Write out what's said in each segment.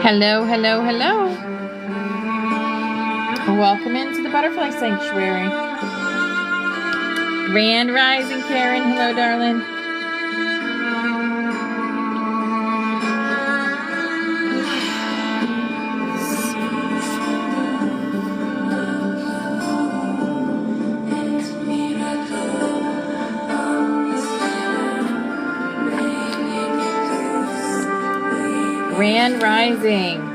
Hello, hello, hello. Welcome into the Butterfly Sanctuary. Grand Rising, Karen. Hello, darling. Grand Rising.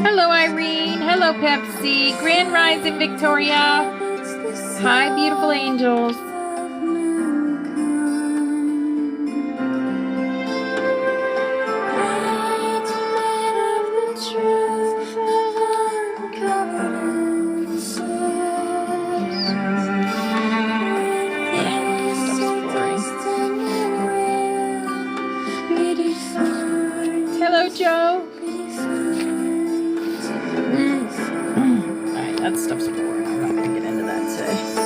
Hello, Irene. Hello, Pepsi. Grand Rising, Victoria. Hi, beautiful angels. Hello, Joe. Alright, that stuff's boring. I'm not going to get into that today.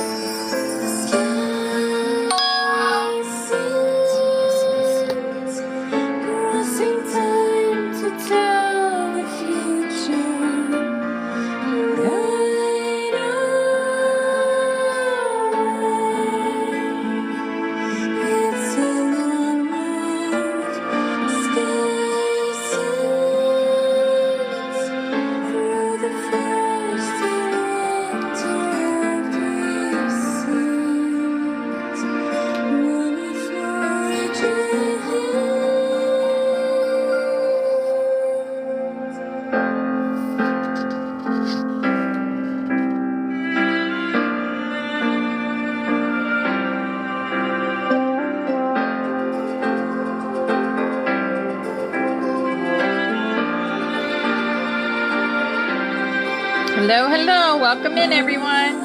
Hello, hello. Welcome in, everyone.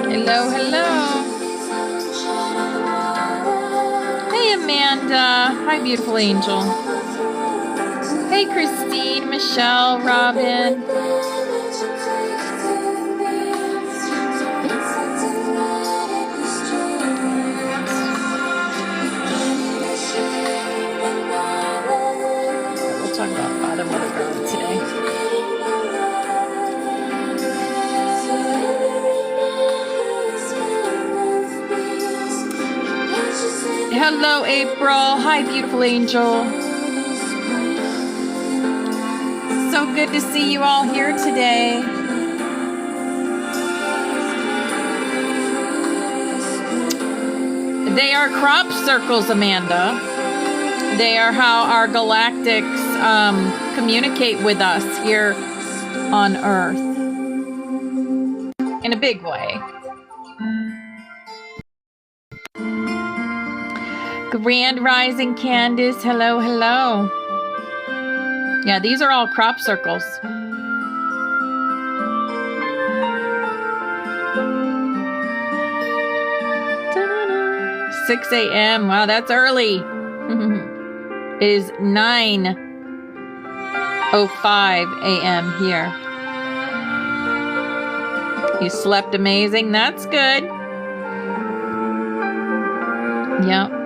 Hello, hello. Hey, Amanda. Hi, beautiful angel. Hey, Christine, Michelle, Robin. We'll talk about Father, Mother, God today. Hello, April. Hi, beautiful angel. So good to see you all here today. They are crop circles, Amanda. They are how our galactics communicate with us here on Earth in a big way. Grand Rising Candace. Hello, hello. Yeah, these are all crop circles. 6 a.m. Wow, that's early. It is 9:05 a.m. here. You slept amazing. That's good. Yep.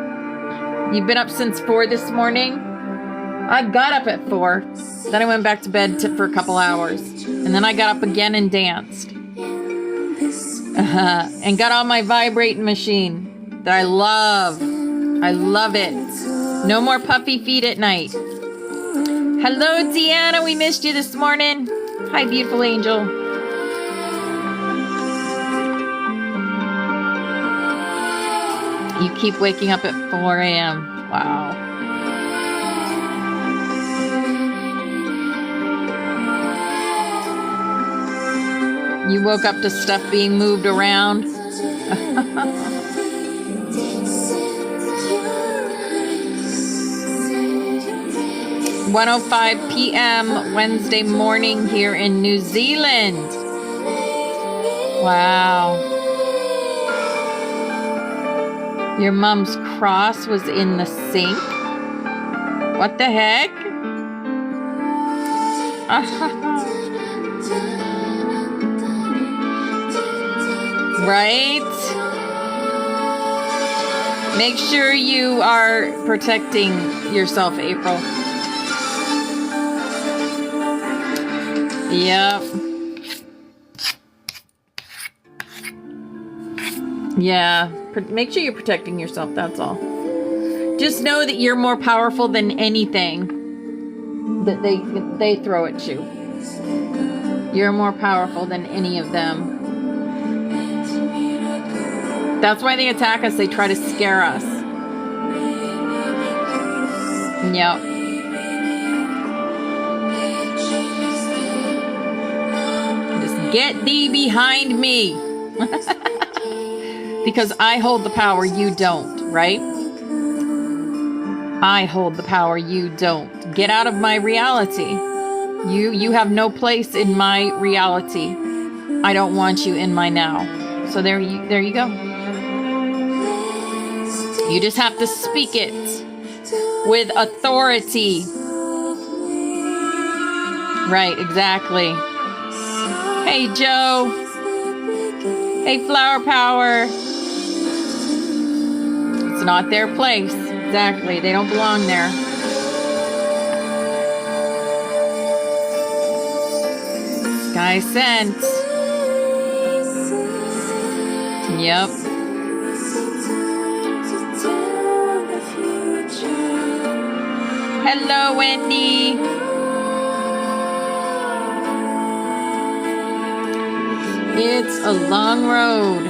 You've been up since 4 this morning? I got up at 4. Then I went back to bed for a couple hours. And then I got up again and danced. And got on my vibrating machine that I love. I love it. No more puffy feet at night. Hello, Deanna. We missed you this morning. Hi, beautiful angel. You keep waking up at 4 a.m. Wow. You woke up to stuff being moved around. 1:05 p.m. Wednesday morning here in New Zealand. Wow. Your mom's cross was in the sink? What the heck? Right? Make sure you are protecting yourself, April. Yep. Yeah. Make sure you're protecting yourself, that's all. Just know that you're more powerful than anything that they throw at you. You're more powerful than any of them. That's why they attack us. They try to scare us. Yep. Just get thee behind me. Because I hold the power, you don't, right? I hold the power, you don't. Get out of my reality. You have no place in my reality. I don't want you in my now. So there you go. You just have to speak it with authority. Right, exactly. Hey, Joe. Hey, Flower Power. It's not their place. Exactly. They don't belong there. Sky sent. Yep. Hello, Wendy. It's a long road.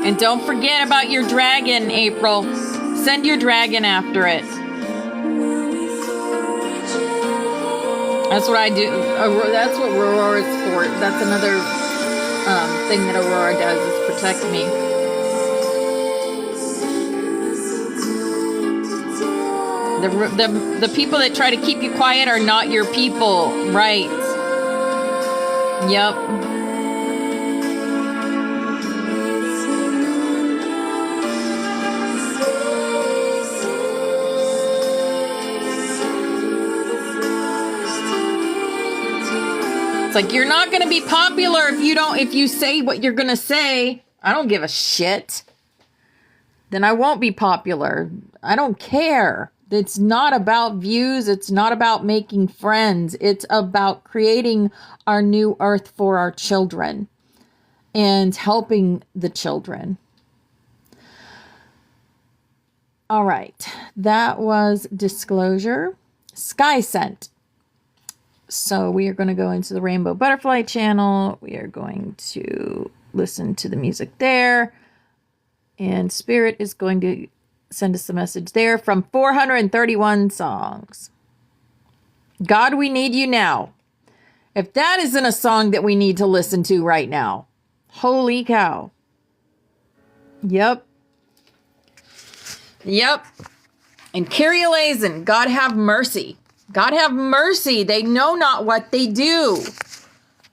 And don't forget about your dragon, April. Send your dragon after it. That's what I do. That's what Aurora's for. That's another thing that Aurora does, is protect me. The people that try to keep you quiet are not your people, right? Yep. It's like, you're not going to be popular if you say what you're going to say. I don't give a shit. Then I won't be popular. I don't care. It's not about views. It's not about making friends. It's about creating our new earth for our children and helping the children. All right. That was Disclosure. Sky Scent. So we are going to go into the Rainbow Butterfly channel. We are going to listen to the music there. And Spirit is going to send us a message there from 431 songs. God, we need you now. If that isn't a song that we need to listen to right now. Holy cow. Yep. Yep. And Kyrie eleison, God have mercy. God have mercy. They know not what they do.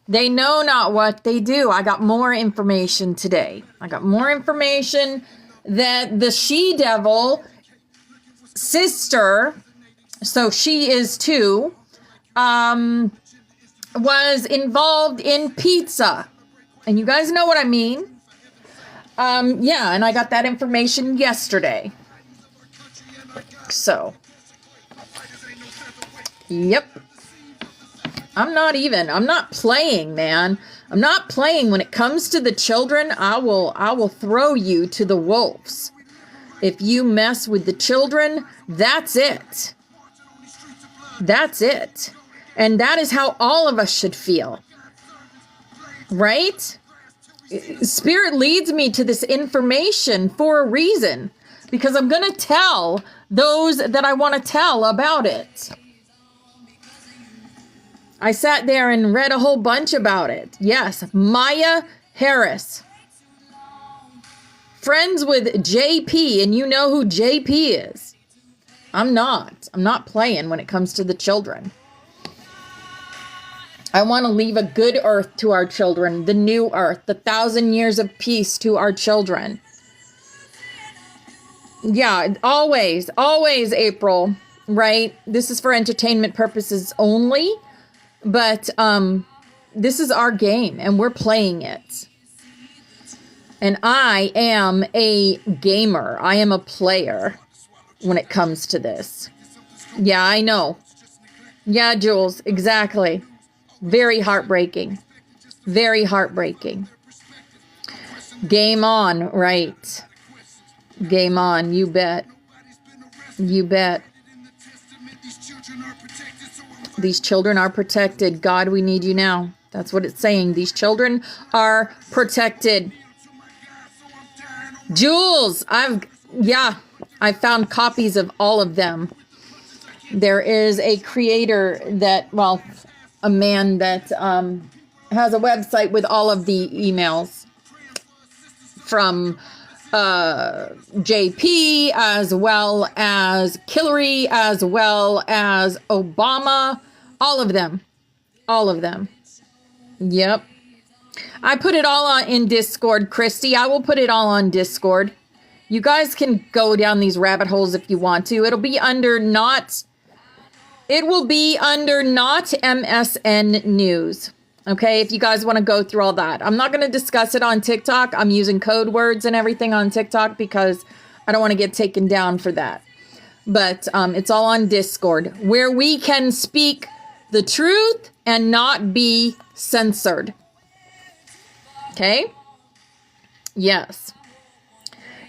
They know not what they do. I got more information today. I got more information that the she-devil sister, so she is too, was involved in pizza. And you guys know what I mean. Yeah, and I got that information yesterday. So, yep. I'm not playing, man. I'm not playing. When it comes to the children, I will throw you to the wolves. If you mess with the children, that's it. That's it. And that is how all of us should feel. Right? Spirit leads me to this information for a reason, because I'm going to tell those that I want to tell about it. I sat there and read a whole bunch about it. Yes, Maya Harris. Friends with JP, and you know who JP is. I'm not playing when it comes to the children. I want to leave a good earth to our children, the new earth, the 1,000 years of peace to our children. Yeah, always, April, right? This is for entertainment purposes only, but this is our game, and we're playing it. And I am a gamer. I am a player when it comes to this. Yeah, I know. Yeah, Jules, exactly. Very heartbreaking. Very heartbreaking. Game on, right. Game on, you bet. You bet. These children are protected. God, we need you now. That's what it's saying. These children are protected. Jules, I found copies of all of them. There is a creator that, well, a man that has a website with all of the emails from JP, as well as Hillary, as well as Obama, all of them. All of them. Yep. I put it all in Discord, Christy. I will put it all on Discord. You guys can go down these rabbit holes if you want to. It will be under not MSN News. Okay, if you guys want to go through all that. I'm not going to discuss it on TikTok. I'm using code words and everything on TikTok because I don't want to get taken down for that. But it's all on Discord, where we can speak the truth and not be censored. Okay? Yes.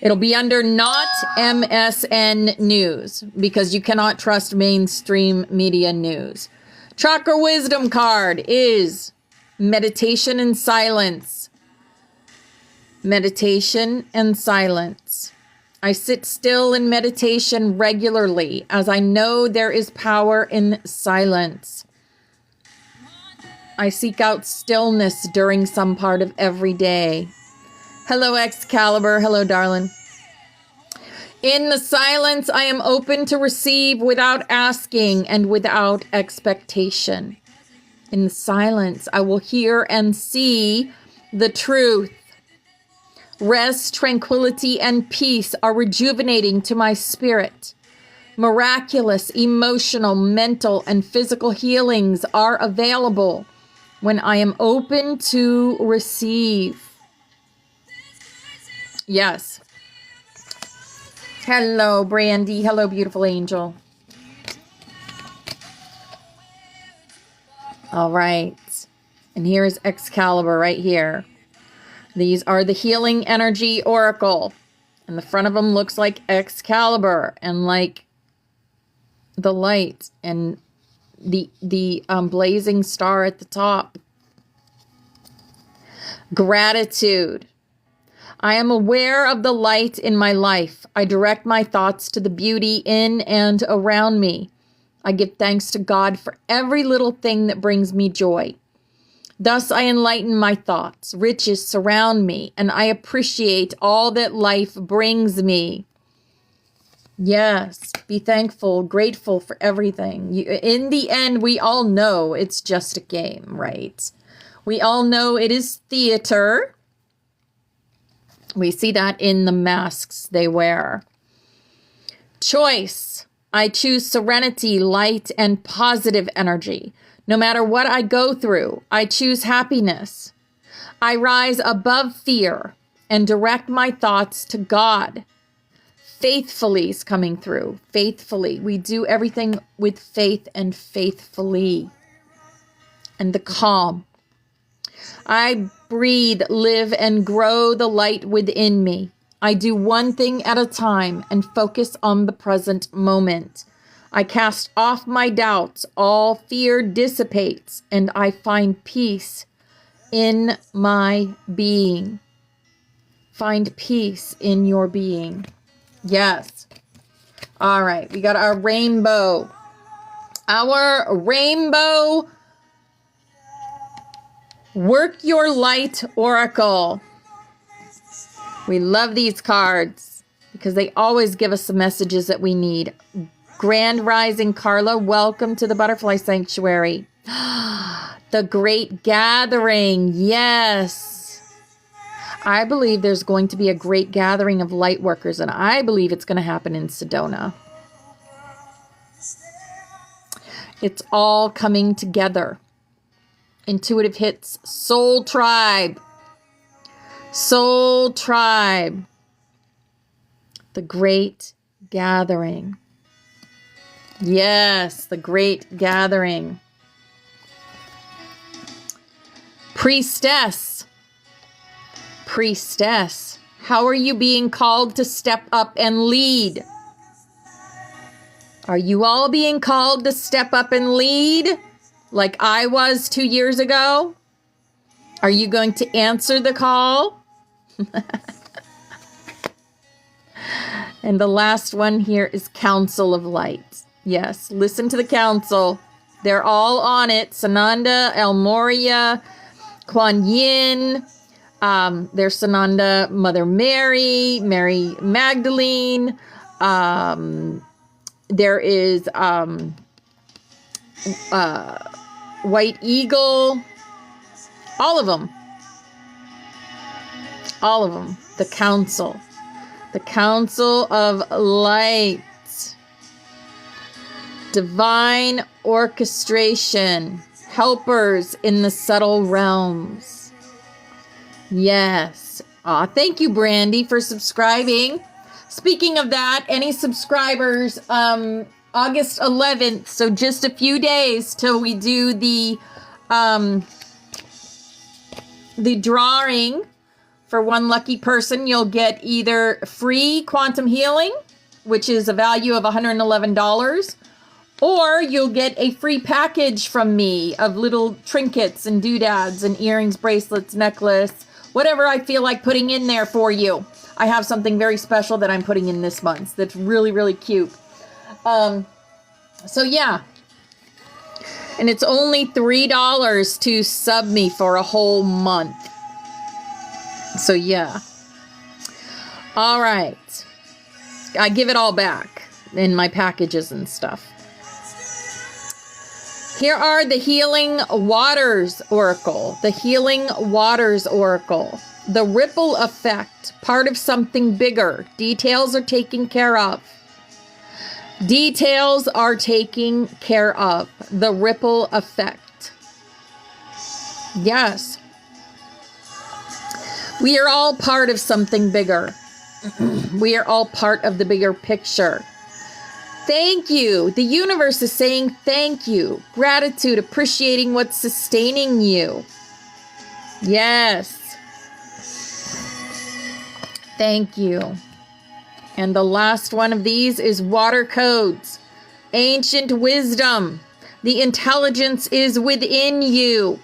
It'll be under not MSN News because you cannot trust mainstream media news. Chakra wisdom card is meditation and silence. Meditation and silence. I sit still in meditation regularly as I know there is power in silence. I seek out stillness during some part of every day. Hello, Excalibur. Hello, darling. In the silence, I am open to receive without asking and without expectation. In the silence, I will hear and see the truth. Rest, tranquility, and peace are rejuvenating to my spirit. Miraculous, emotional, mental, and physical healings are available when I am open to receive. Yes. Hello, Brandy. Hello, beautiful angel. All right. And here's Excalibur right here. These are the Healing Energy Oracle. And the front of them looks like Excalibur and like the light and the blazing star at the top. Gratitude. I am aware of the light in my life. I direct my thoughts to the beauty in and around me. I give thanks to God for every little thing that brings me joy. Thus I enlighten my thoughts. Riches surround me, and I appreciate all that life brings me. Yes, be thankful, grateful for everything. In the end, we all know it's just a game, right? We all know it is theater. We see that in the masks they wear. Choice. I choose serenity, light, and positive energy. No matter what I go through, I choose happiness. I rise above fear and direct my thoughts to God. Faithfully is coming through. Faithfully. We do everything with faith and faithfully. And the calm. I breathe, live, and grow the light within me. I do one thing at a time and focus on the present moment. I cast off my doubts. All fear dissipates, and I find peace in my being. Find peace in your being. Yes. All right. We got our rainbow. Our rainbow Work Your Light Oracle. We love these cards because they always give us the messages that we need. Grand Rising Carla, welcome to the Butterfly Sanctuary. The Great Gathering. Yes. I believe there's going to be a great gathering of light workers, and I believe it's going to happen in Sedona. It's all coming together. Intuitive hits. Soul Tribe. Soul Tribe. The Great Gathering. Yes, the Great Gathering. Priestess. Priestess. How are you being called to step up and lead? Are you all being called to step up and lead like I was 2 years ago? Are you going to answer the call? And the last one here is Council of Light. Yes, listen to the council. They're all on it. Sananda, El Moria, Kuan Yin. There's Sananda, Mother Mary, Mary Magdalene. There is White Eagle. All of them. All of them. The council. The Council of Light. Divine orchestration. Helpers in the subtle realms. Yes. Aw, thank you, Brandy, for subscribing. Speaking of that, any subscribers, August 11th, so just a few days till we do the drawing. For one lucky person, you'll get either free quantum healing, which is a value of $111, or you'll get a free package from me of little trinkets and doodads and earrings, bracelets, necklace, whatever I feel like putting in there for you. I have something very special that I'm putting in this month that's really, really cute. So yeah. And it's only $3 to sub me for a whole month. So yeah. All right. I give it all back in my packages and stuff. Here are the Healing Waters Oracle. The Healing Waters Oracle. The ripple effect. Part of something bigger. Details are taken care of. Details are taken care of. The ripple effect. Yes. We are all part of something bigger. We are all part of the bigger picture. Thank you. The universe is saying thank you. Gratitude, appreciating what's sustaining you. Yes. Thank you. And the last one of these is water codes. Ancient wisdom. The intelligence is within you.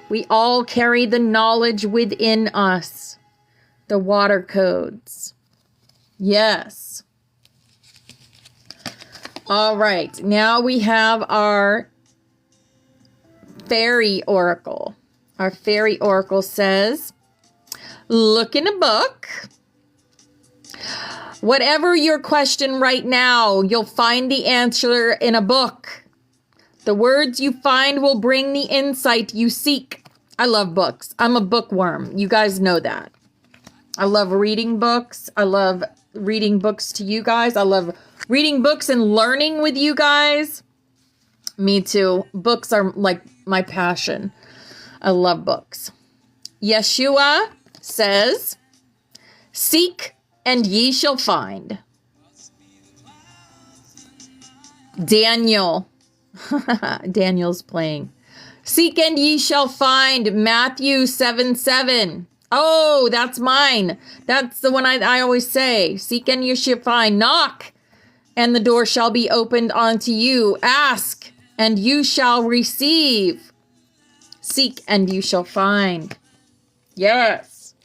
We all carry the knowledge within us. The water codes. Yes. All right. Now we have our fairy oracle. Our fairy oracle says, look in a book. Whatever your question right now, you'll find the answer in a book. The words you find will bring the insight you seek. I love books. I'm a bookworm. You guys know that. I love reading books. I love reading books to you guys. I love reading books and learning with you guys. Me too. Books are like my passion. I love books. Yeshua says, seek and ye shall find. Daniel. Daniel's playing. Seek and ye shall find. Matthew 7:7. Oh, that's mine. That's the one I always say. Seek and you shall find. Knock, and the door shall be opened unto you. Ask, and you shall receive. Seek, and you shall find. Yes.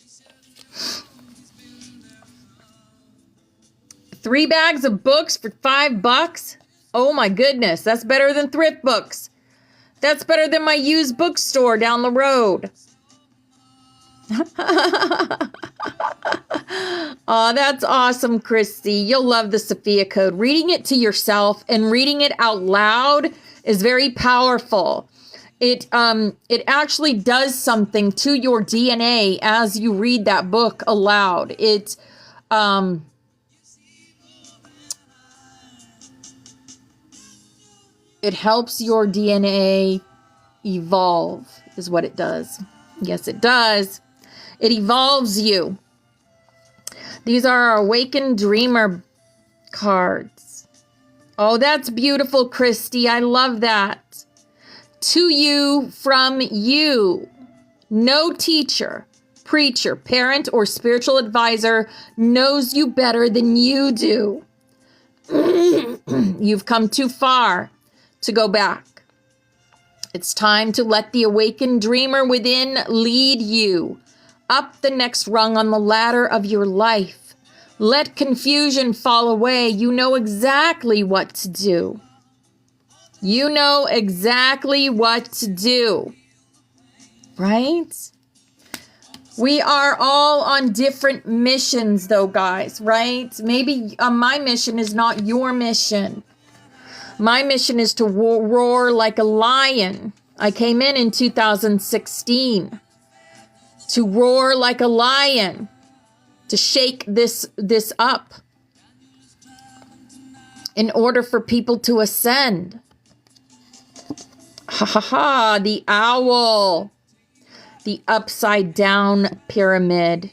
3 bags of books for $5. Oh my goodness. That's better than thrift books. That's better than my used bookstore down the road. Oh, that's awesome, Christy. You'll love the Sophia Code. Reading it to yourself and reading it out loud is very powerful. It actually does something to your DNA as you read that book aloud. It helps your DNA evolve, is what it does. Yes, it does. It evolves you. These are our Awakened Dreamer cards. Oh, that's beautiful, Christy. I love that. To you, from you. No teacher, preacher, parent, or spiritual advisor knows you better than you do. You've come too far to go back. It's time to let the awakened dreamer within lead you up the next rung on the ladder of your life. Let confusion fall away. You know exactly what to do. You know exactly what to do. Right? We are all on different missions, though, guys, right? Maybe my mission is not your mission. My mission is to roar like a lion. I came in 2016 to roar like a lion, to shake this up in order for people to ascend. Ha ha ha, the owl, the upside down pyramid.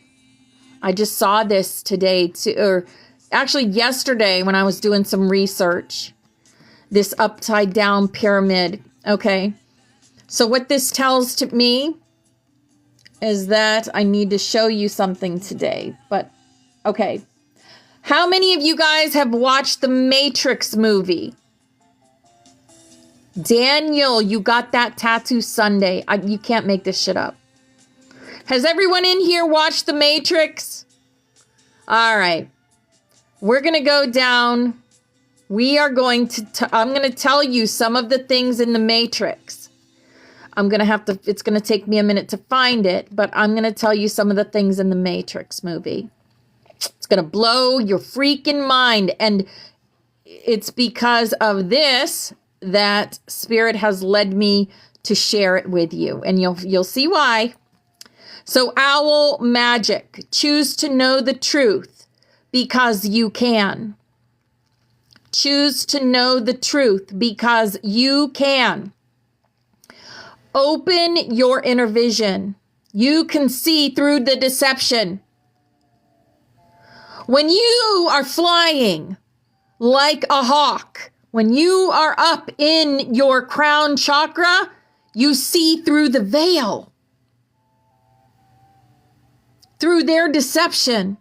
I just saw this today, too, or actually yesterday when I was doing some research. This upside down pyramid. Okay. So what this tells to me is that I need to show you something today. But okay. How many of you guys have watched the Matrix movie? Daniel, you got that tattoo Sunday. You can't make this shit up. Has everyone in here watched the Matrix? All right. We're going to go down. We are going to, I'm going to tell you some of the things in the Matrix. I'm going to have to, it's going to take me a minute to find it, but I'm going to tell you some of the things in the Matrix movie. It's going to blow your freaking mind. And it's because of this that Spirit has led me to share it with you. And you'll see why. So owl magic, choose to know the truth because you can. Choose to know the truth because you can. Open your inner vision. You can see through the deception. When you are flying like a hawk, when you are up in your crown chakra, you see through the veil. Through their deception.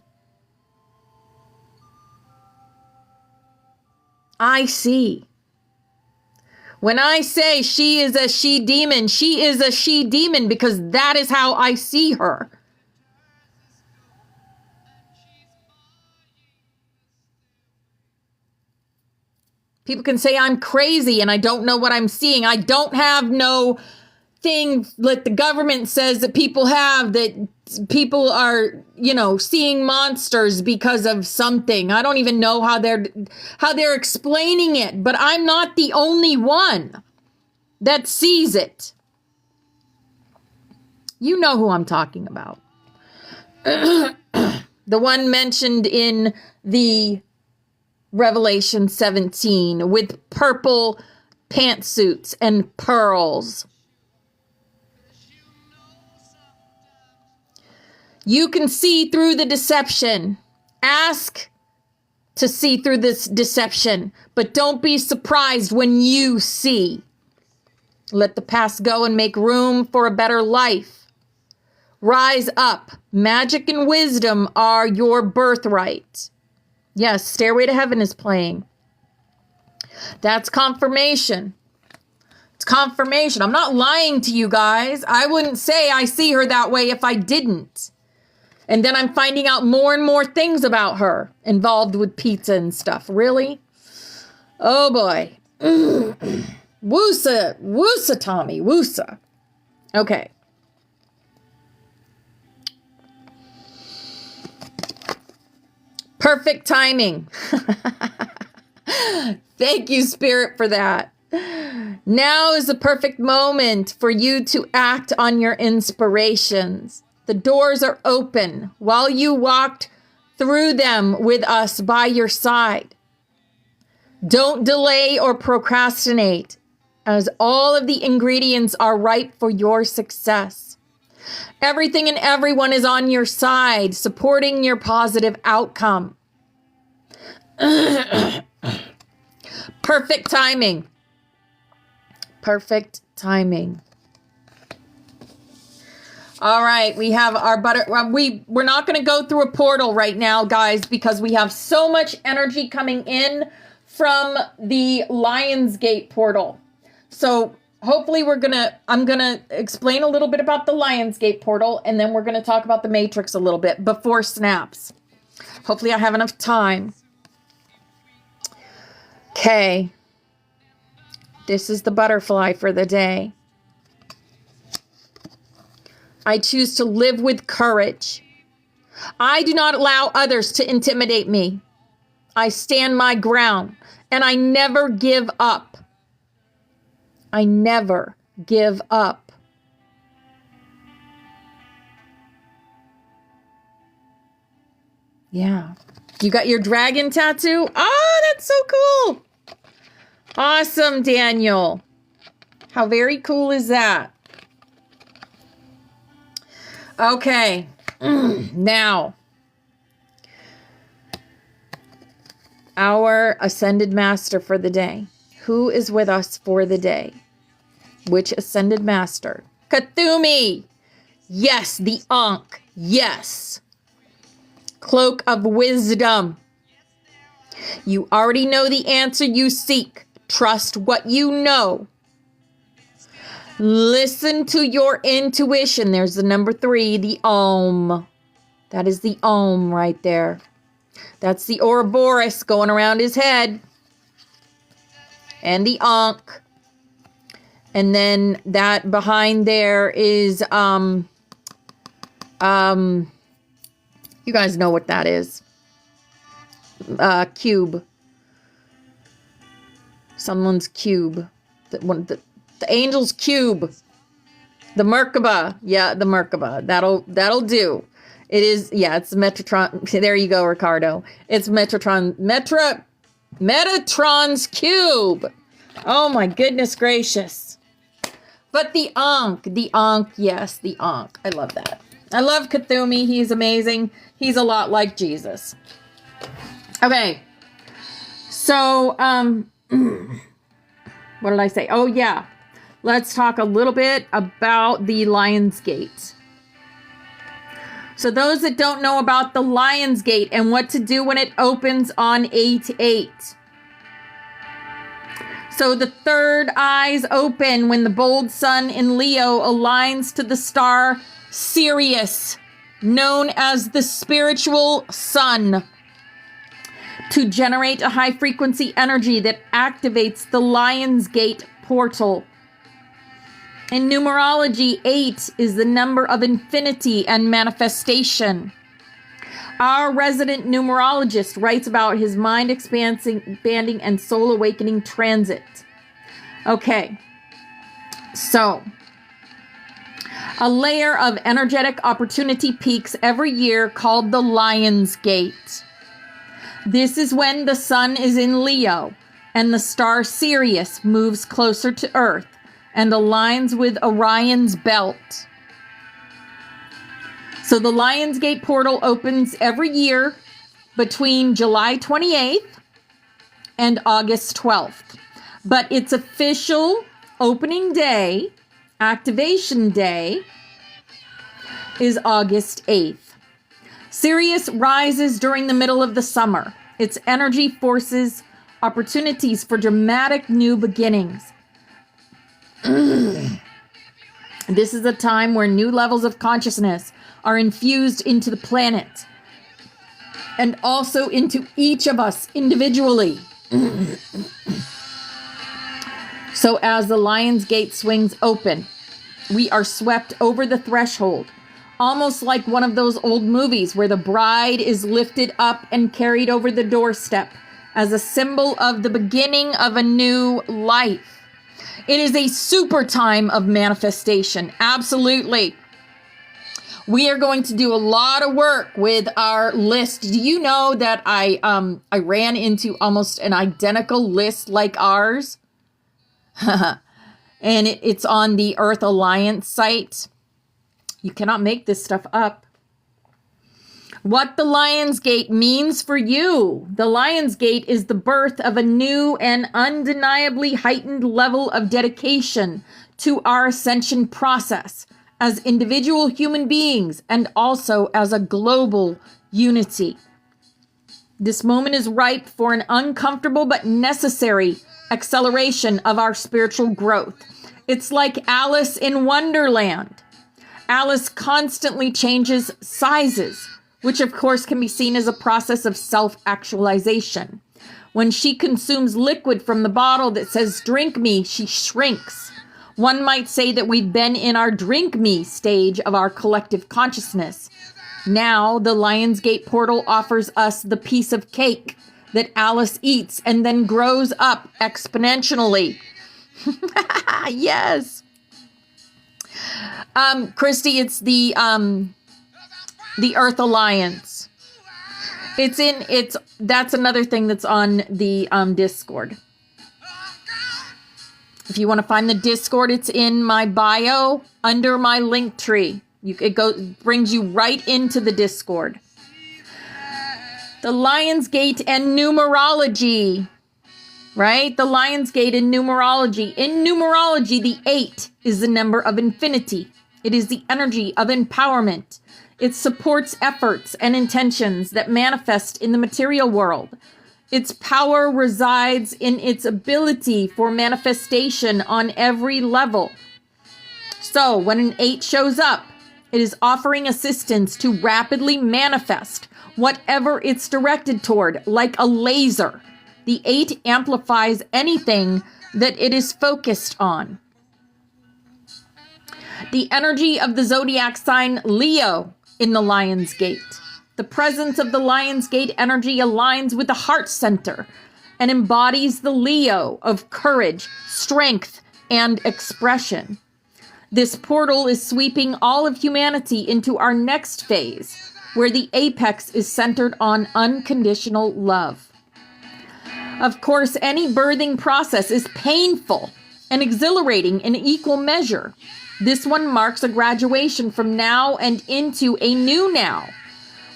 I see. When I say she is a she-demon, she is a she-demon because that is how I see her. People can say I'm crazy and I don't know what I'm seeing. I don't have no thing that the government says that people have, that people are, seeing monsters because of something. I don't even know how they're explaining it, but I'm not the only one that sees it. You know who I'm talking about. The one mentioned in the Revelation 17 with purple pantsuits and pearls. You can see through the deception. Ask to see through this deception, but don't be surprised when you see. Let the past go and make room for a better life. Rise up. Magic and wisdom are your birthright. Yes, Stairway to Heaven is playing. That's confirmation. It's confirmation. I'm not lying to you guys. I wouldn't say I see her that way if I didn't. And then I'm finding out more and more things about her involved with pizza and stuff. Really? Oh boy. Woosa, Tommy. Woosa. Okay. Perfect timing. Thank you, Spirit, for that. Now is the perfect moment for you to act on your inspirations. The doors are open while you walked through them with us by your side. Don't delay or procrastinate, as all of the ingredients are ripe for your success. Everything and everyone is on your side, supporting your positive outcome. Perfect timing. Perfect timing. All right, we have our we're not going to go through a portal right now, guys, because we have so much energy coming in from the Lionsgate portal. So hopefully I'm going to explain a little bit about the Lionsgate portal, and then we're going to talk about the Matrix a little bit before snaps. Hopefully I have enough time. Okay. This is the butterfly for the day. I choose to live with courage. I do not allow others to intimidate me. I stand my ground, and I never give up. I never give up. Yeah. You got your dragon tattoo? Oh, that's so cool. Awesome, Daniel. How very cool is that? Okay. Now, our Ascended Master for the day. Who is with us for the day? Which Ascended Master? Cthulhu. Yes, the Ankh. Yes. Cloak of Wisdom. You already know the answer you seek. Trust what you know. Listen to your intuition. There's the number 3, the Om. That is the Om right there. That's the Ouroboros going around his head. And the Ankh. And then that behind there is, you guys know what that is. Cube. Someone's cube. The angel's cube. The Merkaba. Yeah, the Merkaba. That'll do. It is, yeah, it's Metatron. There you go, Ricardo. It's Metatron's cube. Oh my goodness gracious. But the Ankh, yes, the Ankh. I love that. I love Cthulhu. He's amazing. He's a lot like Jesus. Okay. So, what did I say? Oh, yeah. Let's talk a little bit about the Lionsgate. So those that don't know about the Lionsgate and what to do when it opens on 8/8. So the third eyes open when the bold sun in Leo aligns to the star Sirius, known as the spiritual sun, to generate a high frequency energy that activates the Lionsgate portal. In numerology, 8 is the number of infinity and manifestation. Our resident numerologist writes about his mind expanding and soul awakening transit. Okay, so a layer of energetic opportunity peaks every year called the Lion's Gate. This is when the sun is in Leo and the star Sirius moves closer to Earth and aligns with Orion's belt. So the Lion's Gate portal opens every year between July 28th and August 12th. But its official opening day, activation day, is August 8th. Sirius rises during the middle of the summer. Its energy forces opportunities for dramatic new beginnings. This is a time where new levels of consciousness are infused into the planet and also into each of us individually. So as the Lion's Gate swings open, we are swept over the threshold, almost like one of those old movies where the bride is lifted up and carried over the doorstep as a symbol of the beginning of a new life. It is a super time of manifestation. Absolutely. We are going to do a lot of work with our list. Do you know that I ran into almost an identical list like ours? And it's on the Earth Alliance site. You cannot make this stuff up. What the Lion's Gate means for you. The Lion's Gate is the birth of a new and undeniably heightened level of dedication to our ascension process as individual human beings and also as a global unity. This moment is ripe for an uncomfortable but necessary acceleration of our spiritual growth. It's like Alice in Wonderland. Alice constantly changes sizes, which of course can be seen as a process of self-actualization. When she consumes liquid from the bottle that says, "Drink me," she shrinks. One might say that we've been in our drink me stage of our collective consciousness. Now, the Lion's Gate portal offers us the piece of cake that Alice eats and then grows up exponentially. Yes. Christy, it's the Earth Alliance. That's another thing that's on the Discord. If you want to find the Discord, it's in my bio under my link tree. It brings you right into the Discord. The Lion's Gate and numerology, right? The Lion's Gate and numerology. In numerology, the 8 is the number of infinity. It is the energy of empowerment. It supports efforts and intentions that manifest in the material world. Its power resides in its ability for manifestation on every level. So when an 8 shows up, it is offering assistance to rapidly manifest whatever it's directed toward, like a laser. The 8 amplifies anything that it is focused on. The energy of the zodiac sign Leo in the Lion's Gate. The presence of the Lion's Gate energy aligns with the heart center and embodies the Leo of courage, strength, and expression. This portal is sweeping all of humanity into our next phase, where the apex is centered on unconditional love. Of course, any birthing process is painful and exhilarating in equal measure. This one marks a graduation from now and into a new now.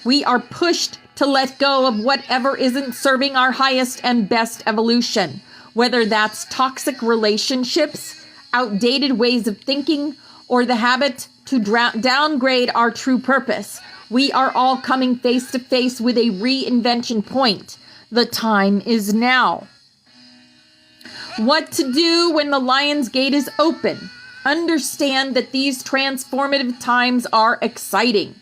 We are pushed to let go of whatever isn't serving our highest and best evolution, whether that's toxic relationships, outdated ways of thinking, or the habit to downgrade our true purpose. We are all coming face to face with a reinvention point. The time is now. What to do when the Lion's Gate is open? Understand that these transformative times are exciting.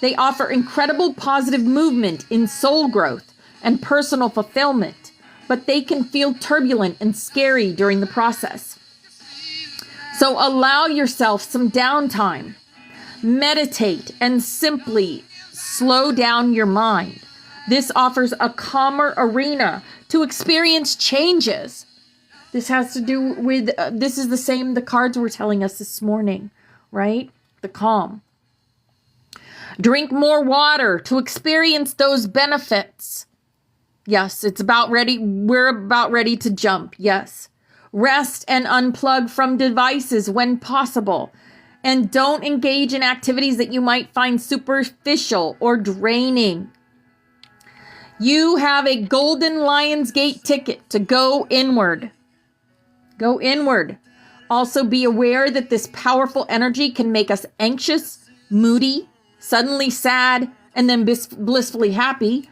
They offer incredible positive movement in soul growth and personal fulfillment, but they can feel turbulent and scary during the process. So allow yourself some downtime. Meditate and simply slow down your mind. This offers a calmer arena to experience changes. This has to do with, this is the same the cards were telling us this morning, right? The calm. Drink more water to experience those benefits. Yes, we're about ready to jump, yes. Rest and unplug from devices when possible. And don't engage in activities that you might find superficial or draining. You have a golden Lionsgate ticket to go inward. Go inward. Also be aware that this powerful energy can make us anxious, moody, suddenly sad, and then blissfully happy.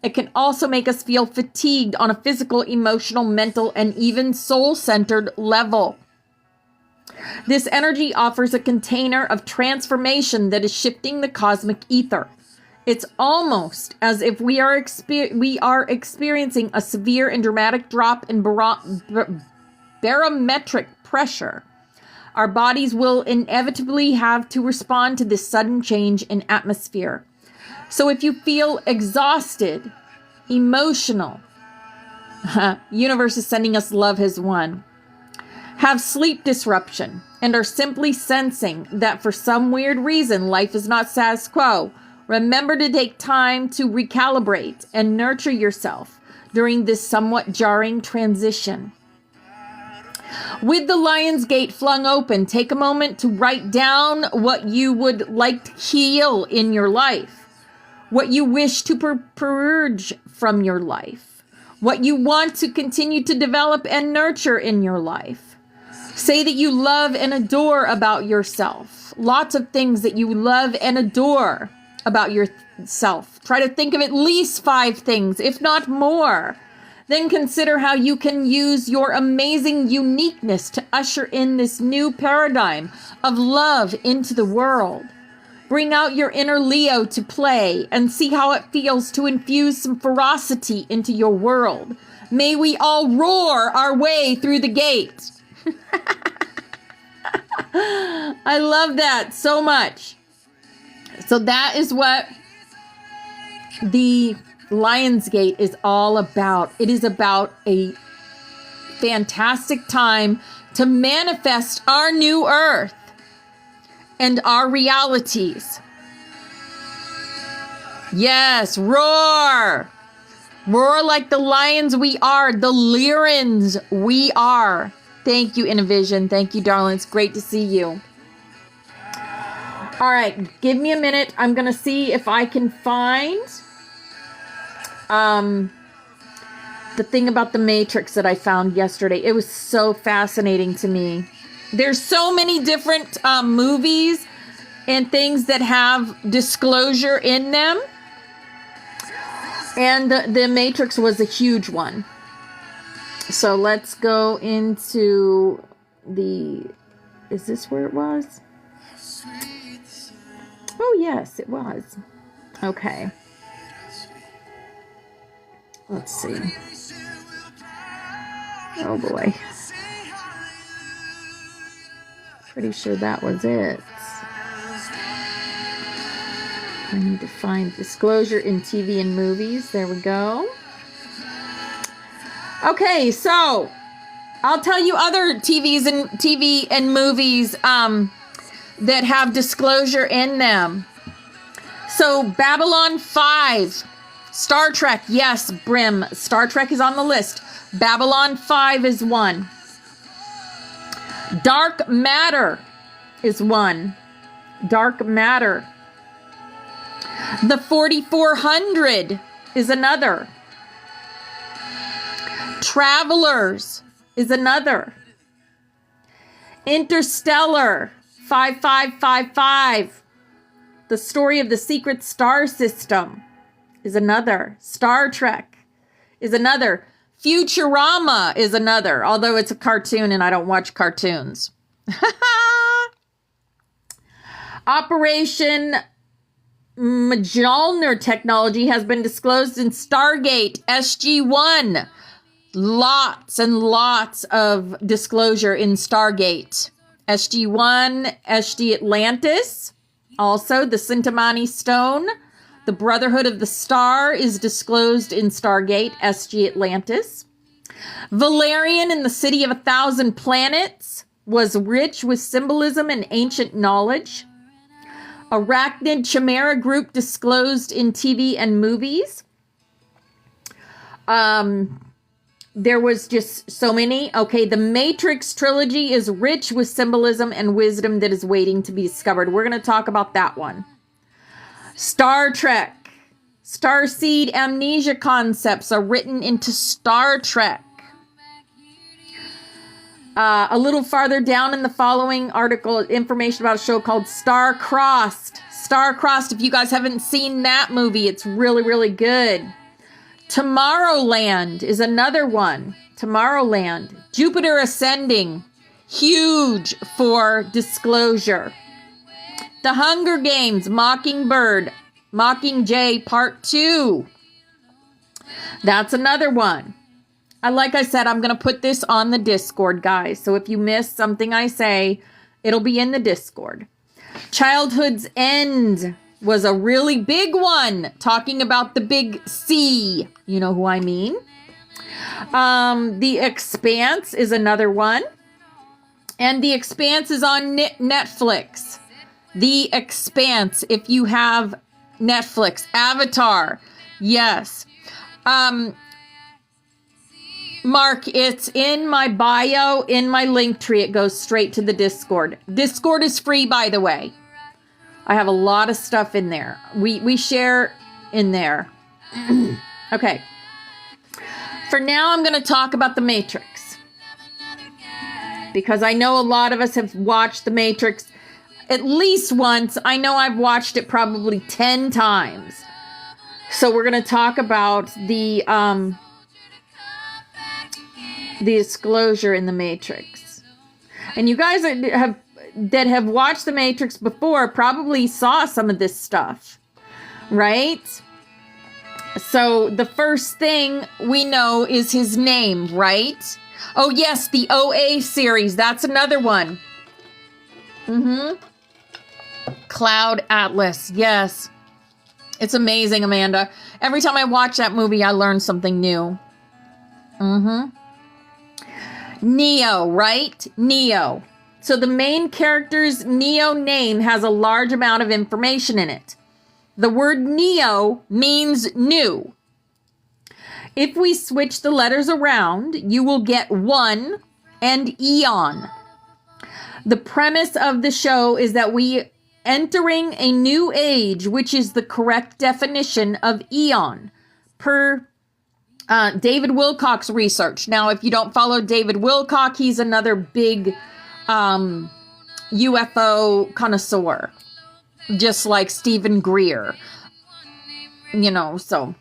It can also make us feel fatigued on a physical, emotional, mental, and even soul-centered level. This energy offers a container of transformation that is shifting the cosmic ether. It's almost as if we are experiencing a severe and dramatic drop in barometric pressure. Our bodies will inevitably have to respond to this sudden change in atmosphere. So if you feel exhausted, emotional, universe is sending us love has won. Have sleep disruption and are simply sensing that for some weird reason life is not status quo. Remember to take time to recalibrate and nurture yourself during this somewhat jarring transition. With the Lionsgate flung open, take a moment to write down what you would like to heal in your life, what you wish to purge from your life, what you want to continue to develop and nurture in your life. Say that you love and adore about yourself. Lots of things that you love and adore about yourself. Try to think of at least 5 things, if not more. Then consider how you can use your amazing uniqueness to usher in this new paradigm of love into the world. Bring out your inner Leo to play and see how it feels to infuse some ferocity into your world. May we all roar our way through the gate. I love that so much. So that is what the Lionsgate is all about. It is about a fantastic time to manifest our new earth and our realities. Yes, roar. Roar like the lions we are, the Lyrans we are. Thank you, Innovision. Thank you, darling. It's great to see you. All right, give me a minute. I'm going to see if I can find the thing about the Matrix that I found yesterday. It was so fascinating to me. There's so many different movies and things that have disclosure in them. And the Matrix was a huge one. So let's go into the... Is this where it was? Oh, yes, it was. Okay. Let's see. Oh, boy. Pretty sure that was it. I need to find disclosure in TV and movies. There we go. Okay, so I'll tell you other TV and movies that have disclosure in them. So Babylon 5, Star Trek, yes, Brim. Star Trek is on the list. Babylon 5 is one. Dark Matter is one. Dark Matter. The 4400 is another. Travelers is another. Interstellar 5555. The Story of the Secret Star System is another. Star Trek is another. Futurama is another, although it's a cartoon and I don't watch cartoons. Operation Magellan technology has been disclosed in Stargate SG-1. Lots and lots of disclosure in Stargate SG-1, SG Atlantis. Also, the Sintamani Stone. The Brotherhood of the Star is disclosed in Stargate, SG Atlantis. Valerian in the City of 1,000 Planets was rich with symbolism and ancient knowledge. Arachnid Chimera group disclosed in TV and movies. There was just so many. Okay, the Matrix trilogy is rich with symbolism and wisdom that is waiting to be discovered. We're going to talk about that one. Star Trek. Starseed amnesia concepts are written into Star Trek. A little farther down in the following article, information about a show called Star-Crossed. Star-Crossed, if you guys haven't seen that movie, it's really, really good. Tomorrowland is another one. Tomorrowland. Jupiter Ascending. Huge for disclosure. The Hunger Games, Mockingbird, Mockingjay Part 2. That's another one. Like I said, I'm going to put this on the Discord, guys. So if you miss something I say, it'll be in the Discord. Childhood's End was a really big one, talking about the big C. You know who I mean. The Expanse is another one. And The Expanse is on Netflix. The Expanse, if you have Netflix. Avatar, yes. Mark, it's in my bio, in my link tree. It goes straight to the Discord. Discord is free, by the way. I have a lot of stuff in there. We share in there. Okay. For now, I'm going to talk about The Matrix. Because I know a lot of us have watched The Matrix at least once. I know I've watched it probably 10 times. So we're going to talk about the disclosure in The Matrix. And you guys that have watched The Matrix before probably saw some of this stuff, right? So the first thing we know is his name, right? Oh yes, the OA series. That's another one. Cloud Atlas. Yes. It's amazing, Amanda. Every time I watch that movie, I learn something new. Neo, right? Neo. So the main character's Neo name has a large amount of information in it. The word Neo means new. If we switch the letters around, you will get one and eon. The premise of the show is that we entering a new age, which is the correct definition of eon, per David Wilcock's research. Now, if you don't follow David Wilcock, he's another big UFO connoisseur, just like Stephen Greer. You know, so,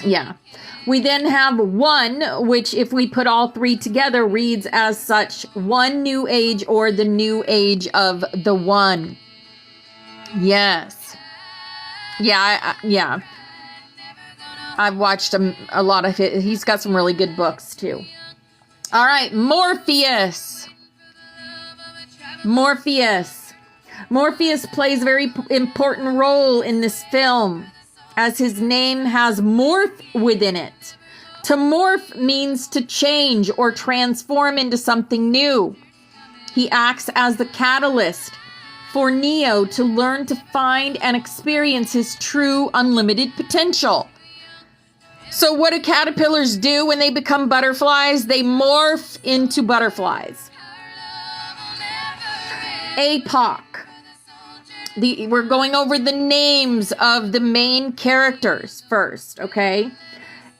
yeah. We then have one, which if we put all three together, reads as such: one new age, or the new age of the one. Yes. Yeah, yeah. I've watched a lot of it. He's got some really good books, too. All right, Morpheus. Morpheus. Morpheus plays a very important role in this film, as his name has morph within it. To morph means to change or transform into something new. He acts as the catalyst for Neo to learn to find and experience his true unlimited potential. So what do caterpillars do when they become butterflies? They morph into butterflies. APOC. We're going over the names of the main characters first, okay?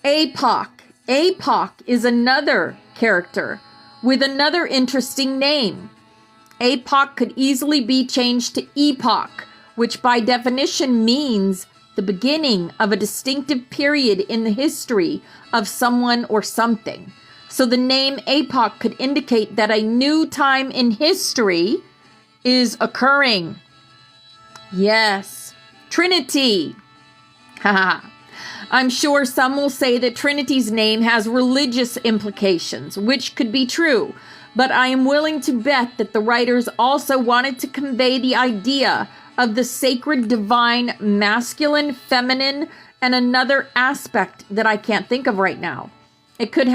APOC. APOC is another character with another interesting name. APOC could easily be changed to epoch, which by definition means the beginning of a distinctive period in the history of someone or something. So the name APOC could indicate that a new time in history is occurring. Yes. Trinity. Haha. I'm sure some will say that Trinity's name has religious implications, which could be true. but I am willing to bet that the writers also wanted to convey the idea of the sacred divine masculine, feminine, and another aspect that I can't think of right now. It could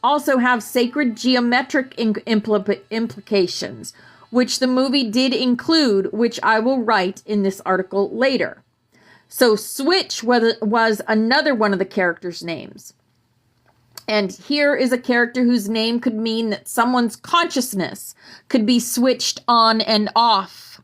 also have sacred geometric implications, which the movie did include, which I will write in this article later. So Switch was another one of the characters' names. And here is a character whose name could mean that someone's consciousness could be switched on and off,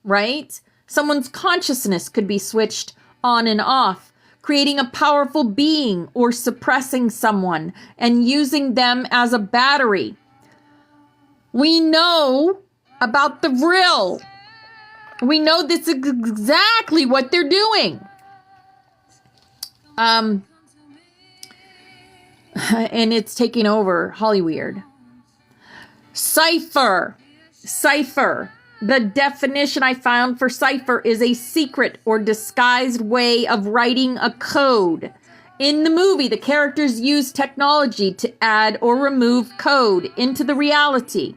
right? Someone's consciousness could be switched on and off, creating a powerful being or suppressing someone and using them as a battery. We know about the Vril. We know this is exactly what they're doing. And it's taking over Hollyweird. Cipher. The definition I found for cipher is a secret or disguised way of writing a code. In the movie, the characters use technology to add or remove code into the reality,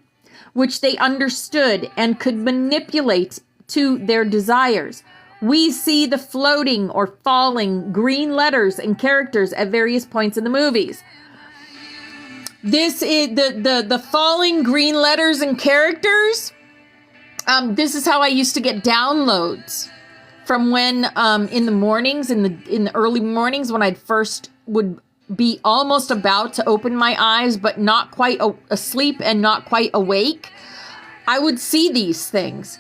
which they understood and could manipulate to their desires. We see the floating or falling green letters and characters at various points in the movies. This is the falling green letters and characters. This is how I used to get downloads from when in the mornings, in the early mornings, when I'd first would be almost about to open my eyes, but not quite asleep and not quite awake. I would see these things,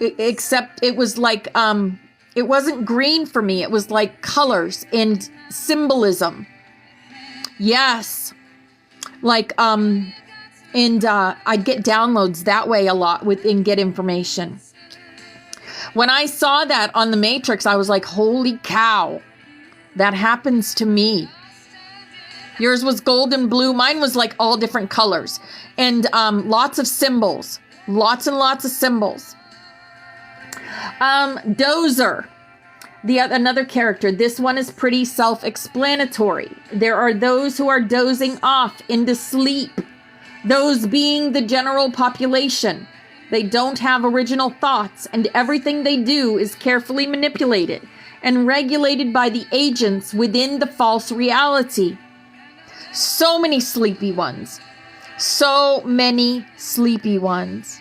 except it was like it wasn't green for me. It was like colors and symbolism. Yes, like And I'd get downloads that way a lot and get information. When I saw that on The Matrix, I was like, holy cow, that happens to me. Yours was gold and blue. Mine was like all different colors. And lots of symbols. Lots and lots of symbols. Dozer. Another character. This one is pretty self-explanatory. There are those who are dozing off into sleep. Those being the general population. They don't have original thoughts, and everything they do is carefully manipulated and regulated by the agents within the false reality. So many sleepy ones. So many sleepy ones.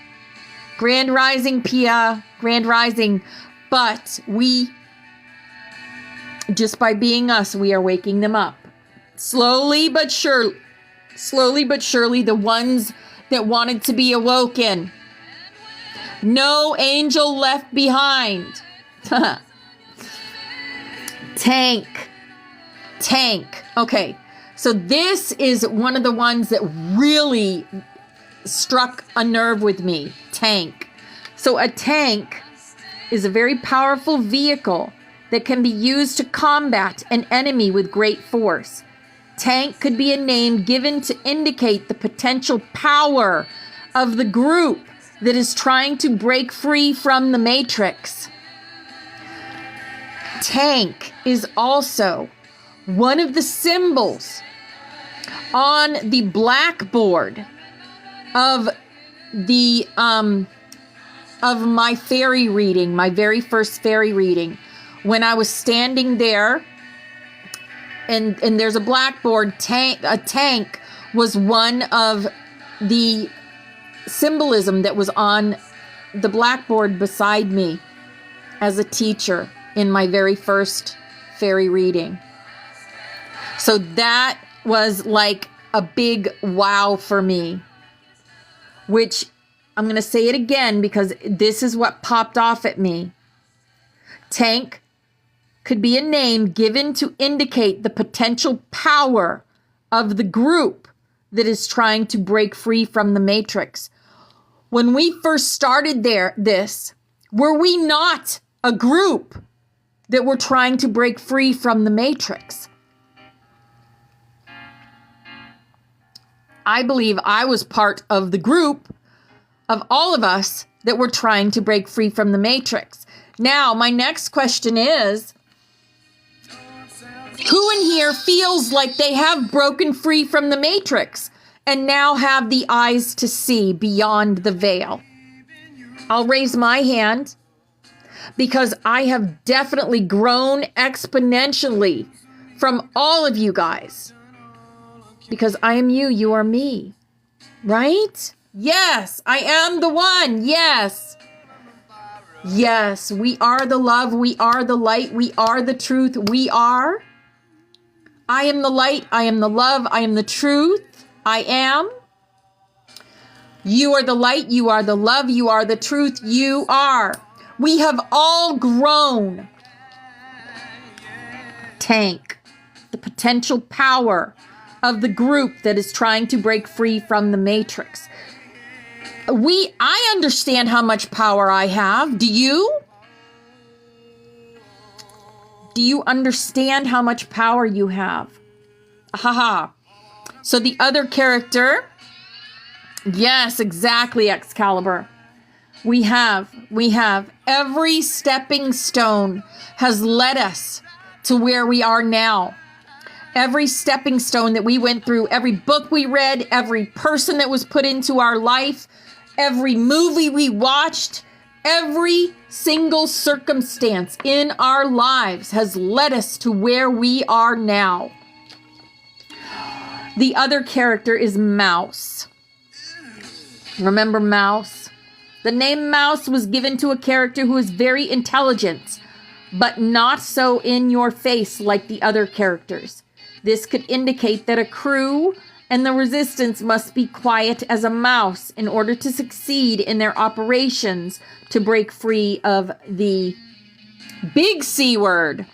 Grand Rising, Pia. Grand Rising. But we, just by being us, we are waking them up. Slowly but surely, the ones that wanted to be awoken. No angel left behind. Tank. Okay, so this is one of the ones that really struck a nerve with me. Tank. So a tank is a very powerful vehicle that can be used to combat an enemy with great force. Tank could be a name given to indicate the potential power of the group that is trying to break free from the Matrix. Tank is also one of the symbols on the blackboard of the of my fairy reading, my very first fairy reading. When I was standing there, and there's a blackboard, a tank was one of the symbolism that was on the blackboard beside me as a teacher in my very first fairy reading. So that was like a big wow for me, which I'm going to say it again because this is what popped off at me. Tank could be a name given to indicate the potential power of the group that is trying to break free from the Matrix. When we first started this, were we not a group that were trying to break free from the Matrix? I believe I was part of the group of all of us that were trying to break free from the Matrix. Now, my next question is, who in here feels like they have broken free from the Matrix and now have the eyes to see beyond the veil. I'll raise my hand because I have definitely grown exponentially from all of you guys. Because I am you, you are me. Right? Yes, I am the one. Yes. Yes, we are the love. We are the light. We are the truth. We are. I am the light. I am the love. I am the truth. I am. You are the light. You are the love. You are the truth. You are. We have all grown. Tank the potential power of the group that is trying to break free from the matrix. I understand how much power I have. Do you? Do you understand how much power you have? Haha. So the other character, yes, exactly, Excalibur. We have every stepping stone has led us to where we are now. Every stepping stone that we went through, every book we read, every person that was put into our life, every movie we watched, every single circumstance in our lives has led us to where we are now. The other character is Mouse. Remember Mouse? The name Mouse was given to a character who is very intelligent, but not so in your face like the other characters. This could indicate that a crew and the resistance must be quiet as a mouse in order to succeed in their operations to break free of the big C word.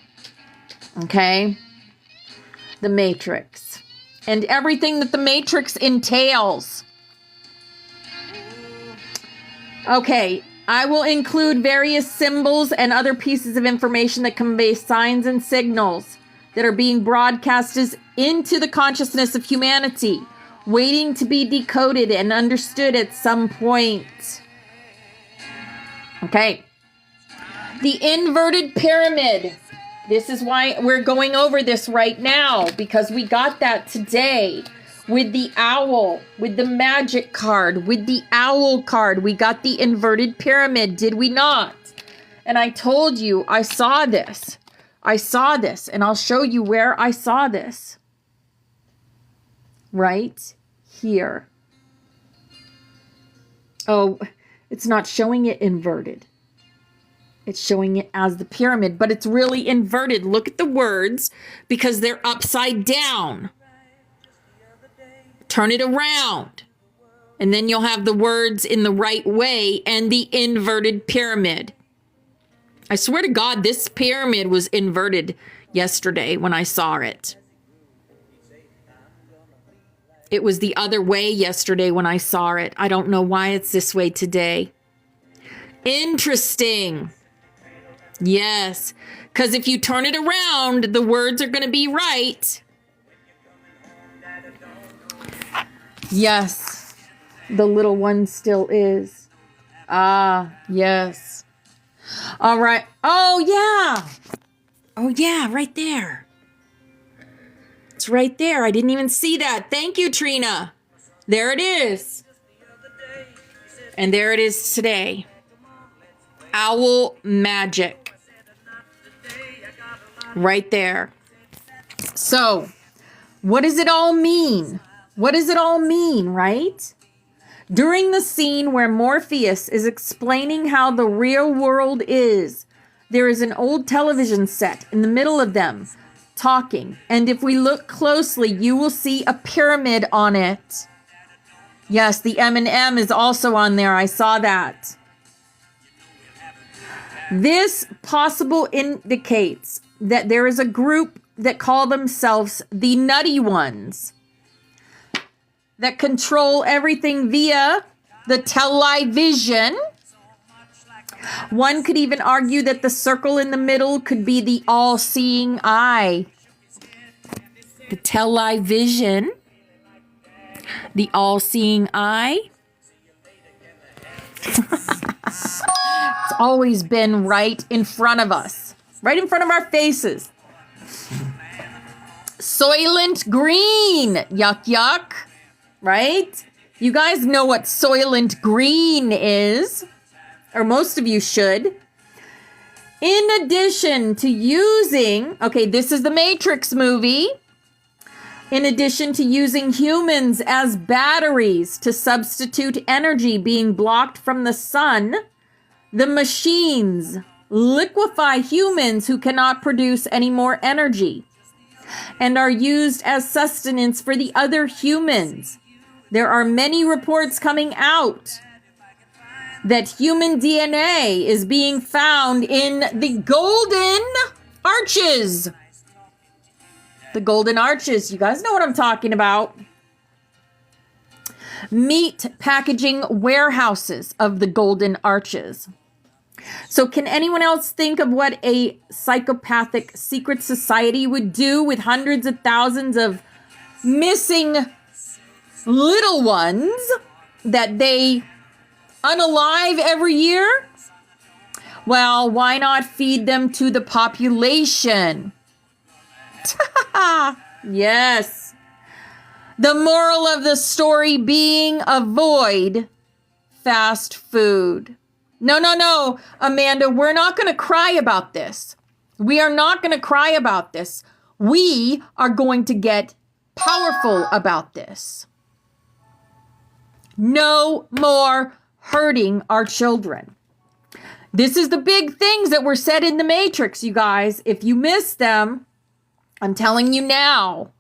Okay? The Matrix. And everything that the Matrix entails. Okay, I will include various symbols and other pieces of information that convey signs and signals that are being broadcasted into the consciousness of humanity, waiting to be decoded and understood at some point. Okay. The inverted pyramid. This is why we're going over this right now, because we got that today with the owl, with the magic card, with the owl card. We got the inverted pyramid, did we not? And I told you I saw this. I saw this, and I'll show you where I saw this. Right here. Oh, it's not showing it inverted. It's showing it as the pyramid, but it's really inverted. Look at the words because they're upside down. Turn it around. And then you'll have the words in the right way and the inverted pyramid. I swear to God, this pyramid was inverted yesterday when I saw it. It was the other way yesterday when I saw it. I don't know why it's this way today. Interesting. Yes, because if you turn it around, the words are going to be right. Yes, the little one still is. Ah, yes. All right. Oh, yeah. Oh, yeah, right there. It's right there. I didn't even see that. Thank you, Trina. There it is. And there it is today. Owl magic. Right there. So, what does it all mean? What does it all mean, right? During the scene where Morpheus is explaining how the real world is, there is an old television set in the middle of them talking. And if we look closely, you will see a pyramid on it. Yes, the M&M is also on there. I saw that. This possible indicates that there is a group that call themselves the Nutty Ones that control everything via the television. One could even argue that the circle in the middle could be the all-seeing eye. The television, the all-seeing eye. It's always been right in front of us, right in front of our faces. Soylent Green, yuck, yuck. right? You guys know what Soylent Green is, or most of you should. In addition to using, okay, this is the Matrix movie. In addition to using humans as batteries to substitute energy being blocked from the sun, the machines liquefy humans who cannot produce any more energy and are used as sustenance for the other humans. There are many reports coming out that human DNA is being found in the golden arches. The golden arches. You guys know what I'm talking about. Meat packaging warehouses of the golden arches. So can anyone else think of what a psychopathic secret society would do with hundreds of thousands of missing little ones that they unalive every year? Well, why not feed them to the population? Yes. The moral of the story being avoid fast food. No, Amanda, we're not going to cry about this. We are not going to cry about this. We are going to get powerful about this. No more hurting our children. This is the big things that were said in the Matrix, you guys. If you missed them, I'm telling you now.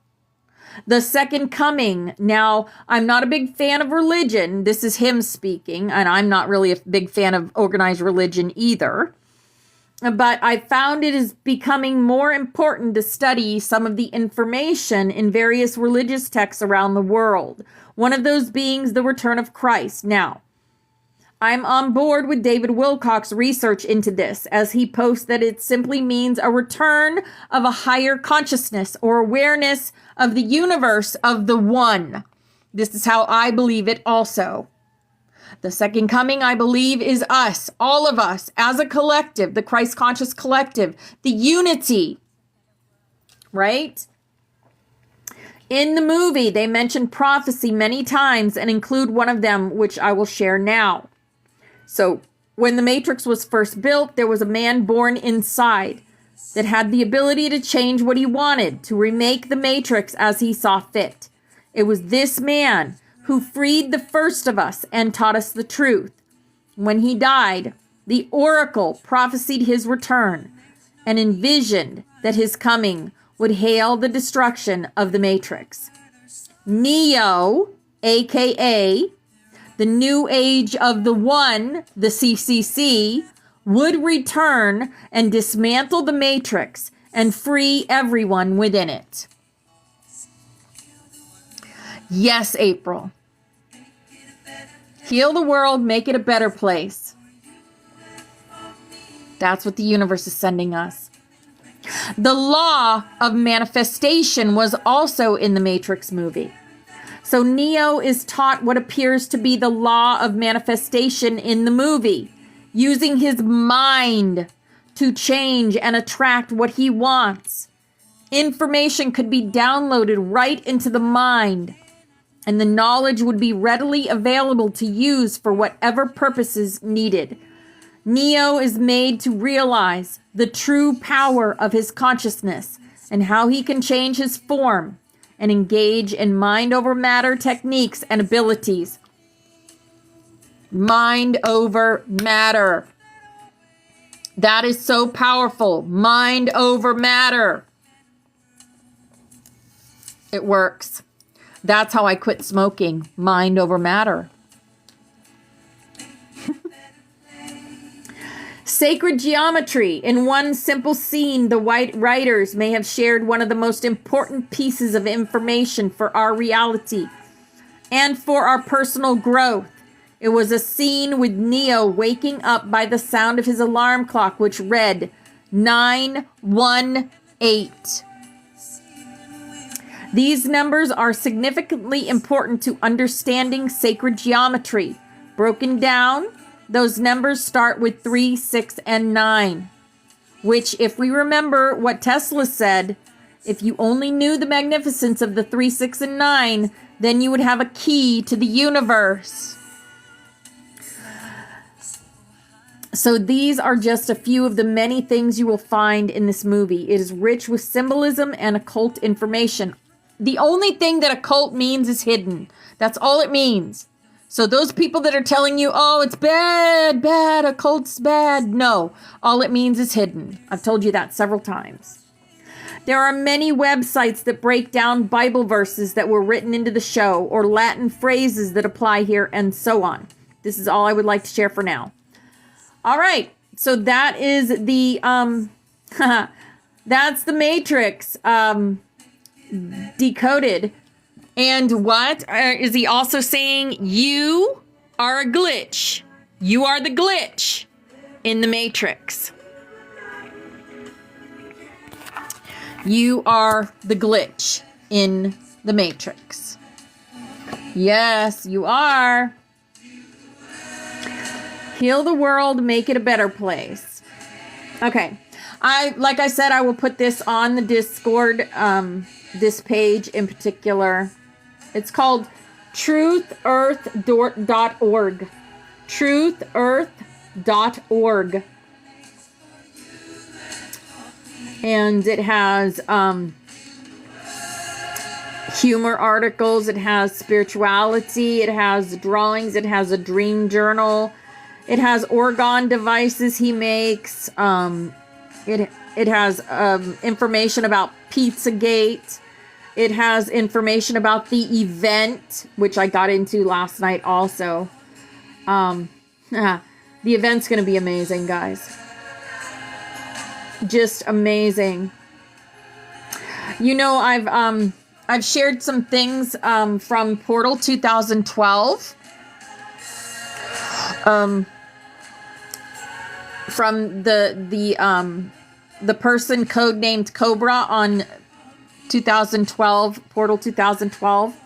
The second coming. Now, I'm not a big fan of religion. This is him speaking, and I'm not really a big fan of organized religion either. But I found it is becoming more important to study some of the information in various religious texts around the world. One of those being the return of Christ. Now, I'm on board with David Wilcock's research into this, as he posts that it simply means a return of a higher consciousness or awareness of the universe of the one. This is how I believe it also. The second coming, I believe, is us, all of us, as a collective, the Christ conscious collective, the unity, right? In the movie, they mention prophecy many times and include one of them, which I will share now. So when the Matrix was first built, there was a man born inside that had the ability to change what he wanted, to remake the Matrix as he saw fit. It was this man who freed the first of us and taught us the truth. When he died, the oracle prophesied his return and envisioned that his coming would hail the destruction of the Matrix. Neo, aka the new age of the one, the CCC, would return and dismantle the Matrix and free everyone within it. Yes, April. Heal the world, make it a better place. That's what the universe is sending us. The law of manifestation was also in the Matrix movie. So Neo is taught what appears to be the law of manifestation in the movie, using his mind to change and attract what he wants. Information could be downloaded right into the mind, and the knowledge would be readily available to use for whatever purposes needed. Neo is made to realize the true power of his consciousness and how he can change his form and engage in mind over matter techniques and abilities. Mind over matter. That is so powerful. Mind over matter. It works. That's how I quit smoking. Mind over matter. Sacred geometry. In one simple scene, the white writers may have shared one of the most important pieces of information for our reality and for our personal growth. It was a scene with Neo waking up by the sound of his alarm clock, which read 918. These numbers are significantly important to understanding sacred geometry. Broken down, those numbers start with 3, 6, and 9, which, if we remember what Tesla said, if you only knew the magnificence of the 3, 6, and 9, then you would have a key to the universe. So these are just a few of the many things you will find in this movie. It is rich with symbolism and occult information. The only thing that occult means is hidden. That's all it means. So those people that are telling you, oh, it's bad, occult's bad. No, all it means is hidden. I've told you that several times. There are many websites that break down Bible verses that were written into the show, or Latin phrases that apply here, and so on. This is all I would like to share for now. All right, so that is the, that's the Matrix decoded. And what is he also saying? You are a glitch. You are the glitch in the Matrix. You are the glitch in the Matrix. Yes, you are. Heal the world, make it a better place. Okay. Like I said, I will put this on the Discord, this page in particular. It's called truthearth.org. Truthearth.org. And it has humor articles, it has spirituality, it has drawings, it has a dream journal, it has organ devices he makes, it has information about Pizzagate. It has information about the event, which I got into last night also. The event's going to be amazing, guys. Just amazing. You know, I've shared some things from Portal 2012. From the person codenamed Cobra on 2012, Portal 2012.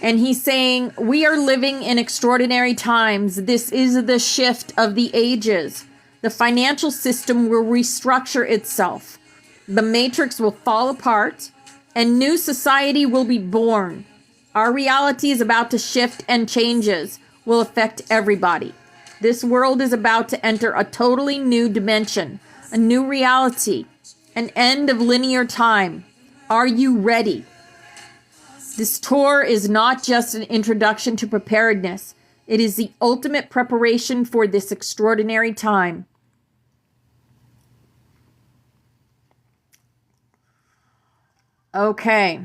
And he's saying, we are living in extraordinary times. This is the shift of the ages. The financial system will restructure itself. The matrix will fall apart, and new society will be born. Our reality is about to shift, and changes will affect everybody. This world is about to enter a totally new dimension, a new reality, an end of linear time. Are you ready? This tour is not just an introduction to preparedness. It is the ultimate preparation for this extraordinary time. Okay.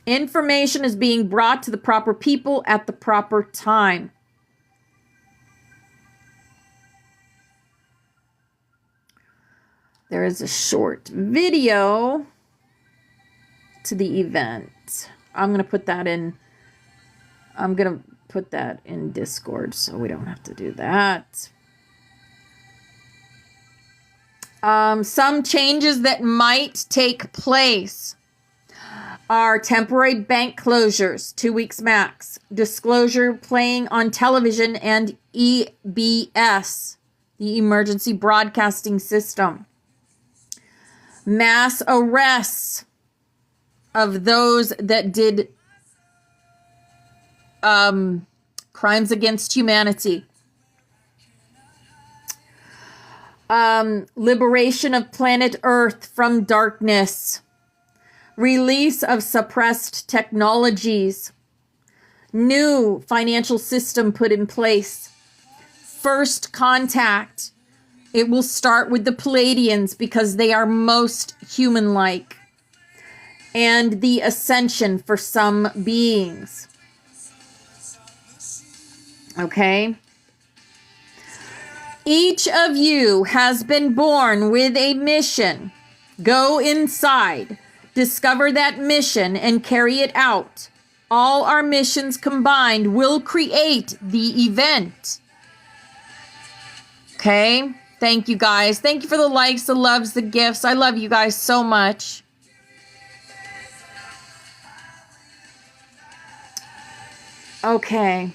Information is being brought to the proper people at the proper time. There is a short video to the event. I'm going to put that in Discord so we don't have to do that. Some changes that might take place are temporary bank closures, 2 weeks max, disclosure playing on television and EBS, the emergency broadcasting system. Mass arrests of those that did crimes against humanity. Liberation of planet Earth from darkness. Release of suppressed technologies. New financial system put in place. First contact. It will start with the Palladians because they are most human-like. And the ascension for some beings. Okay? Each of you has been born with a mission. Go inside, discover that mission, and carry it out. All our missions combined will create the event. Okay? Thank you, guys. Thank you for the likes, the loves, the gifts. I love you guys so much. Okay.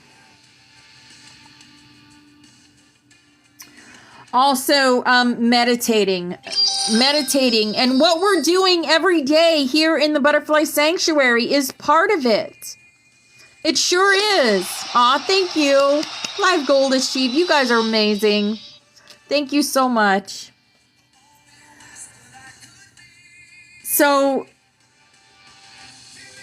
Also, meditating. meditating. And what we're doing every day here in the Butterfly Sanctuary is part of it. It sure is. Aw, thank you. Live Gold Sheep, you guys are amazing. Thank you so much. So,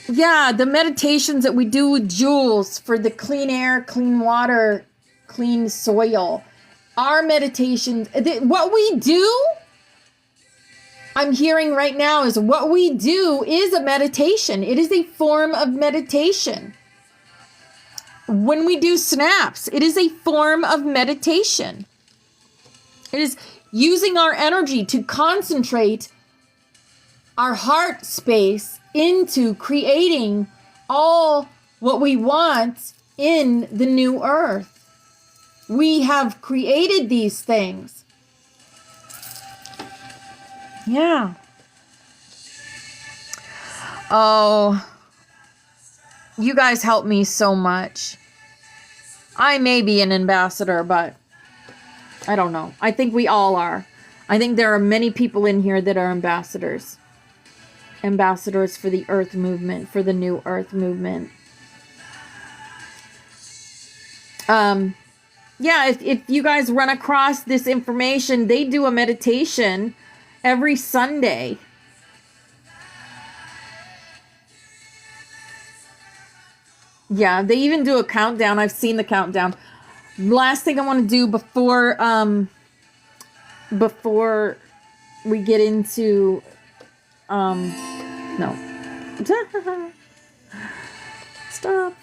yeah, the meditations that we do with Jules for the clean air, clean water, clean soil. Our meditations, what we do, I'm hearing right now, is what we do is a meditation. It is a form of meditation. When we do snaps, it is a form of meditation. It is using our energy to concentrate our heart space into creating all what we want in the new earth. We have created these things. Yeah. Oh, you guys help me so much. I may be an ambassador, but I don't know. I think we all are. I think there are many people in here that are ambassadors. Ambassadors for the Earth movement, for the new Earth movement. Yeah, if you guys run across this information, they do a meditation every Sunday. Yeah, they even do a countdown. I've seen the countdown. Last thing I want to do before we get into no. Stop.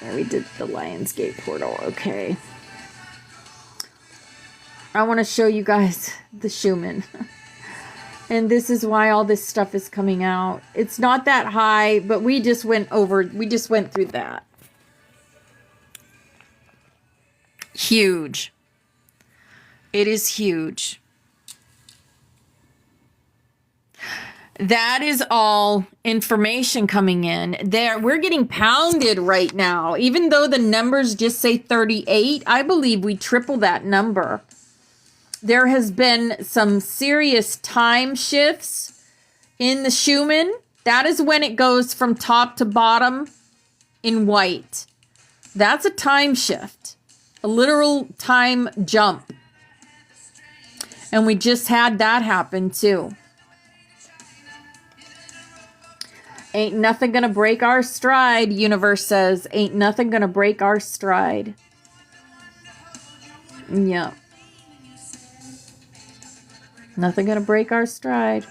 There, we did the Lionsgate portal. Okay. I want to show you guys the Schumann. And this is why all this stuff is coming out. It's not that high, but we just went through that. Huge. It is huge. That is all information coming in. We're getting pounded right now. Even though the numbers just say 38, I believe we triple that number. There has been some serious time shifts in the Schumann. That is when it goes from top to bottom in white. That's a time shift. A literal time jump. And we just had that happen too. Ain't nothing gonna break our stride, universe says. Ain't nothing gonna break our stride. Yeah. Nothing gonna break our stride.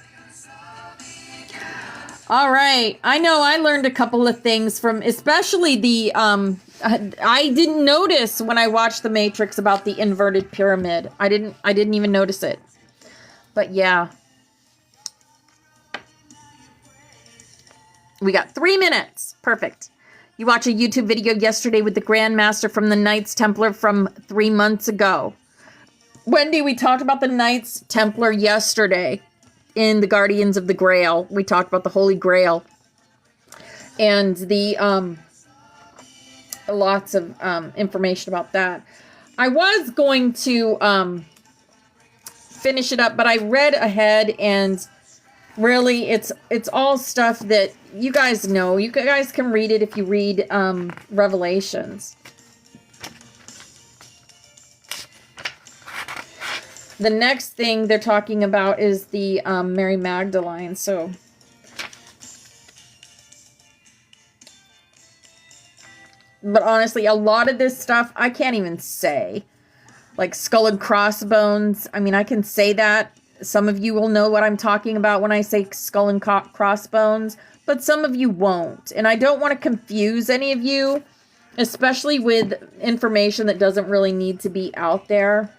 All right. I know I learned a couple of things from, especially the, I didn't notice when I watched The Matrix about the inverted pyramid. I didn't even notice it. But yeah. We got 3 minutes. Perfect. You watched a YouTube video yesterday with the Grandmaster from the Knights Templar from 3 months ago. Wendy, we talked about the Knights Templar yesterday in the Guardians of the Grail. We talked about the Holy Grail. And the lots of information about that. I was going to finish it up, but I read ahead, and really it's all stuff that you guys know. You guys can read it if you read Revelations. The next thing they're talking about is the Mary Magdalene. So, but honestly, a lot of this stuff I can't even say. Like skull and crossbones. I mean, I can say that. Some of you will know what I'm talking about when I say skull and crossbones, but some of you won't. And I don't want to confuse any of you, especially with information that doesn't really need to be out there.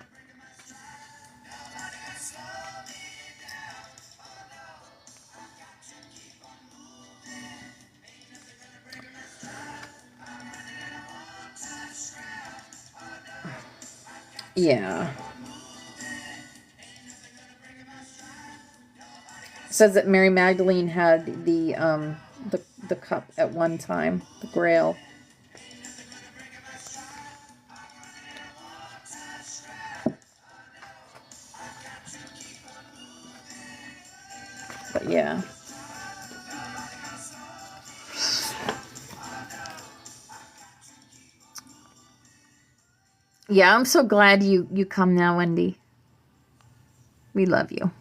Yeah. It says that Mary Magdalene had the cup at one time, the Grail. Yeah. Yeah, I'm so glad you come now, Wendy. We love you.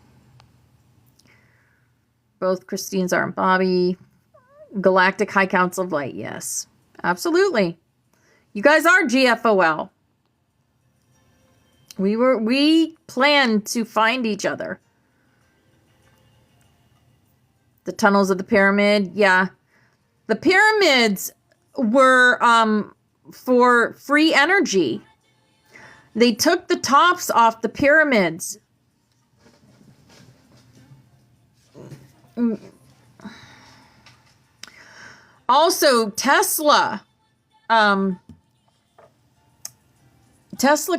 Both Christine, Czar, and Bobby. Galactic High Council of Light. Yes, absolutely. You guys are GFOL. We planned to find each other. The tunnels of the pyramid. Yeah. The pyramids were for free energy. They took the tops off the pyramids. Also, Tesla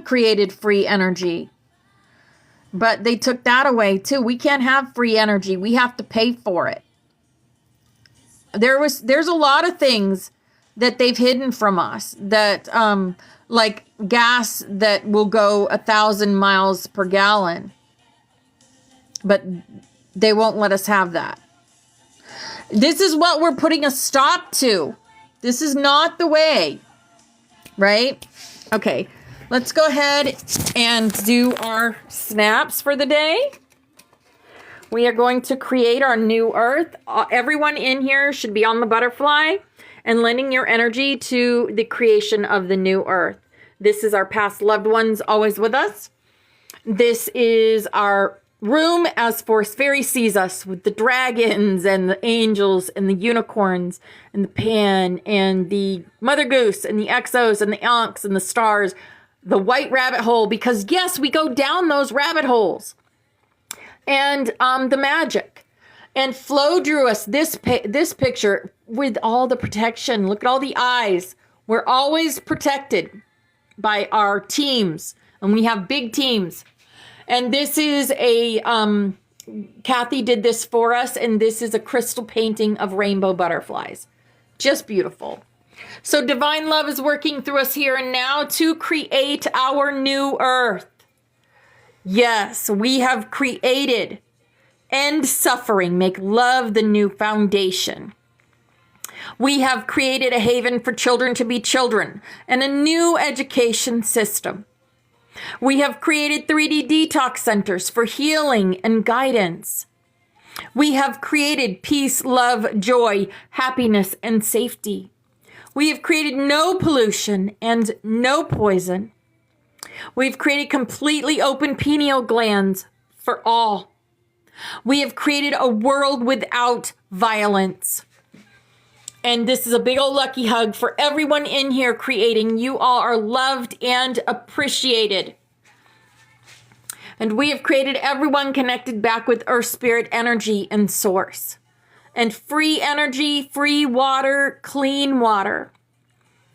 created free energy, but they took that away too. We can't have free energy. We have to pay for it. There's a lot of things that they've hidden from us, that like gas that will go 1,000 miles per gallon, but they won't let us have that. This is what we're putting a stop to. This is not the way, right? Okay, let's go ahead and do our snaps for the day. We are going to create our new earth. Everyone in here should be on the butterfly and lending your energy to the creation of the new earth. This is our past loved ones always with us. This is our room as Force Fairy sees us, with the dragons and the angels and the unicorns and the pan and the mother goose and the exos and the ankhs and the stars, the white rabbit hole, because yes, we go down those rabbit holes, and the magic. And Flo drew us this picture with all the protection. Look at all the eyes. We're always protected by our teams, and we have big teams. And this is a, Kathy did this for us, and this is a crystal painting of rainbow butterflies. Just beautiful. So divine love is working through us here and now to create our new earth. Yes, we have created. End suffering, make love the new foundation. We have created a haven for children to be children and a new education system. We have created 3D detox centers for healing and guidance. We have created peace, love, joy, happiness, and safety. We have created no pollution and no poison. We've created completely open pineal glands for all. We have created a world without violence. And this is a big old lucky hug for everyone in here creating. You all are loved and appreciated. And we have created everyone connected back with Earth Spirit energy and source. And free energy, free water, clean water.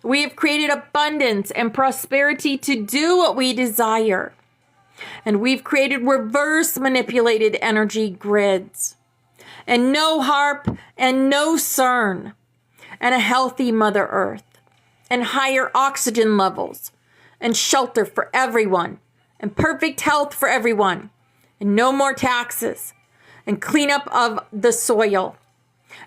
We have created abundance and prosperity to do what we desire. And we've created reverse manipulated energy grids. And no HARP and no CERN. And a healthy Mother Earth. And higher oxygen levels. And shelter for everyone. And perfect health for everyone. And no more taxes. And cleanup of the soil.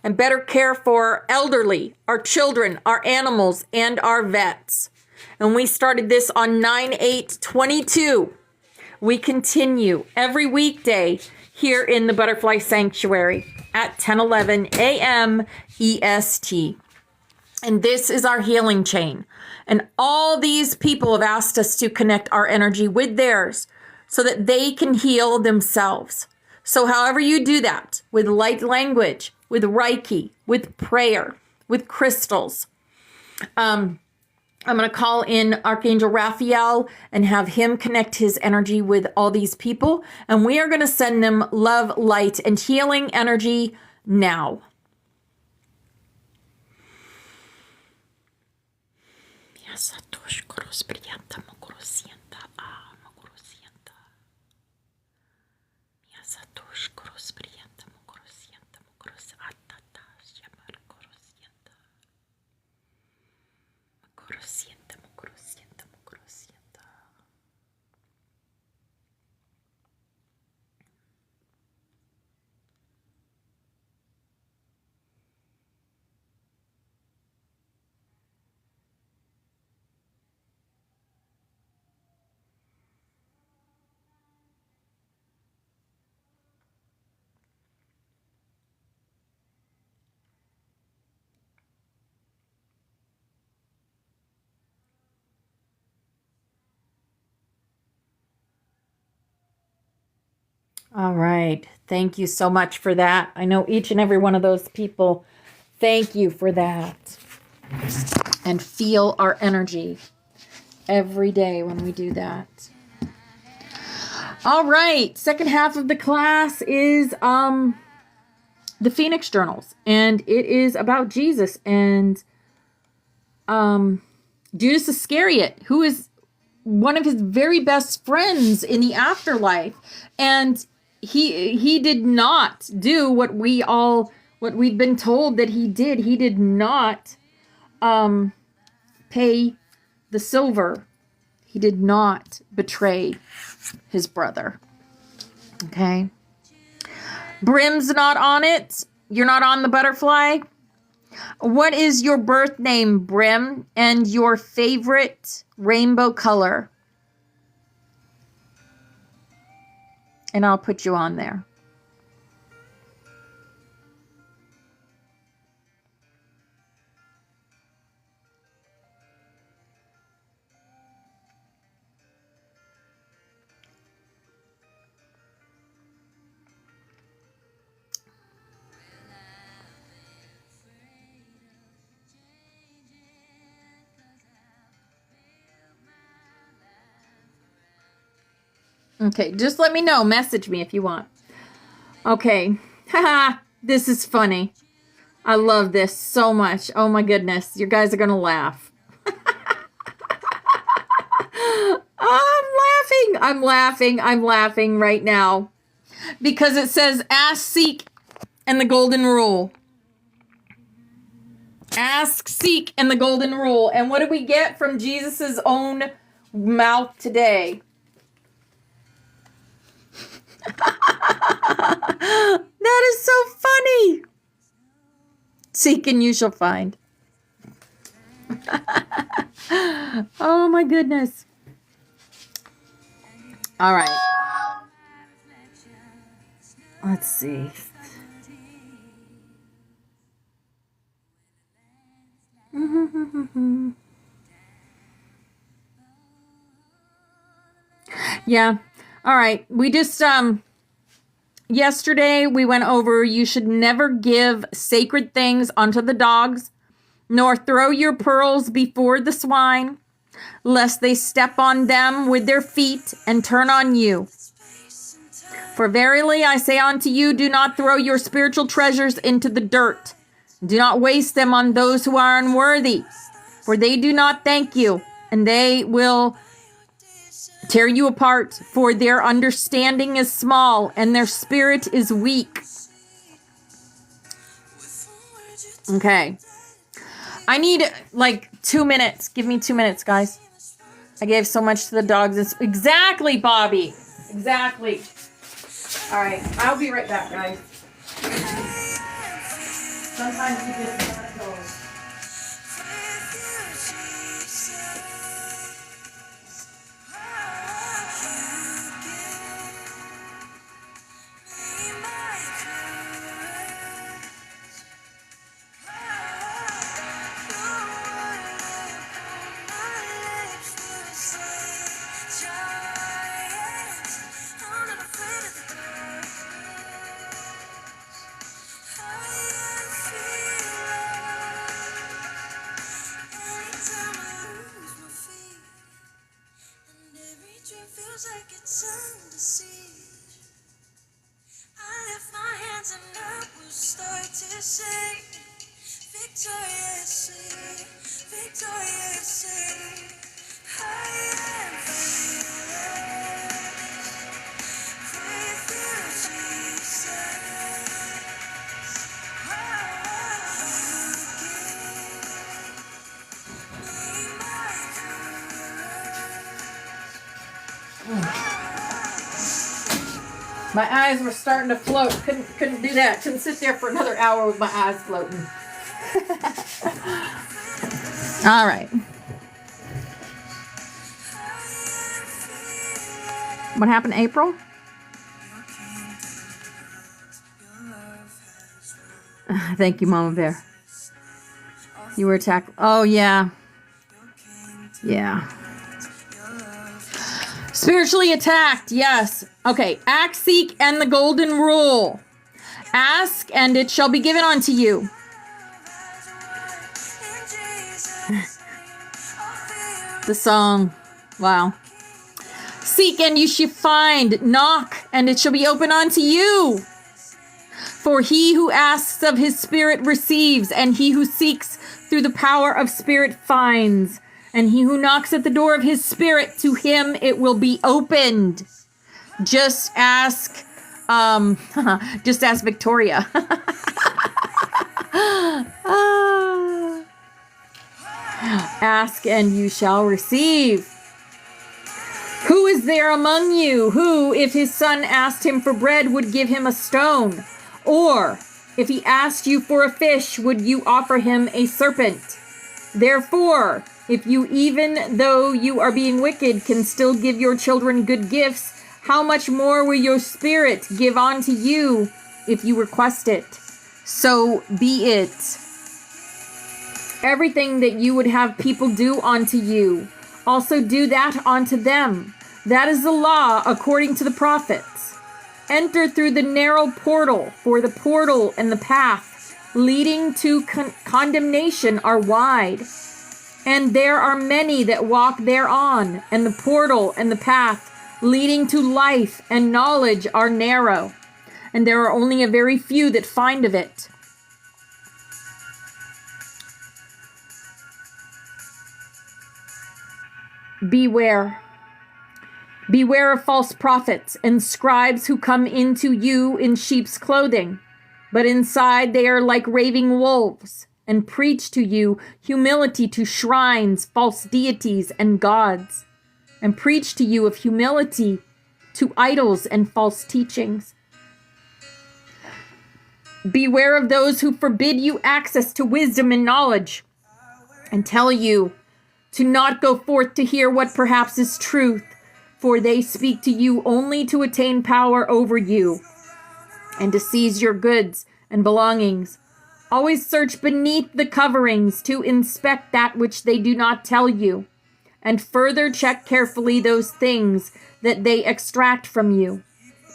And better care for our elderly, our children, our animals, and our vets. And we started this on 9/8/22. We continue every weekday here in the Butterfly Sanctuary at 10:11 a.m. EST. And this is our healing chain. And all these people have asked us to connect our energy with theirs so that they can heal themselves. So however you do that, with light language, with Reiki, with prayer, with crystals, I'm going to call in Archangel Raphael and have him connect his energy with all these people. And we are going to send them love, light, and healing energy now. All right. Thank you so much for that. I know each and every one of those people. Thank you for that. And feel our energy every day when we do that. All right. Second half of the class is the Phoenix Journals. And it is about Jesus and Judas Iscariot, who is one of his very best friends in the afterlife. And he did not do what we'd been told that he did. He did not pay the silver. He did not betray his brother. Okay. Brim's not on it. You're not on the butterfly. What is your birth name, Brim, and your favorite rainbow color? And I'll put you on there. Okay, just let me know. Message me if you want. Okay. Haha, this is funny. I love this so much. Oh my goodness. You guys are going to laugh. I'm laughing right now. Because it says, ask, seek, and the golden rule. Ask, seek, and the golden rule. And what do we get from Jesus's own mouth today? That is so funny. Seek and you shall find. Oh my goodness. All right. Let's see. Yeah. All right. We just, yesterday we went over, you should never give sacred things unto the dogs, nor throw your pearls before the swine, lest they step on them with their feet and turn on you. For verily I say unto you, do not throw your spiritual treasures into the dirt. Do not waste them on those who are unworthy, for they do not thank you, and they will tear you apart, for their understanding is small and their spirit is weak. Okay. I need like 2 minutes. Give me 2 minutes, guys. I gave so much to the dogs. Exactly, Bobby. Exactly. All right. I'll be right back, guys. Sometimes you just gotta go. My eyes were starting to float. Couldn't do that. Couldn't sit there for another hour with my eyes floating. All right. What happened, April? Thank you, Mama Bear. You were attacked. Oh, yeah. Yeah. Spiritually attacked, yes. Okay, ask, seek, and the golden rule. Ask, and it shall be given unto you. The song. Wow. Seek, and you shall find. Knock, and it shall be open unto you. For he who asks of his spirit receives, and he who seeks through the power of spirit finds. And he who knocks at the door of his spirit, to him it will be opened. Just ask, Victoria. Ask and you shall receive. Who is there among you who, if his son asked him for bread, would give him a stone? Or, if he asked you for a fish, would you offer him a serpent? Therefore, if you, even though you are being wicked, can still give your children good gifts, how much more will your spirit give unto you if you request it? So be it. Everything that you would have people do unto you, also do that unto them. That is the law according to the prophets. Enter through the narrow portal, for the portal and the path leading to condemnation are wide. And there are many that walk thereon, and the portal and the path leading to life and knowledge are narrow, and there are only a very few that find of it. Beware. Beware of false prophets and scribes who come into you in sheep's clothing, but inside they are like raving wolves, and preach to you humility to shrines, false deities, and gods, and preach to you of humility to idols and false teachings. Beware of those who forbid you access to wisdom and knowledge, and tell you to not go forth to hear what perhaps is truth, for they speak to you only to attain power over you, and to seize your goods and belongings. Always search beneath the coverings to inspect that which they do not tell you, and further check carefully those things that they extract from you.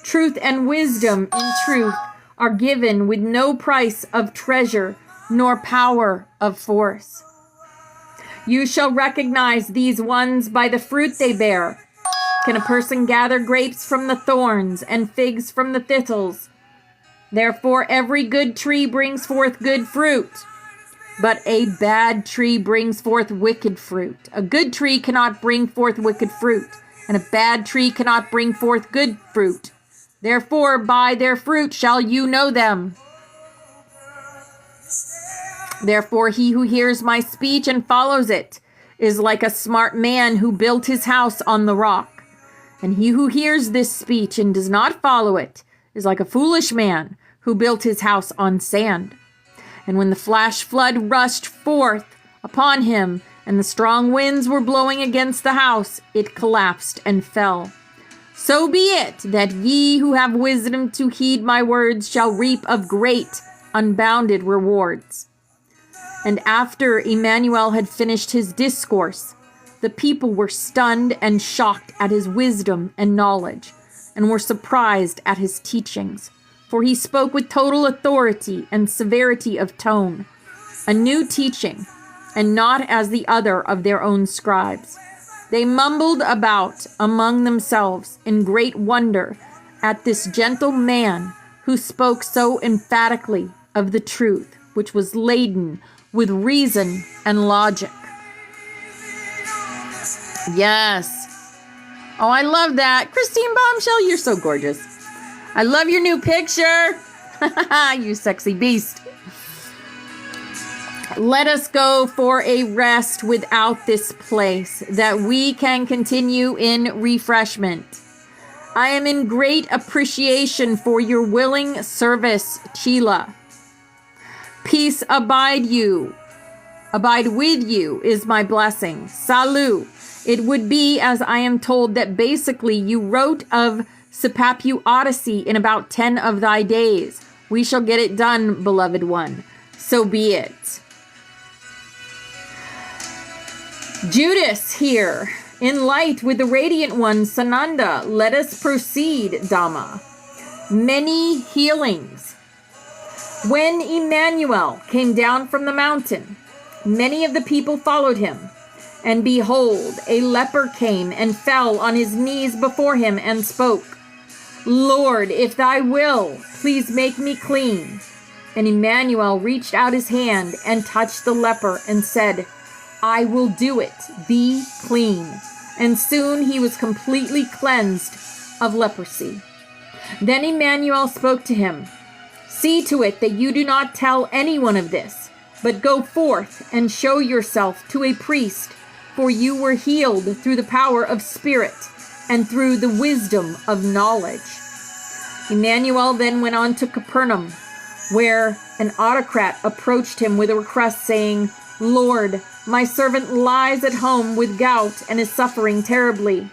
Truth and wisdom in truth are given with no price of treasure, nor power of force. You shall recognize these ones by the fruit they bear. Can a person gather grapes from the thorns and figs from the thistles? Therefore, every good tree brings forth good fruit, but a bad tree brings forth wicked fruit. A good tree cannot bring forth wicked fruit, and a bad tree cannot bring forth good fruit. Therefore, by their fruit shall you know them. Therefore, he who hears my speech and follows it is like a smart man who built his house on the rock. And he who hears this speech and does not follow it is like a foolish man who built his house on sand. And when the flash flood rushed forth upon him, and the strong winds were blowing against the house, it collapsed and fell. So be it that ye who have wisdom to heed my words shall reap of great, unbounded rewards. And after Emmanuel had finished his discourse, the people were stunned and shocked at his wisdom and knowledge, and were surprised at his teachings. For he spoke with total authority and severity of tone, a new teaching, and not as the other of their own scribes. They mumbled about among themselves in great wonder at this gentle man who spoke so emphatically of the truth, which was laden with reason and logic. Yes. Oh, I love that. Christine Bombshell, you're so gorgeous. I love your new picture. You sexy beast. Let us go for a rest without this place, that we can continue in refreshment. I am in great appreciation for your willing service, Sheila. Peace abide with you is my blessing. Salut. It would be, as I am told, that basically you wrote of Sipapu Odyssey in about 10 of thy days. We shall get it done, beloved one. So be it. Judas here In light with the radiant one, Sananda, let us proceed, Dhamma. Many healings. When Emmanuel came down from the mountain, many of the people followed him. And behold, a leper came and fell on his knees before him and spoke, Lord, if thy will, please make me clean. And Emmanuel reached out his hand and touched the leper and said, I will do it, be clean. And soon he was completely cleansed of leprosy. Then Emmanuel spoke to him, See to it that you do not tell anyone of this, but go forth and show yourself to a priest, for you were healed through the power of spirit and through the wisdom of knowledge. Emmanuel then went on to Capernaum, where an autocrat approached him with a request saying, Lord, my servant lies at home with gout and is suffering terribly.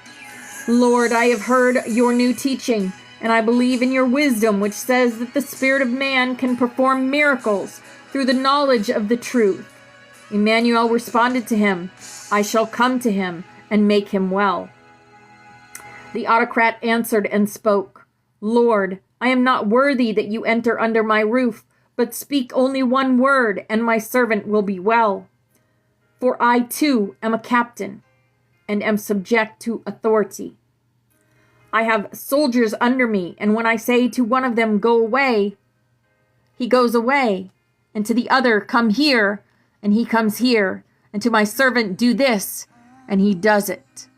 Lord, I have heard your new teaching, and I believe in your wisdom, which says that the spirit of man can perform miracles through the knowledge of the truth. Emmanuel responded to him, I shall come to him and make him well. The autocrat answered and spoke, Lord, I am not worthy that you enter under my roof, but speak only one word, and my servant will be well. For I too am a captain, and am subject to authority. I have soldiers under me, and when I say to one of them, go away, he goes away, and to the other, come here, and he comes here, and to my servant, do this, and he does it.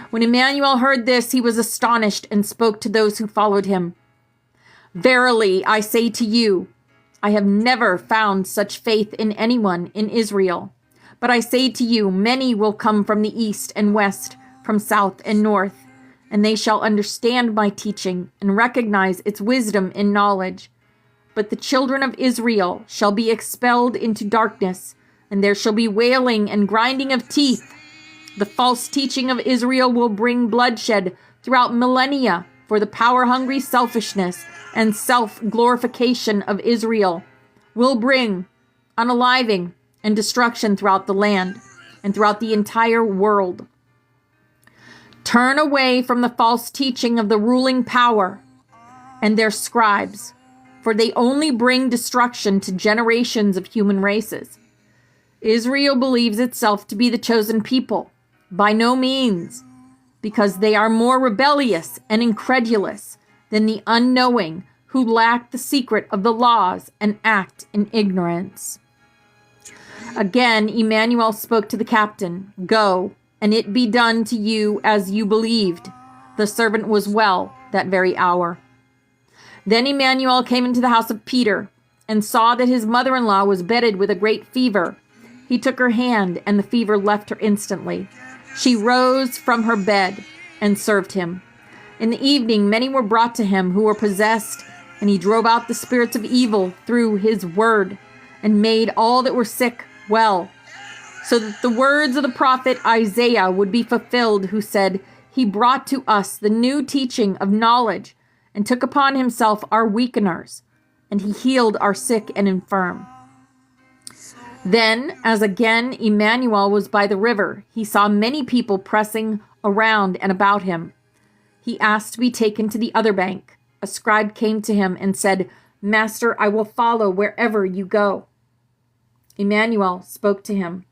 When Emmanuel heard this, he was astonished and spoke to those who followed him. Verily, I say to you, I have never found such faith in anyone in Israel. But I say to you, many will come from the east and west, from south and north, and they shall understand my teaching and recognize its wisdom and knowledge. But the children of Israel shall be expelled into darkness, and there shall be wailing and grinding of teeth. The false teaching of Israel will bring bloodshed throughout millennia, for the power-hungry selfishness and self-glorification of Israel will bring unaliving and destruction throughout the land and throughout the entire world. Turn away from the false teaching of the ruling power and their scribes, for they only bring destruction to generations of human races. Israel believes itself to be the chosen people. By no means, because they are more rebellious and incredulous than the unknowing who lack the secret of the laws and act in ignorance. Again, Emmanuel spoke to the captain, Go, and it be done to you as you believed. The servant was well that very hour. Then Emmanuel came into the house of Peter and saw that his mother-in-law was bedded with a great fever. He took her hand, and the fever left her instantly. She rose from her bed and served him. In the evening, many were brought to him who were possessed, and he drove out the spirits of evil through his word and made all that were sick well, so that the words of the prophet Isaiah would be fulfilled, who said, He brought to us the new teaching of knowledge and took upon himself our weakeners, and he healed our sick and infirm. Then, as again Emmanuel was by the river, he saw many people pressing around and about him. He asked to be taken to the other bank. A scribe came to him and said, Master, I will follow wherever you go. Emmanuel spoke to him.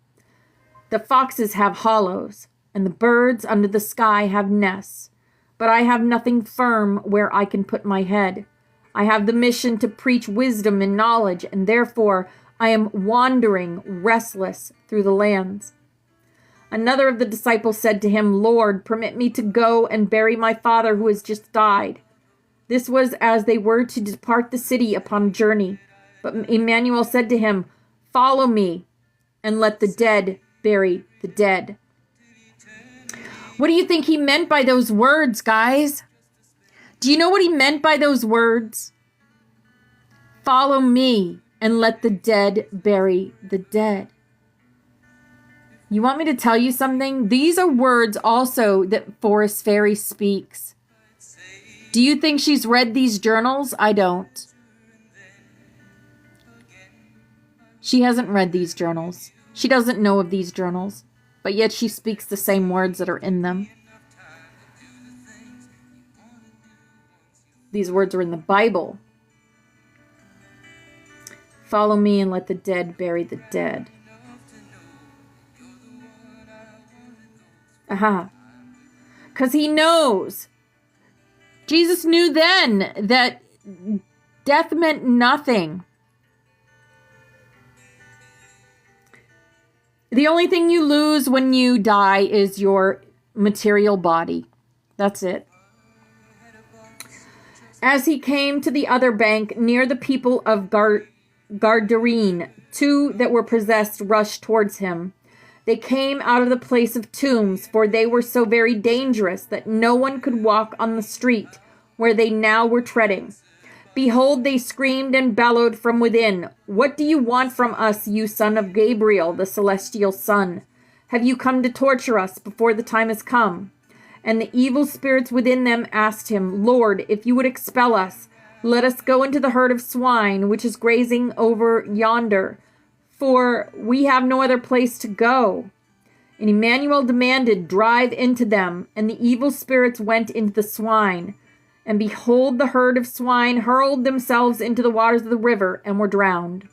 The foxes have hollows, and the birds under the sky have nests, but I have nothing firm where I can put my head. I have the mission to preach wisdom and knowledge, and therefore I am wandering restless through the lands. Another of the disciples said to him, Lord, permit me to go and bury my father who has just died. This was as they were to depart the city upon a journey. But Emmanuel said to him, Follow me, and let the dead bury the dead. What do you think he meant by those words, guys? Do you know what he meant by those words? Follow me, and let the dead bury the dead. You want me to tell you something? These are words also that Forest Fairy speaks. Do you think she's read these journals? I don't. She hasn't read these journals. She doesn't know of these journals. but yet she speaks the same words that are in them. These words are in the Bible. Follow me and let the dead bury the dead. Aha. Because he knows. Jesus knew then that death meant nothing. The only thing you lose when you die is your material body. That's it. As he came to the other bank near the people of Gadarene, 2 that were possessed rushed towards him. They came out of the place of tombs, for they were so very dangerous that no one could walk on the street where they now were treading. Behold, they screamed and bellowed from within, "What do you want from us, you son of Gabriel, the celestial son? Have you come to torture us before the time has come?" And the evil spirits within them asked him, "Lord, if you would expel us, let us go into the herd of swine, which is grazing over yonder, for we have no other place to go." And Emmanuel demanded, "Drive into them." And the evil spirits went into the swine. And behold, the herd of swine hurled themselves into the waters of the river and were drowned.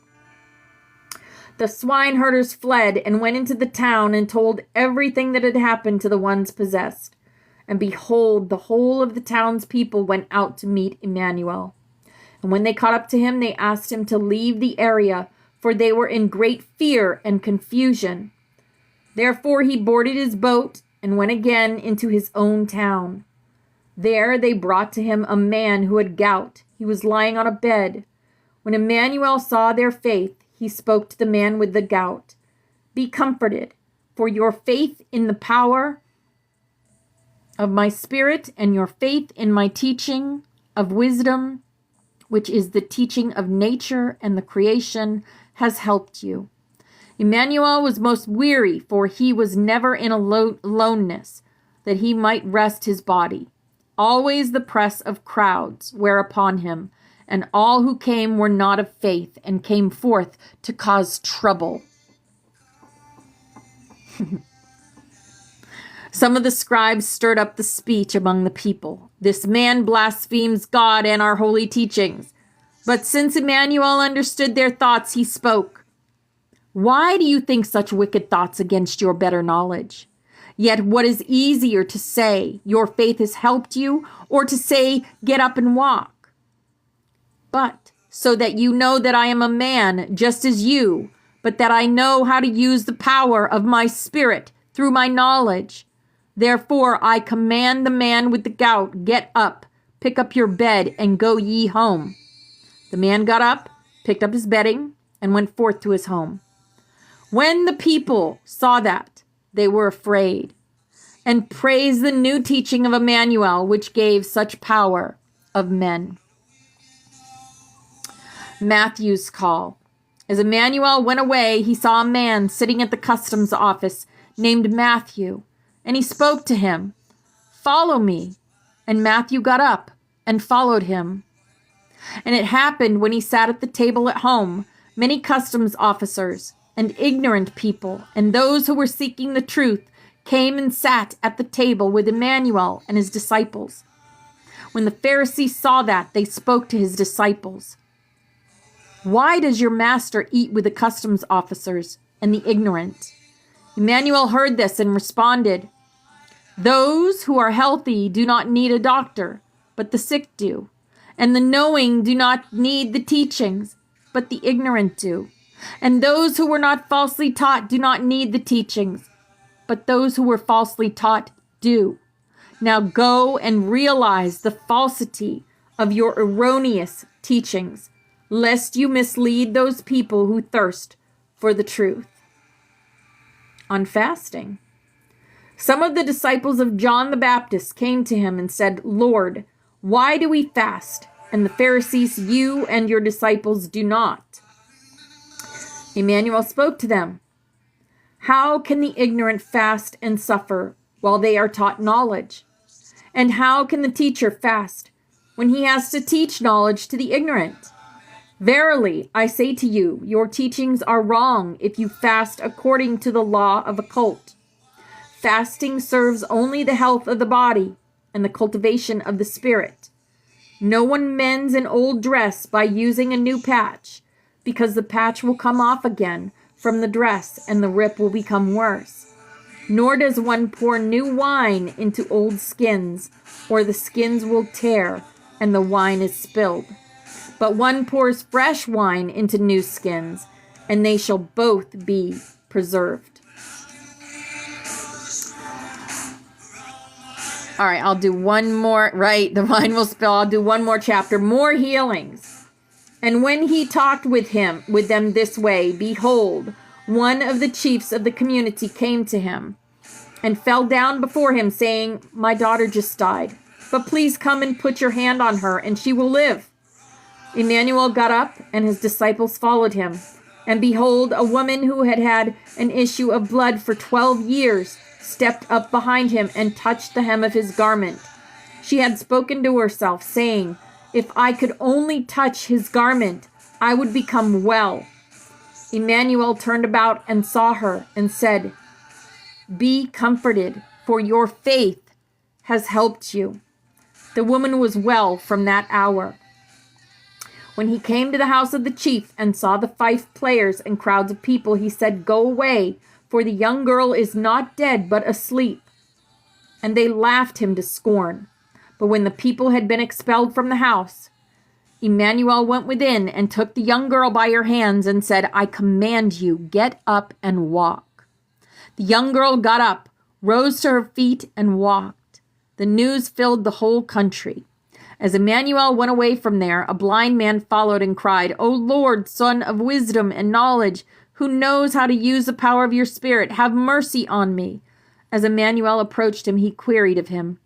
The swineherders fled and went into the town and told everything that had happened to the ones possessed. And behold, the whole of the townspeople went out to meet Emmanuel. And when they caught up to him, they asked him to leave the area, for they were in great fear and confusion. Therefore he boarded his boat and went again into his own town. There they brought to him a man who had gout. He was lying on a bed. When Emmanuel saw their faith, he spoke to the man with the gout. "Be comforted, for your faith in the power of my spirit and your faith in my teaching of wisdom, which is the teaching of nature and the creation, has helped you." Emmanuel was most weary, for he was never in aloneness, that he might rest his body. Always the press of crowds were upon him, and all who came were not of faith, and came forth to cause trouble. Some of the scribes stirred up the speech among the people. "This man blasphemes God and our holy teachings." But since Emmanuel understood their thoughts, he spoke. "Why do you think such wicked thoughts against your better knowledge? Yet what is easier to say, 'Your faith has helped you,' or to say, 'Get up and walk'? But so that you know that I am a man just as you, but that I know how to use the power of my spirit through my knowledge. Therefore I command the man with the gout, 'Get up, pick up your bed, and go ye home.' The man got up, picked up his bedding, and went forth to his home. When the people saw that, they were afraid, and praised the new teaching of Emmanuel, which gave such power of men." Matthew's call. As Emmanuel went away, he saw a man sitting at the customs office named Matthew, and he spoke to him, "Follow me." And Matthew got up and followed him. And it happened when he sat at the table at home, many customs officers and ignorant people, and those who were seeking the truth, came and sat at the table with Emmanuel and his disciples. When the Pharisees saw that, they spoke to his disciples, "Why does your master eat with the customs officers and the ignorant?" Emmanuel heard this and responded, "Those who are healthy do not need a doctor, but the sick do. And the knowing do not need the teachings, but the ignorant do. And those who were not falsely taught do not need the teachings, but those who were falsely taught do. Now go and realize the falsity of your erroneous teachings, lest you mislead those people who thirst for the truth." On fasting. Some of the disciples of John the Baptist came to him and said, "Lord, why do we fast, and the Pharisees, you and your disciples, do not?" Emmanuel spoke to them, "How can the ignorant fast and suffer while they are taught knowledge? And how can the teacher fast when he has to teach knowledge to the ignorant? Verily, I say to you, your teachings are wrong if you fast according to the law of a cult. Fasting serves only the health of the body and the cultivation of the spirit. No one mends an old dress by using a new patch, because the patch will come off again from the dress and the rip will become worse. Nor does one pour new wine into old skins, or the skins will tear and the wine is spilled. But one pours fresh wine into new skins, and they shall both be preserved. All right, I'll do one more. Right, the wine will spill. I'll do one more chapter. More healings. And when he talked with them this way, behold, one of the chiefs of the community came to him and fell down before him, saying, "My daughter just died, but please come and put your hand on her, and she will live." Emmanuel got up, and his disciples followed him. And behold, a woman who had had an issue of blood for 12 years stepped up behind him and touched the hem of his garment. She had spoken to herself, saying, "If I could only touch his garment, I would become well." Emmanuel turned about and saw her and said, "Be comforted, for your faith has helped you." The woman was well from that hour. When he came to the house of the chief and saw the fife players and crowds of people, he said, "Go away, for the young girl is not dead, but asleep." And they laughed him to scorn. But when the people had been expelled from the house, Emmanuel went within and took the young girl by her hands and said, "I command you, get up and walk." The young girl got up, rose to her feet, and walked. The news filled the whole country. As Emmanuel went away from there, a blind man followed and cried, "O Lord, Son of wisdom and knowledge, who knows how to use the power of your Spirit, have mercy on me." As Emmanuel approached him, he queried of him,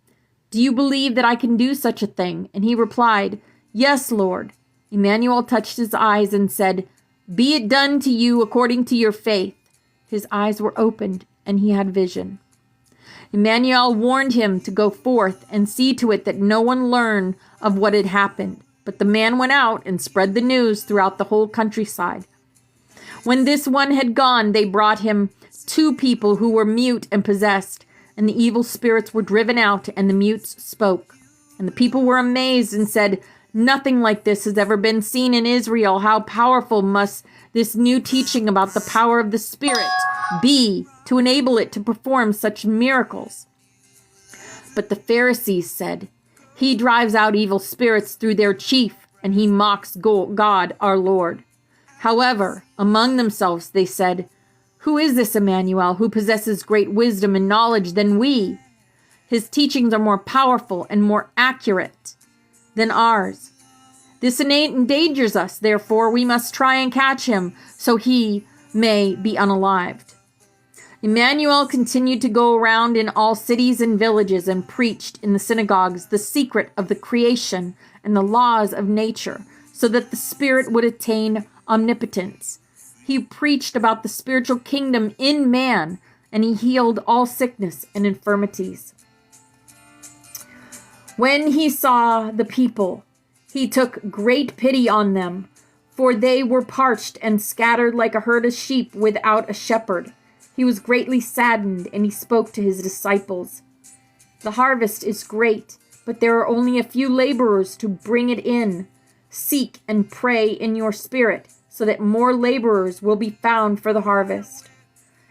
"Do you believe that I can do such a thing?" And he replied, "Yes, Lord." Emmanuel touched his eyes and said, "Be it done to you according to your faith." His eyes were opened, and he had vision. Emmanuel warned him to go forth and see to it that no one learn of what had happened. But the man went out and spread the news throughout the whole countryside. When this one had gone, they brought him 2 people who were mute and possessed, and the evil spirits were driven out, and the mutes spoke. And the people were amazed and said, "Nothing like this has ever been seen in Israel. How powerful must this new teaching about the power of the Spirit be to enable it to perform such miracles?" But the Pharisees said, "He drives out evil spirits through their chief, and he mocks God our Lord." However, among themselves they said, "Who is this Emmanuel who possesses great wisdom and knowledge than we? His teachings are more powerful and more accurate than ours. This endangers us, therefore we must try and catch him, so he may be unalived." Emmanuel continued to go around in all cities and villages and preached in the synagogues the secret of the creation and the laws of nature, so that the Spirit would attain omnipotence. He preached about the spiritual kingdom in man, and he healed all sickness and infirmities. When he saw the people, he took great pity on them, for they were parched and scattered like a herd of sheep without a shepherd. He was greatly saddened, and he spoke to his disciples. "The harvest is great, but there are only a few laborers to bring it in. Seek and pray in your spirit, so that more laborers will be found for the harvest."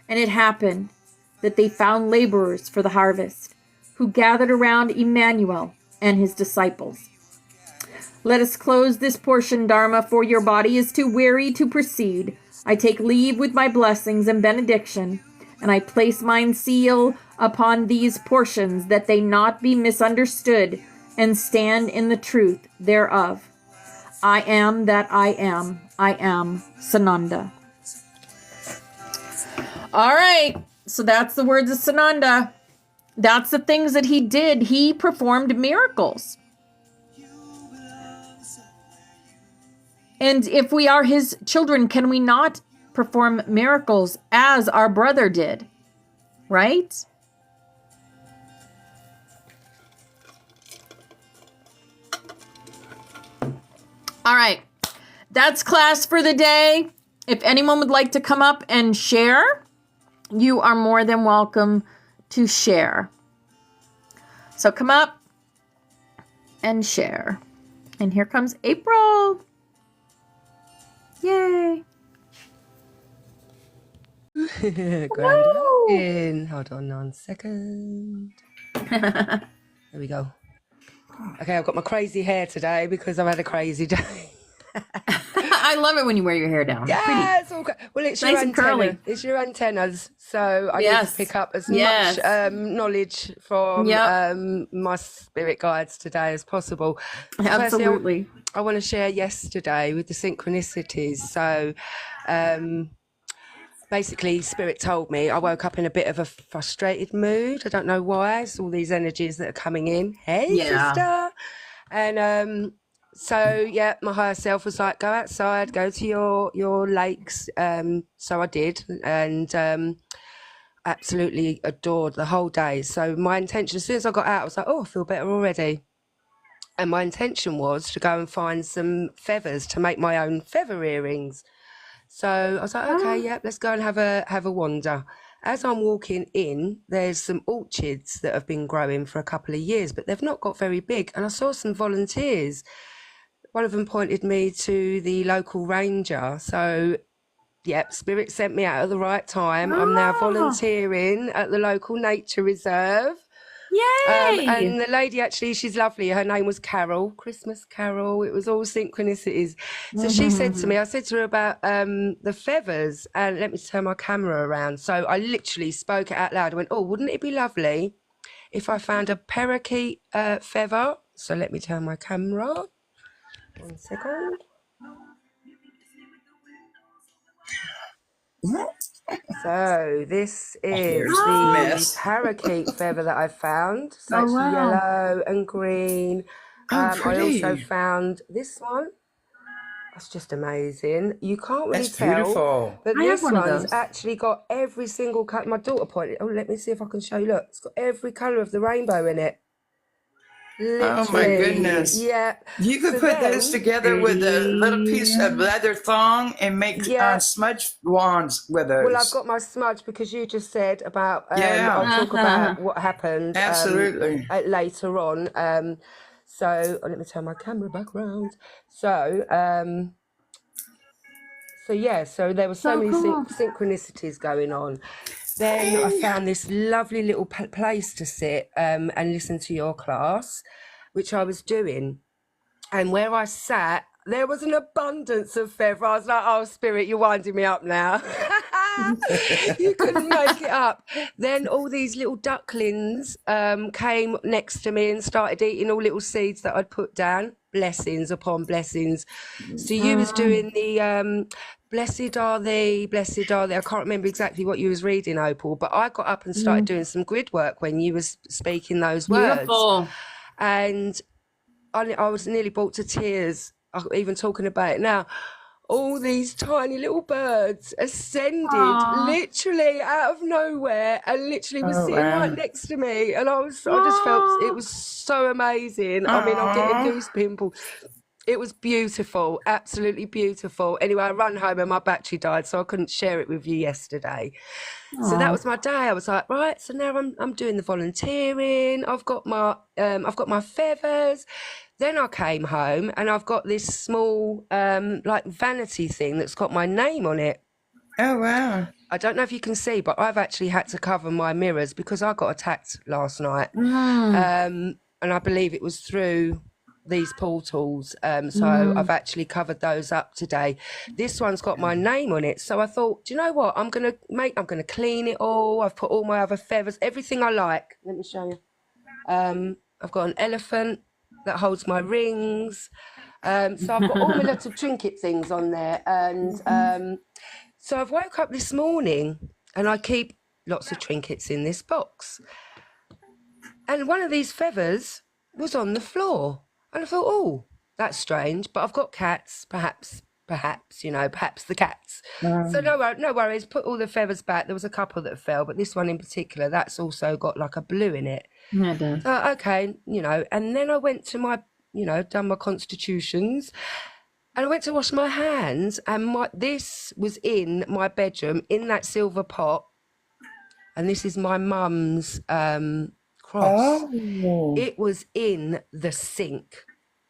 And it happened that they found laborers for the harvest, who gathered around Emmanuel and his disciples. Let us close this portion, Dharma, for your body is too weary to proceed. I take leave with my blessings and benediction, and I place mine seal upon these portions, that they not be misunderstood, and stand in the truth thereof. I am that I am. I am Sananda. All right, so that's the words of Sananda. That's the things that he did. He performed miracles. And if we are his children, can we not perform miracles as our brother did? Right? All right. That's class for the day. If anyone would like to come up and share, you are more than welcome to share. So come up and share. And here comes April. Yay. Grand rising. Hold on 1 second. There we go. Okay, I've got my crazy hair today because I've had a crazy day. I love it when you wear your hair down. Yeah, it's all good. Well, it's nice your and antenna. curly. It's your antennas. So I need to pick up as much knowledge from my spirit guides today as possible. So Absolutely. Firstly, I want to share yesterday with the synchronicities. So basically, Spirit told me I woke up in a bit of a frustrated mood. I don't know why. It's all these energies that are coming in. Hey, sister. And so, yeah, my higher self was like, go outside, go to your lakes. So I did, and absolutely adored the whole day. So my intention, as soon as I got out, I was like, oh, I feel better already. And my intention was to go and find some feathers to make my own feather earrings. So I was like, okay, yeah, let's go and have a wander. As I'm walking in, there's some orchids that have been growing for a couple of years, but they've not got very big. And I saw some volunteers. One of them pointed me to the local ranger. So, yep, Spirit sent me out at the right time. I'm now volunteering at the local nature reserve. Yay! And the lady, actually, she's lovely. Her name was Carol, Christmas Carol. It was all synchronicities. So she said to me, I said to her about the feathers, and let me turn my camera around. So I literally spoke it out loud. I went, oh, wouldn't it be lovely if I found a parakeet feather? So let me turn my camera. 1 second. So this is the parakeet feather that I found. So it's yellow and green. I also found this one. That's just amazing. You can't really tell. Beautiful. But this one's actually got every single colour. My daughter pointed. Oh, let me see if I can show you. Look, it's got every colour of the rainbow in it. Literally. Oh my goodness. Yeah. You could put those together with a little piece of leather thong and make smudge wands with those. Well, I've got my smudge because you just said about, I'll talk about what happened Absolutely. Later on. So let me turn my camera back around. So there were so many synchronicities going on. Then I found this lovely little place to sit and listen to your class, which I was doing. And where I sat, there was an abundance of feather. I was like, oh, Spirit, you're winding me up now. You couldn't make it up. Then all these little ducklings came next to me and started eating all little seeds that I'd put down. Blessings upon blessings. So you was doing the blessed are thee, blessed are thee. I can't remember exactly what you was reading, Opal, but I got up and started doing some grid work when you was speaking those words. And I was nearly brought to tears, even talking about it now. All these tiny little birds ascended literally out of nowhere and literally was sitting right next to me. And I just felt it was so amazing. I mean, I'm getting goose pimples. It was beautiful, absolutely beautiful. Anyway, I ran home and my battery died, so I couldn't share it with you yesterday. So that was my day. I was like, right, so now I'm doing the volunteering. I've got my feathers. Then I came home and I've got this small like vanity thing that's got my name on it. Oh wow. I don't know if you can see, but I've actually had to cover my mirrors because I got attacked last night. And I believe it was through these portals. So I've actually covered those up today. This one's got my name on it. So I thought, do you know what? I'm gonna clean it all. I've put all my other feathers, everything I like. Let me show you. I've got an elephant that holds my rings. So I've got all my little trinket things on there. And so I've woke up this morning and I keep lots of trinkets in this box. And one of these feathers was on the floor. And I thought, oh, that's strange. But I've got cats, perhaps the cats. So no worries, put all the feathers back. There was a couple that fell, but this one in particular, that's also got like a blue in it. Yeah, it does. Okay, and then I went to my, done my constitutions, and I went to wash my hands, and this was in my bedroom, in that silver pot. and this is my mum's cross. Oh. It was in the sink.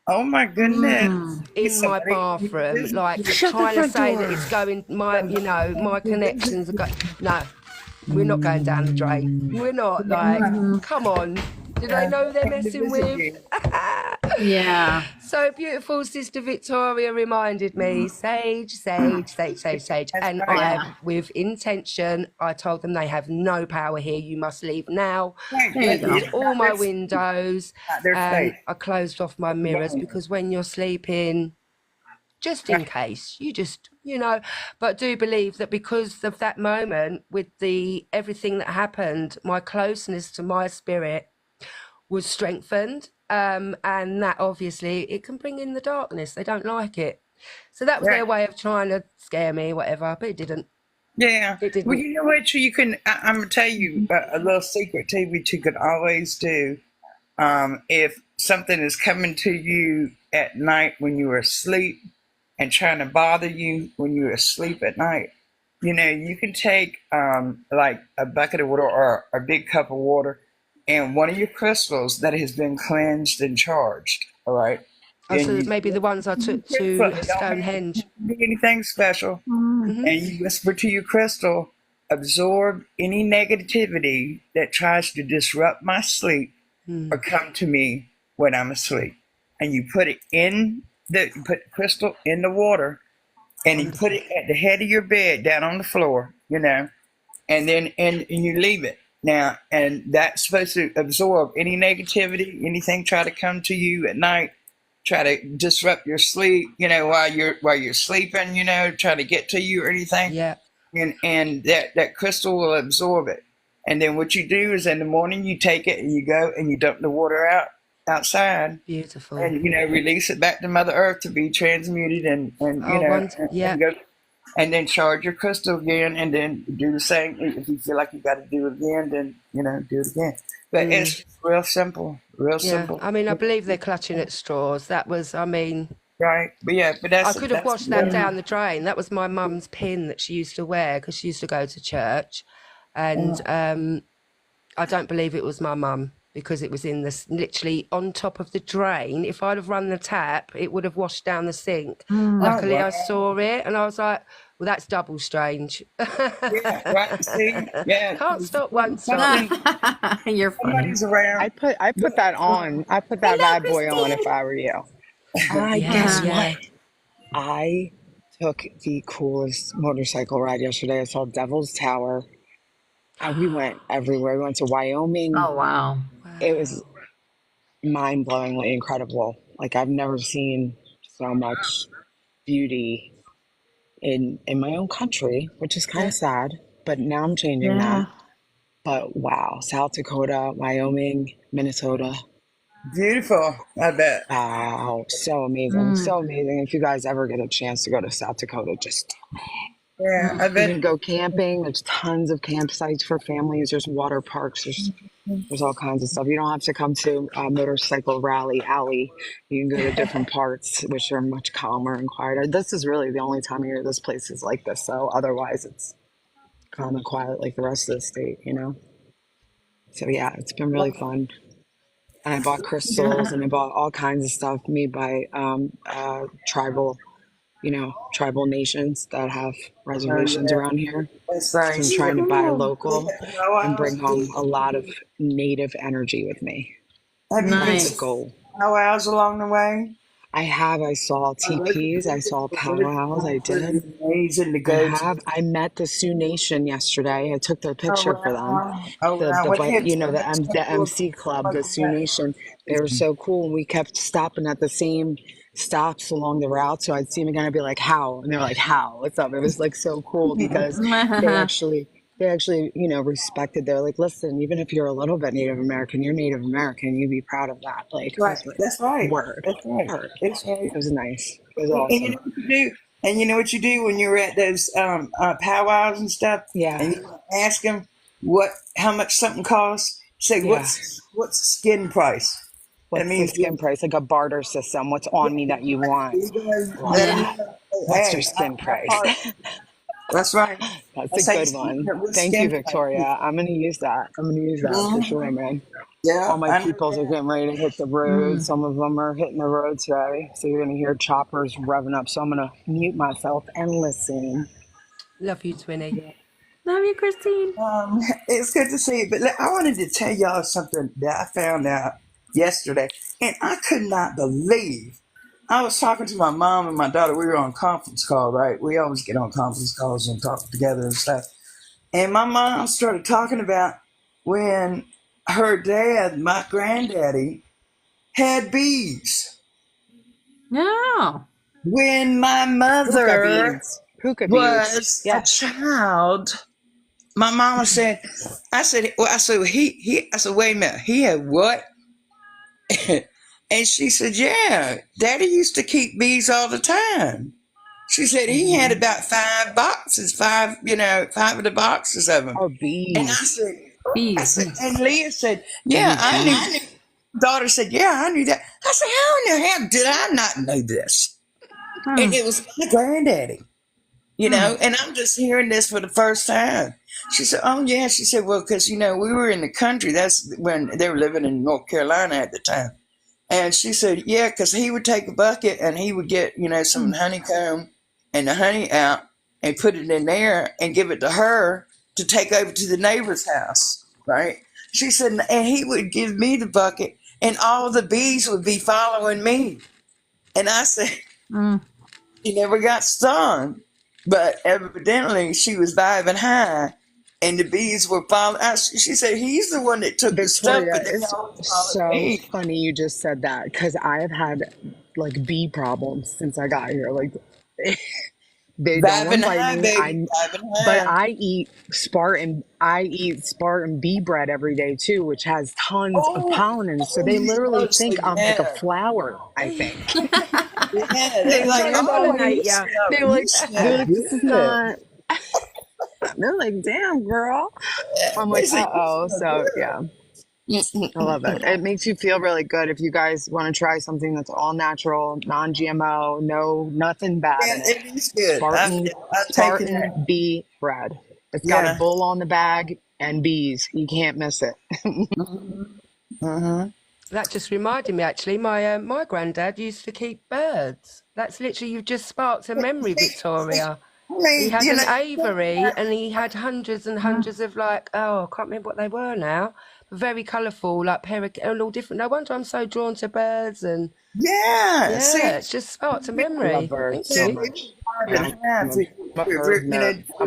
Oh my goodness. In my bathroom, like trying to say that it's going, my connections are going. No, we're not going down the drain. We're not, like, come on. Do they know they're messing with? Yeah. So beautiful, Sister Victoria reminded me, sage, sage, sage, sage, sage. And I, with intention, I told them they have no power here. You must leave now. I closed all my windows and I closed off my mirrors, because when you're sleeping, just in case, you just, but do believe that because of that moment with everything that happened, my closeness to my spirit was strengthened. And that obviously it can bring in the darkness. They don't like it. So that was their way of trying to scare me, whatever, but it didn't. Yeah. It didn't. Well, you know what? You can, I'm going to tell you a little secret too, which you can always do. If something is coming to you at night when you are asleep and trying to bother you when you're asleep at night, you can take like a bucket of water or a big cup of water and one of your crystals that has been cleansed and charged, all right? So maybe the ones I took to Stonehenge. Anything special. And you whisper to your crystal, absorb any negativity that tries to disrupt my sleep or come to me when I'm asleep. And you put it you put the crystal in the water, and you put it at the head of your bed down on the floor, and then and you leave it. Now, and that's supposed to absorb any negativity, anything try to come to you at night, try to disrupt your sleep, while you're sleeping, try to get to you or anything. Yeah. And that crystal will absorb it. And then what you do is in the morning you take it and you go and you dump the water outside. Beautiful. And release it back to Mother Earth to be transmuted and and then charge your crystal again, and then do the same. If you feel like you got to do it again, then do it again. But it's real simple, simple. I mean, I believe they're clutching at straws. That was, right. But that's. I could have washed that down the drain. That was my mum's pin that she used to wear because she used to go to church, and I don't believe it was my mum, because it was literally on top of the drain. If I'd have run the tap, it would have washed down the sink. Luckily, I saw it, and I was like, well, that's double strange. Yeah, right. See? Yeah. Can't stop, won't stop. You're funny. Around. I put that on. I put that bad boy on if I were you. Guess what? I took the coolest motorcycle ride yesterday. I saw Devil's Tower. We went everywhere. We went to Wyoming. Oh, wow. It was mind-blowingly incredible. Like, I've never seen so much beauty in my own country, which is kind of sad, but now I'm changing that. But wow, South Dakota, Wyoming, Minnesota. Beautiful, I bet. Wow, so amazing. So amazing. If you guys ever get a chance to go to South Dakota, just I bet. you can go camping. There's tons of campsites for families. There's water parks. There's all kinds of stuff. You don't have to come to Motorcycle Rally Alley. You can go to different parts, which are much calmer and quieter. This is really the only time of year this place is like this. So otherwise, it's calm and quiet like the rest of the state, So yeah, it's been really fun. And I bought crystals and I bought all kinds of stuff made by tribal nations that have reservations around here. So I'm trying to buy local and bring home a lot of native energy with me. Nice. That's the goal. Powwows along the way? I saw teepees. I saw powwows. I did. I met the Sioux Nation yesterday. I took their picture for them. The MC Club, the Sioux Nation. They were so cool. And we kept stopping at the same stops along the route. So I'd see them again. I'd be like, how? And they're like, how? What's up? It was like so cool because they actually, respected. They're like, listen, even if you're a little bit Native American, you're Native American. You be proud of that. Like, that's right. Word. That's right. Word. That's right. It was nice. It was awesome. And you know what you do when you're at those powwows and stuff? Yeah. And you ask them how much something costs. Say, what's the skin price? What's the skin price? Like a barter system. What's on me that you want? What's your skin price? That's right. That's a That's how you good see one. it with Thank you, skin tight. Victoria. I'm gonna use that. I'm gonna use that for sure, man. Yeah, All my I know peoples are that. getting ready to hit the road. Some of them are hitting the road today. So you're gonna hear choppers revving up. So I'm gonna mute myself and listen. Love you, Twinny. Love you, Christine. It's good to see you. But I wanted to tell y'all something that I found out yesterday, and I could not believe. I was talking to my mom and my daughter. We were on a conference call, right? We always get on conference calls and talk together and stuff. And my mom started talking about when her dad, my granddaddy, had bees. No. When my Hookah mother beads. Hookah beads. was a Yes. child, my mama said, I said, wait a minute, he had what? And she said, yeah, Daddy used to keep bees all the time. She said he had about 5 boxes, five of the boxes of them. Oh, And bees. I Bees. said, and Leah said, yeah, With I bees. knew. Daughter said, yeah, I knew that. I said, how in the hell did I not know this? And it was my granddaddy, and I'm just hearing this for the first time. She said, oh, yeah. She said, well, because, we were in the country. That's when they were living in North Carolina at the time. And she said, yeah, because he would take a bucket and he would get, some honeycomb and the honey out and put it in there and give it to her to take over to the neighbor's house, right? She said, and he would give me the bucket and all the bees would be following me. And I said, she never got stung, but evidently she was vibing high and the bees were following. She said, he's the one that took the stuff, Victoria, but they it's all followed so me. funny you just said that because I have had like bee problems since I got here. Like they don't want Vibing to bite high, me. baby. Vibing But high. I eat Spartan bee bread every day too, which has tons of Oh, pollen. So they you literally supposed think to, I'm like a yeah. flower, I think. Yeah, They're they like, trying to oh, pollinate you ya. smell, They're you like, smell this is good. not, they're like, damn, girl. I'm They like, say, you uh-oh. smell So yeah. I love it. It makes you feel really good if you guys want to try something that's all natural, non-GMO, nothing bad yeah, in it. it is good. I've taken Spartan that. bee bread. It's got a Yeah. bull on the bag and bees. You can't miss it. Mm-hmm. That just reminded me, actually, my granddad used to keep birds. That's literally, you've just sparked a memory, See, Victoria. I He mean, had an aviary and he had hundreds and hundreds of like, oh, I can't remember what they were now, but very colourful, like parakeet and all different. No wonder I'm so drawn to birds and yeah. yeah, See, it's just sparked a I love memory. birds Thank so you. much. and Yeah, I'm half. a bird nerd. For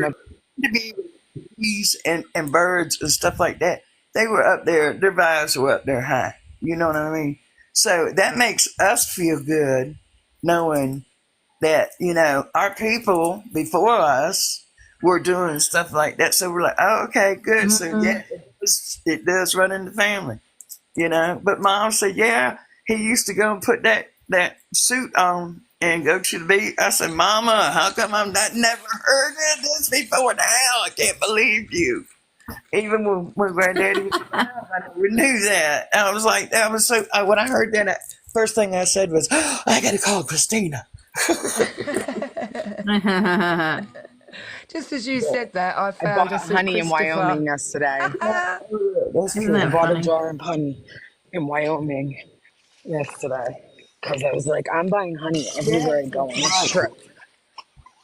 to be bees and birds and stuff like that, they were up there. Their vibes were up there high. You know what I mean? So that makes us feel good knowing that our people before us were doing stuff like that. So we're like, oh, okay, good. So yeah, it does run in the family. But mom said, yeah, he used to go and put that suit on and go to the beach. I said, Mama, how come I'm not never heard of this before now? I can't believe you. Even when Granddaddy was alive, I never knew that. And I was like, that was so. When I heard that, first thing I said was, oh, I got to call Christina. Just as you said that, I I bought found us a honey in Wyoming Christopher. yesterday. That's Isn't good. I that bought a funny? jar of honey in Wyoming yesterday because I was like, I'm buying honey everywhere I go on this trip.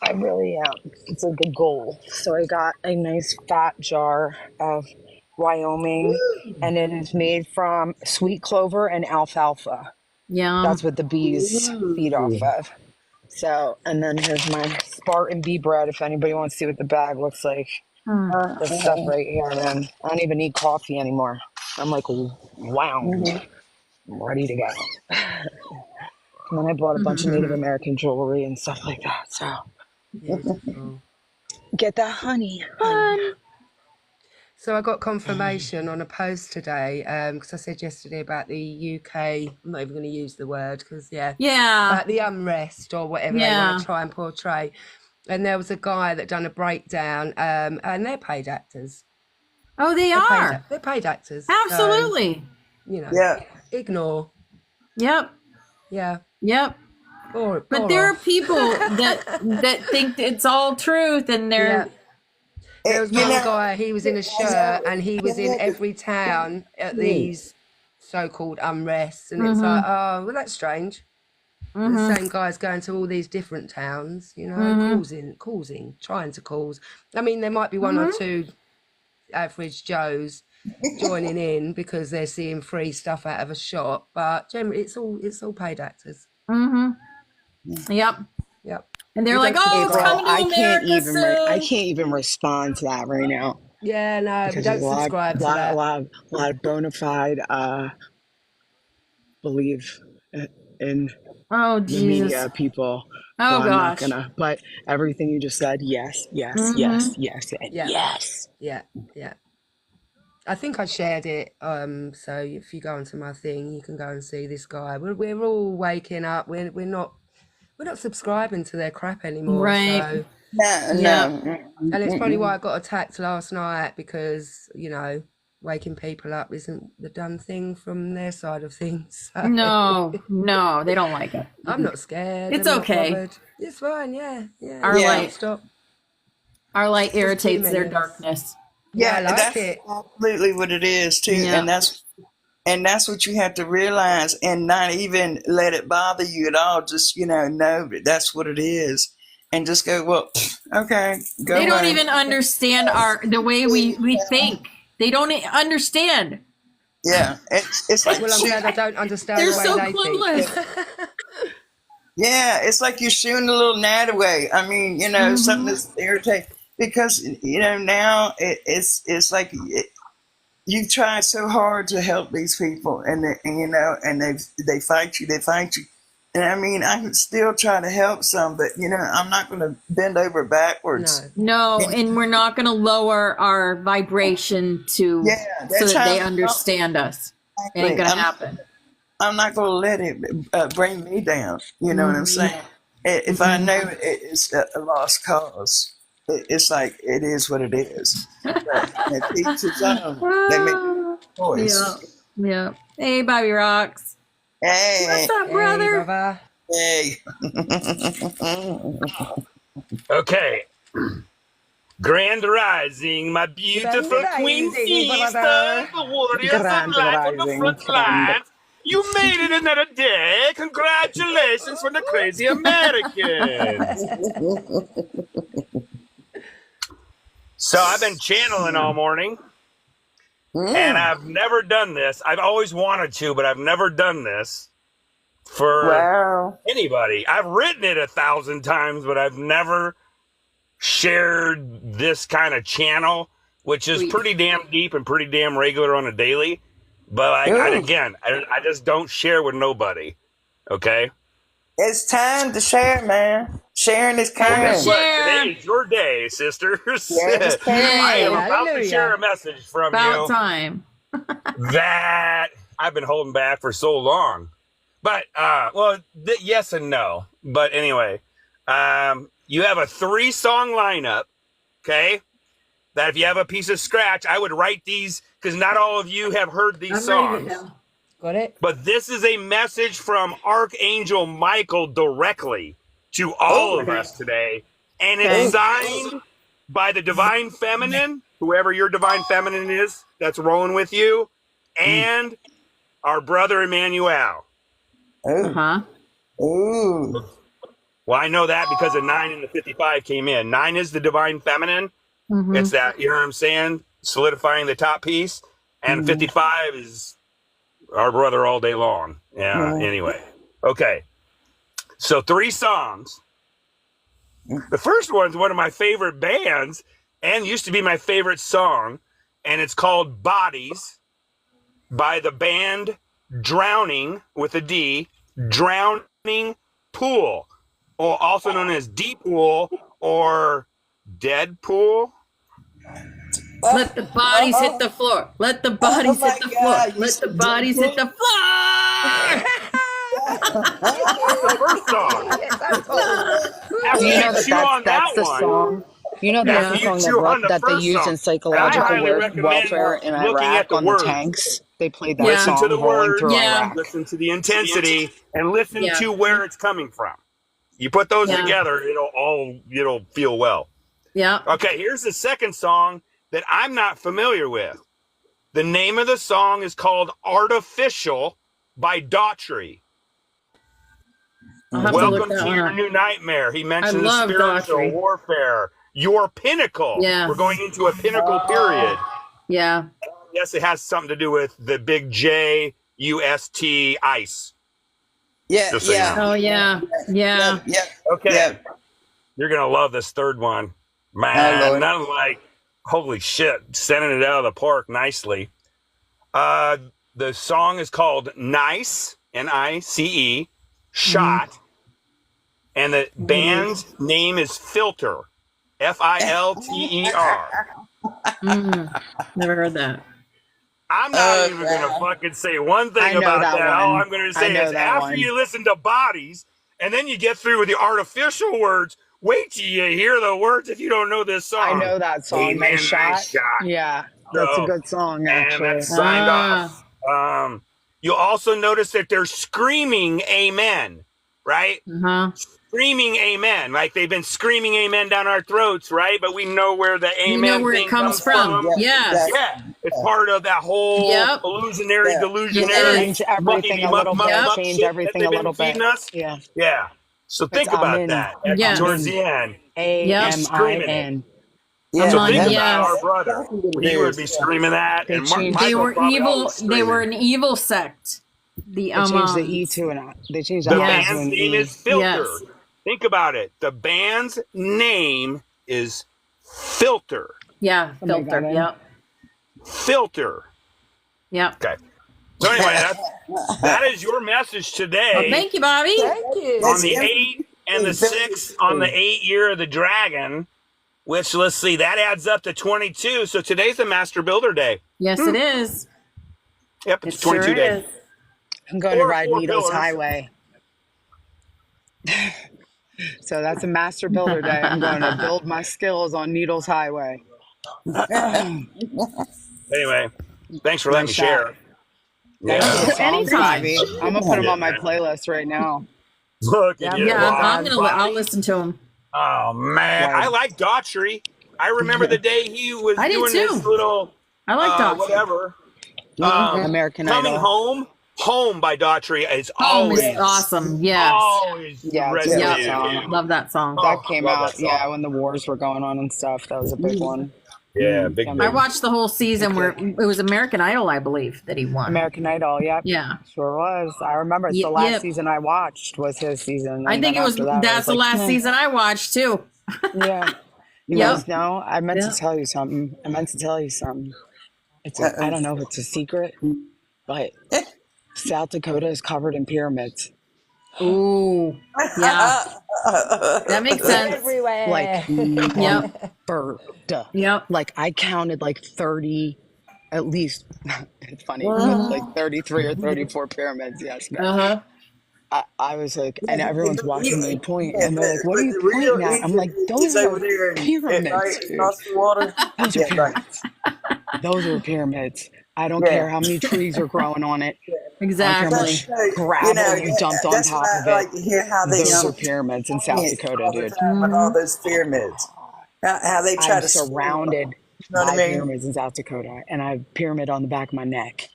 I really am. It's like a goal. So I got a nice fat jar of Wyoming, and it is made from sweet clover and alfalfa. Yum. That's what the bees feed off of. So, and then here's my Spartan bee bread. If anybody wants to see what the bag looks like, this stuff right here, man. I don't even need coffee anymore. I'm like wound. I'm ready to go. And then I bought a bunch of Native American jewelry and stuff like that. So Beautiful. get that honey. Fun. So I got confirmation on a post today because I said yesterday about the UK. I'm not even going to use the word because Yeah. about the unrest or whatever they want to try and portray. And there was a guy that done a breakdown, and they're paid actors. Oh, they are. They're paid actors. Absolutely. So, Yeah. ignore. Yep. Yeah. Yep. But there are people that think it's all truth, and they're. There was one guy, he was in a shirt and he was in every town at these so-called unrests, and it's like, oh, well, that's strange. The same guy's going to all these different towns, you know, trying to cause. I mean, there might be one or two average Joes joining in because they're seeing free stuff out of a shop, but generally it's all paid actors. Yep. And they're like, "Oh, it's April, coming to America soon." I can't even respond to that right now. Yeah, no, we don't subscribe to that. A lot of bona fide believe in the media people. Oh, so gosh. I'm not gonna. But everything you just said, yes, and yes. Yeah. I think I shared it. So if you go onto my thing, you can go and see this guy. We're all waking up. We're not subscribing to their crap anymore. Right. So. No. And it's probably why I got attacked last night, because, you know, waking people up isn't the done thing from their side of things. So. No, they don't like it. I'm not scared. It's I'm okay. not bothered. It's fine, yeah. Our light irritates their darkness. Yeah, I like that's it. absolutely what it is too. Yeah. And that's what you have to realize, and not even let it bother you at all. Just, know that that's what it is. And just go, well, okay, go They don't away. even understand the way we think. They don't understand. Yeah, it's like Well, I'm glad I don't understand They're the way so they clueless. think. yeah, it's like you're shooing a little gnat away. I mean, something that's irritating, because now it's like you try so hard to help these people, and they fight you. And I mean, I can still try to help some, but I'm not going to bend over backwards. No, and we're not going to lower our vibration so that they understand us. It ain't going to happen. I'm not going to let it bring me down. You know what I'm saying? If I know it's a lost cause, it's like, it is what it is. But if each his own, they make a choice. Yeah. Hey, Bobby Rocks. Hey. What's up, brother? Hey. Okay. Grand Rising, my beautiful Queen sister, the warriors of Grand life on the Rising, front lines. You made it another day. Congratulations from the crazy Americans. So I've been channeling all morning. And I've never done this. I've always wanted to, but I've never done this for anybody. I've written it 1,000 times, but I've never shared this kind of channel, which is pretty damn deep and pretty damn regular on a daily. But I just don't share with nobody. Okay? It's time to share, man. Sharing is caring. Today's your day, sisters. I am about to share a message from you. Time. That I've been holding back for so long. But, yes and no. But anyway, you have a 3-song lineup, okay? That if you have a piece of scratch, I would write these, because not all of you have heard these songs. Got it? But this is a message from Archangel Michael directly to all of us today. And it's signed by the Divine Feminine, whoever your Divine Feminine is that's rolling with you, and our brother Emmanuel. Ooh. Well, I know that because the 9 and the 55 came in. 9 is the Divine Feminine. It's that, you know what I'm saying? Solidifying the top piece. And 55 is our brother all day long. Anyway. Okay. So 3 songs. The first one's one of my favorite bands and used to be my favorite song. And it's called Bodies by the band Drowning, with a D, Drowning Pool, or also known as Deep Pool or Dead Pool. Let the bodies hit the floor. Let the bodies hit the floor. Let the bodies hit the floor. That's the first song. After Do you know you chew on that's the one, song? You know, that's the After you song chew on the that they first used song. in And I psychological highly recommend warfare in looking at Iraq the on the words. tanks. They played that Yeah. Listen to song the rolling words, through Yeah. Iraq. listen to the intensity, and listen Yeah. to where it's coming from. You put those Yeah. together, it'll feel well. Yeah. Okay, here's the second song that I'm not familiar with. The name of the song is called Artificial by Daughtry. I'll have to look Welcome that to one your up. new nightmare. He mentions love spiritual Daughtry. warfare, your pinnacle. Yeah. We're going into a pinnacle period. Yeah. Yes, it has something to do with the big JUST ice. Yeah, Just so you know. Oh yeah. Yeah. Okay. You're going to love this third one. Man, nothing like, holy shit, sending it out of the park nicely. The song is called Nice, N-I-C-E, Shot. And the band's name is Filter, Filter. Never heard that. I'm not even going to fucking say one thing about that. All I'm going to say is after you listen to Bodies, and then you get through with the artificial words, wait till you hear the words if you don't know this song. I know that song. Amen, Nice Shot. Yeah, that's a good song, actually. And that's signed off. You'll also notice that they're screaming amen, right? Screaming amen. Like they've been screaming amen down our throats, right? But we know where the amen You know where thing it comes from. Yes. Yeah. It's part of that whole delusionary, change everything a little bit. Change everything a little bit. Yeah. Yeah. So think about that towards the end. A-M-I-N. Yeah, so think about our brother. He would be screaming that. And They were evil. They were an evil sect. They changed the E to an I. They changed the band's to an name E. is Filter. Yes. Think about it. The band's name is Filter. Yeah. Filter. Yep. Filter. Yep. Okay. So anyway, that is your message today. Well, thank you, Bobby. Thank you. On the 8 and the 6 on the 8 year of the dragon, which let's see, that adds up to 22. So today's the Master Builder Day. Yes, it is. Yep, it's 22 days. I'm going to ride Four Needles pillars. Highway. So that's a Master Builder Day. I'm going to build my skills on Needles Highway. Anyway, thanks for letting me share. Yeah. Anytime. I'm going to put them on my playlist right now. Look at you. I'll listen to him. Oh, man. I like Daughtry. I remember the day he was doing this little, I like Daughtry. whatever. American Coming Idol. Home by Daughtry is Home always is awesome. Yes. always resonated. song. Love that song. That came love out, that song. when the wars were going on and stuff. That was a big one. Yeah, big. I watched the whole season where it was American Idol, I believe, that he won. American Idol, yep. Yeah. Sure was. I remember it's the last season I watched was his season. I think it was, that's the last season I watched too. Yeah. You guys know, I meant to tell you something. It's I don't know if it's a secret, but South Dakota is covered in pyramids. Ooh. Yeah. That makes sense. Everywhere. Like, Yep. Yep. Like I counted like 30, at least, it's funny, but like 33 or 34 pyramids. Yes. Uh-huh. I was like, and everyone's watching me point, and they're like, "What are you pointing at?" I'm like, "Those are pyramids, dude. Those are pyramids. Those are pyramids. I don't care how many trees are growing on it. Exactly. I don't care how much gravel you dumped on top of it. Like to hear how they Those are pyramids in South Dakota, dude. with all those pyramids. How they try I'm to surrounded know what by I mean? pyramids in South Dakota, and I have a pyramid on the back of my neck.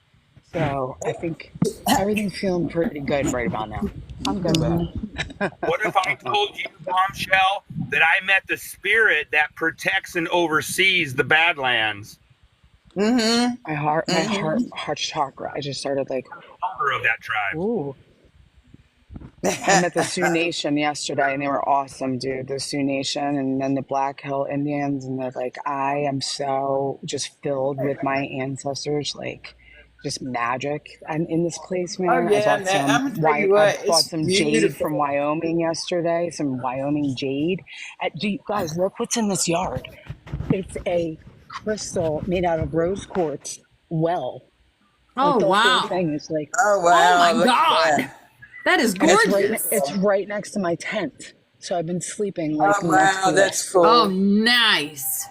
So I think everything's feeling pretty good right about now. I'm good with it. What if I told you, Bombshell, that I met the spirit that protects and oversees the Badlands? My heart chakra. I just started like, Elder of that tribe. ooh. I met the Sioux Nation yesterday, and they were awesome, dude. The Sioux Nation, and then the Black Hill Indians, and they're like, I am so just filled with my ancestors, like just magic. I'm in this place, man. Oh, yeah, I bought some jade from Wyoming yesterday, some Wyoming jade. You guys, look what's in this yard. It's a crystal made out of rose quartz well. Oh, Like, the wow. whole thing is like, Oh wow! Oh, my look at God. that. That is and gorgeous. it's right next to my tent. So I've been sleeping like Oh, wow, that's cool. Oh, nice.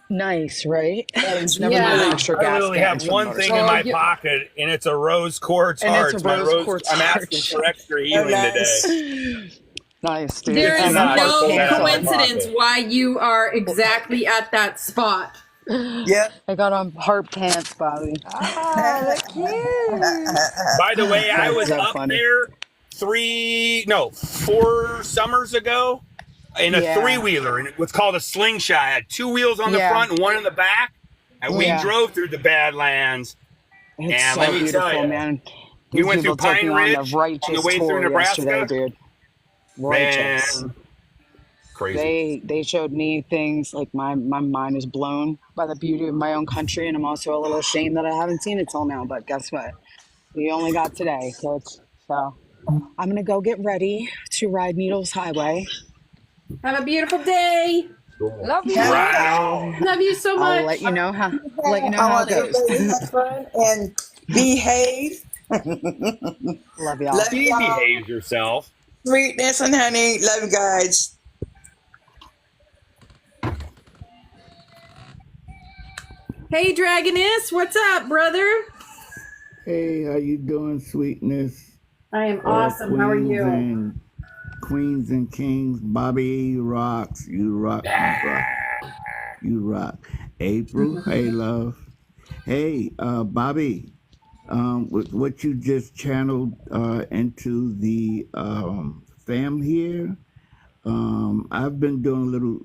nice, right? That is Never Yeah. mind the really- extra I gas literally have gauge from one the thing motorcycle. in my you- pocket, and it's a rose quartz And it's heart. a rose quartz I'm asking heart. for extra healing nice. today. Nice, dude. There is And not heart no pull that out of my pants on. coincidence pocket. why you are exactly at that spot. Yep. I got on heart pants, Bobby. Ah, they're cute. By the way, I That's was so up funny. there 4 summers ago in a Yeah. 3-wheeler, and it was called a slingshot. I had 2 wheels on the Yeah. front and one in the back, and we Yeah. drove through the Badlands. It's And so let me beautiful, tell ya, man. we These went through people took Pine me on Ridge the on the righteous way through tour yesterday, Nebraska. dude. Righteous. Man, crazy. They showed me things like my mind is blown by the beauty of my own country, and I'm also a little ashamed that I haven't seen it till now. But guess what? We only got today, so I'm gonna go get ready to ride Needles Highway. Have a beautiful day. Love you. Right on. Love you so much. I'll let you know how I want it goes. everybody to have fun and behave. Love y'all. Love She y'all. behaves herself. Sweetness and honey. Love you guys. Hey, Dragoness, what's up, brother? Hey, how you doing, sweetness? I am awesome. How are Queens you? and queens and kings, Bobby rocks. You rock, you rock, you rock. April, hey love. Hey, Bobby. With what you just channeled into the fam here, I've been doing a little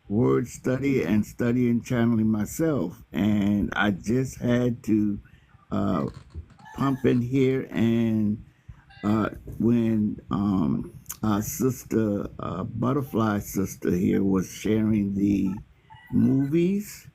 word study and studying channeling myself, and I just had to pump in here, and when our sister, Butterfly sister here, was sharing the movies,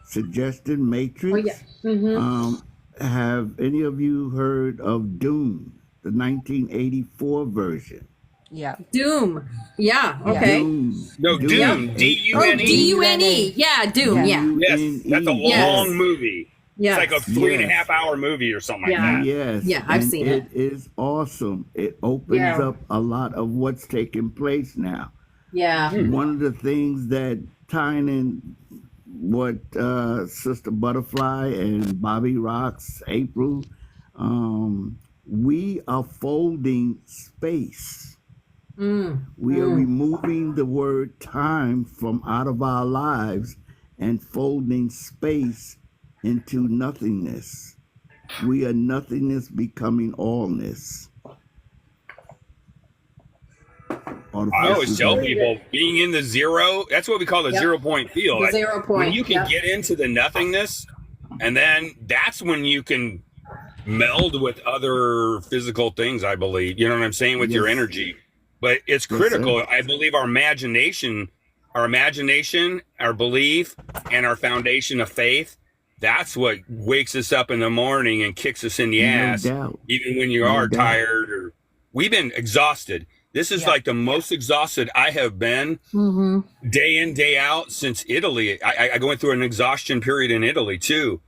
suggested Matrix. Oh, yeah. Have any of you heard of Dune, the 1984 version? Yeah. Doom. Yeah, okay. Dune. No, Dune. Oh, D-U-N-E. D-U-N-E. Yeah, Doom. Yeah. Yes, that's a long Yes. movie. Yeah. It's like a 3.5-hour movie or something like Yeah. that. Yes. Yeah, I've and seen it. It is awesome. It opens Yeah. up a lot of what's taking place now. Yeah. One of the things that tying in what Sister Butterfly and Bobby Rocks, April, we are folding space. We are removing the word time from out of our lives and folding space into nothingness. We are nothingness becoming allness. I always tell people being in the zero, that's what we call the 0 point field. The 0 point. When you can get into the nothingness, and then that's when you can meld with other physical things, I believe. You know what I'm saying? With your energy. But it's critical. I believe our imagination, our belief, and our foundation of faith, that's what wakes us up in the morning and kicks us in the ass. doubt. Even when you are tired or we've been exhausted. This is like the most exhausted I have been day in, day out since Italy. I went through an exhaustion period in Italy too.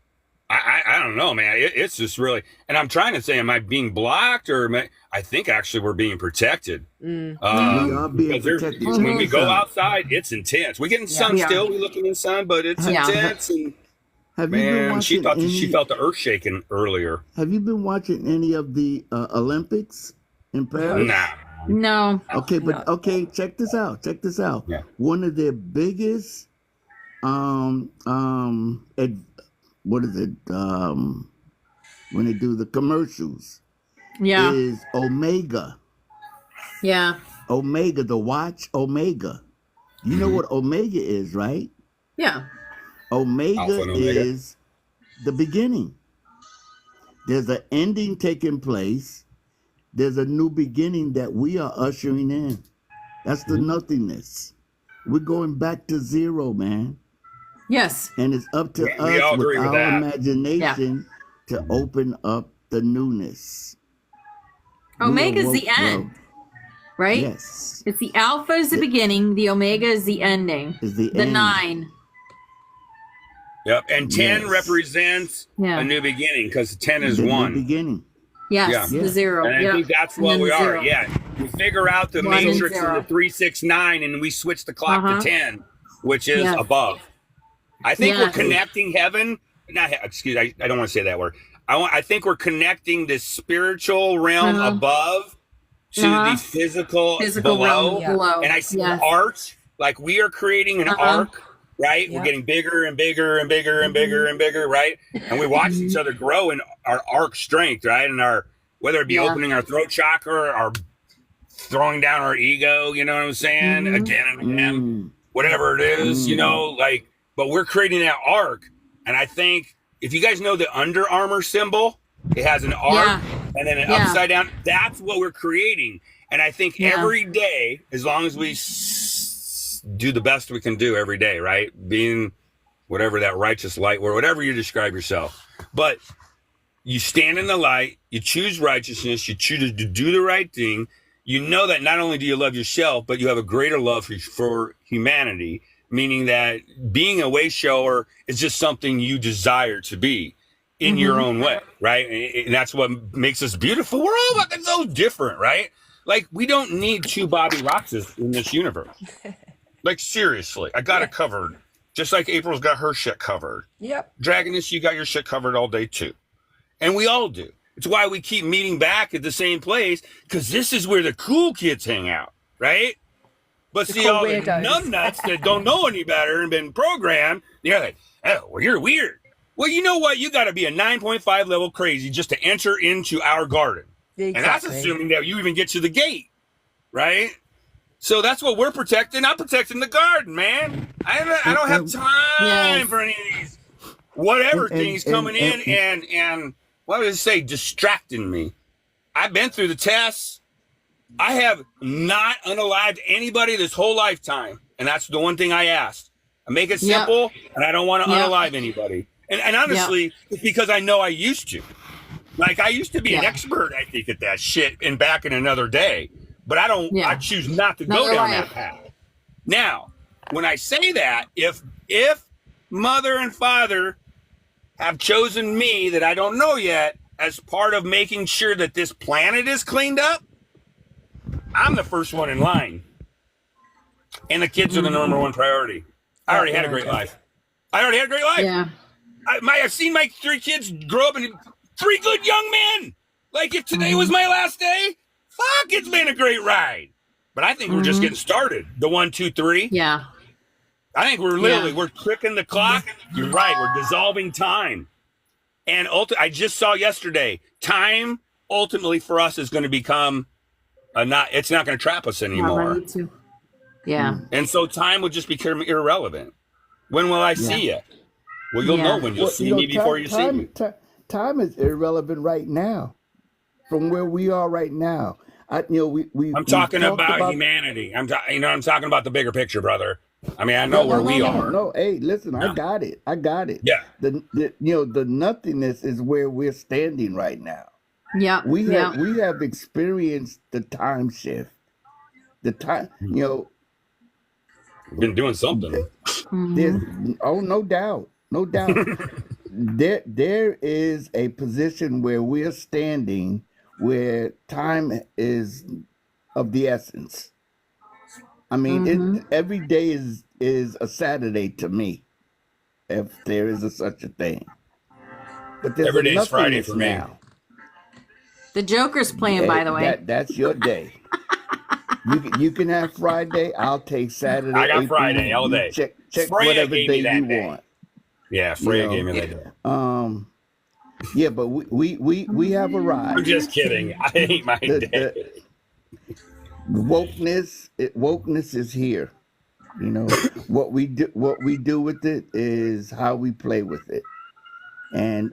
I don't know, man. It's just really, and I'm trying to say, am I being blocked or I think actually we're being protected. We are being protected. When we go outside, it's intense. We get in sun still, we look in the sun, but it's intense. And have you been man, she watching she felt the earth shaking earlier. Have you been watching any of the Olympics in Paris? Nah. No. Okay, but okay, check this out. Check this out. Yeah. One of their biggest what is it? When they do the commercials Yeah. is Omega. Yeah. Omega, the watch Omega. You know what Omega is, right? Yeah. Omega Alpha and Omega. is the beginning. There's an ending taking place. There's a new beginning that we are ushering in. That's the nothingness. We're going back to zero, man. Yes. And it's up to We all us agree with with our that. imagination to open up the newness. Omega's the end, right? Yes. It's the alpha is the beginning, the omega is the ending. Is the The end. 9. Yep. And 10 Yes. represents Yeah. a new beginning because 10 is The new 1. beginning. Yes, Yeah. the zero. And I Yeah. think that's And what then we the are. zero. Yeah. We figure out the One and matrix and the zero. 369, and we switch the clock to 10, which is Yes. above. I think we're Yes. connecting heaven. Excuse, I don't want to say that word. I think we're connecting the spiritual realm above to the physical below. realm below. And I see Yes. art, like we are creating an arc, right? Yeah. We're getting bigger and bigger and bigger and bigger and bigger, right? And we watch each other grow in our arc strength, right? And our, whether it be opening our throat chakra or throwing down our ego, you know what I'm saying? Again and again, whatever it is, you know, like, but we're creating that arc. And I think if you guys know the Under Armour symbol, it has an arc and then an upside down. That's what we're creating. And I think every day, as long as we do the best we can do every day, right? Being whatever that righteous light or whatever you describe yourself. But you stand in the light, you choose righteousness, you choose to do the right thing. You know that not only do you love yourself, but you have a greater love for humanity, meaning that being a way shower is just something you desire to be in your own way, right? And that's what makes us beautiful. We're all fucking so different, right? Like, we don't need two Bobby Roxes in this universe. Like, seriously, I got it covered. Just like April's got her shit covered. Yep. Dragoness, you got your shit covered all day too. And we all do. It's why we keep meeting back at the same place, because this is where the cool kids hang out, right? But see, all the numbnuts that don't know any better and been programmed, they're like, oh, well, you're weird. Well, you know what? You got to be a 9.5 level crazy just to enter into our garden. Exactly. And that's assuming that you even get to the gate, right? So that's what we're protecting. I'm protecting the garden, man. I don't have time for any of these whatever things coming in and what would it say, distracting me. I've been through the tests. I have not unalived anybody this whole lifetime. And that's the one thing I asked. I make it simple, and I don't want to unalive anybody. And honestly, it's because I know I used to. Like, I used to be an expert, I think, at that shit and back in another day. But I don't, I choose not to go down that path. Now, when I say that, if mother and father have chosen me that I don't know yet as part of making sure that this planet is cleaned up, I'm the first one in line. And the kids are the number one priority. I already had a great life. Yeah. I've seen my 3 kids grow up into 3 good young men. Like, if today was my last day, fuck, it's been a great ride. But I think we're just getting started. The 1, 2, 3. Yeah. I think we're literally, we're tricking the clock. You're right. We're dissolving time. And I just saw yesterday, time ultimately for us is going to become it's not going to trap us anymore. Yeah. And so time will just become irrelevant. When will I see you? Well, you'll know when you'll see me before you see me. Time is irrelevant right now, from where we are right now. I'm talking about humanity. I'm talking about the bigger picture, brother. I mean, I know where we are. No, hey, listen, I got it. Yeah. The nothingness is where we're standing right now. Yeah. We have experienced the time shift. The time, been doing something. No doubt. There is a position where we're standing where time is of the essence. I mean, every day is a Saturday to me, if there is such a thing. But there's every day's Friday for me. Now. The Joker's playing, by the way. That's your day. You can have Friday. I'll take Saturday. I got Friday all day. Check whatever day you want. Yeah, Freya gave me that day. Yeah, but we have arrived. I'm just kidding. I hate my day. Wokeness is here. What we do with it is how we play with it. And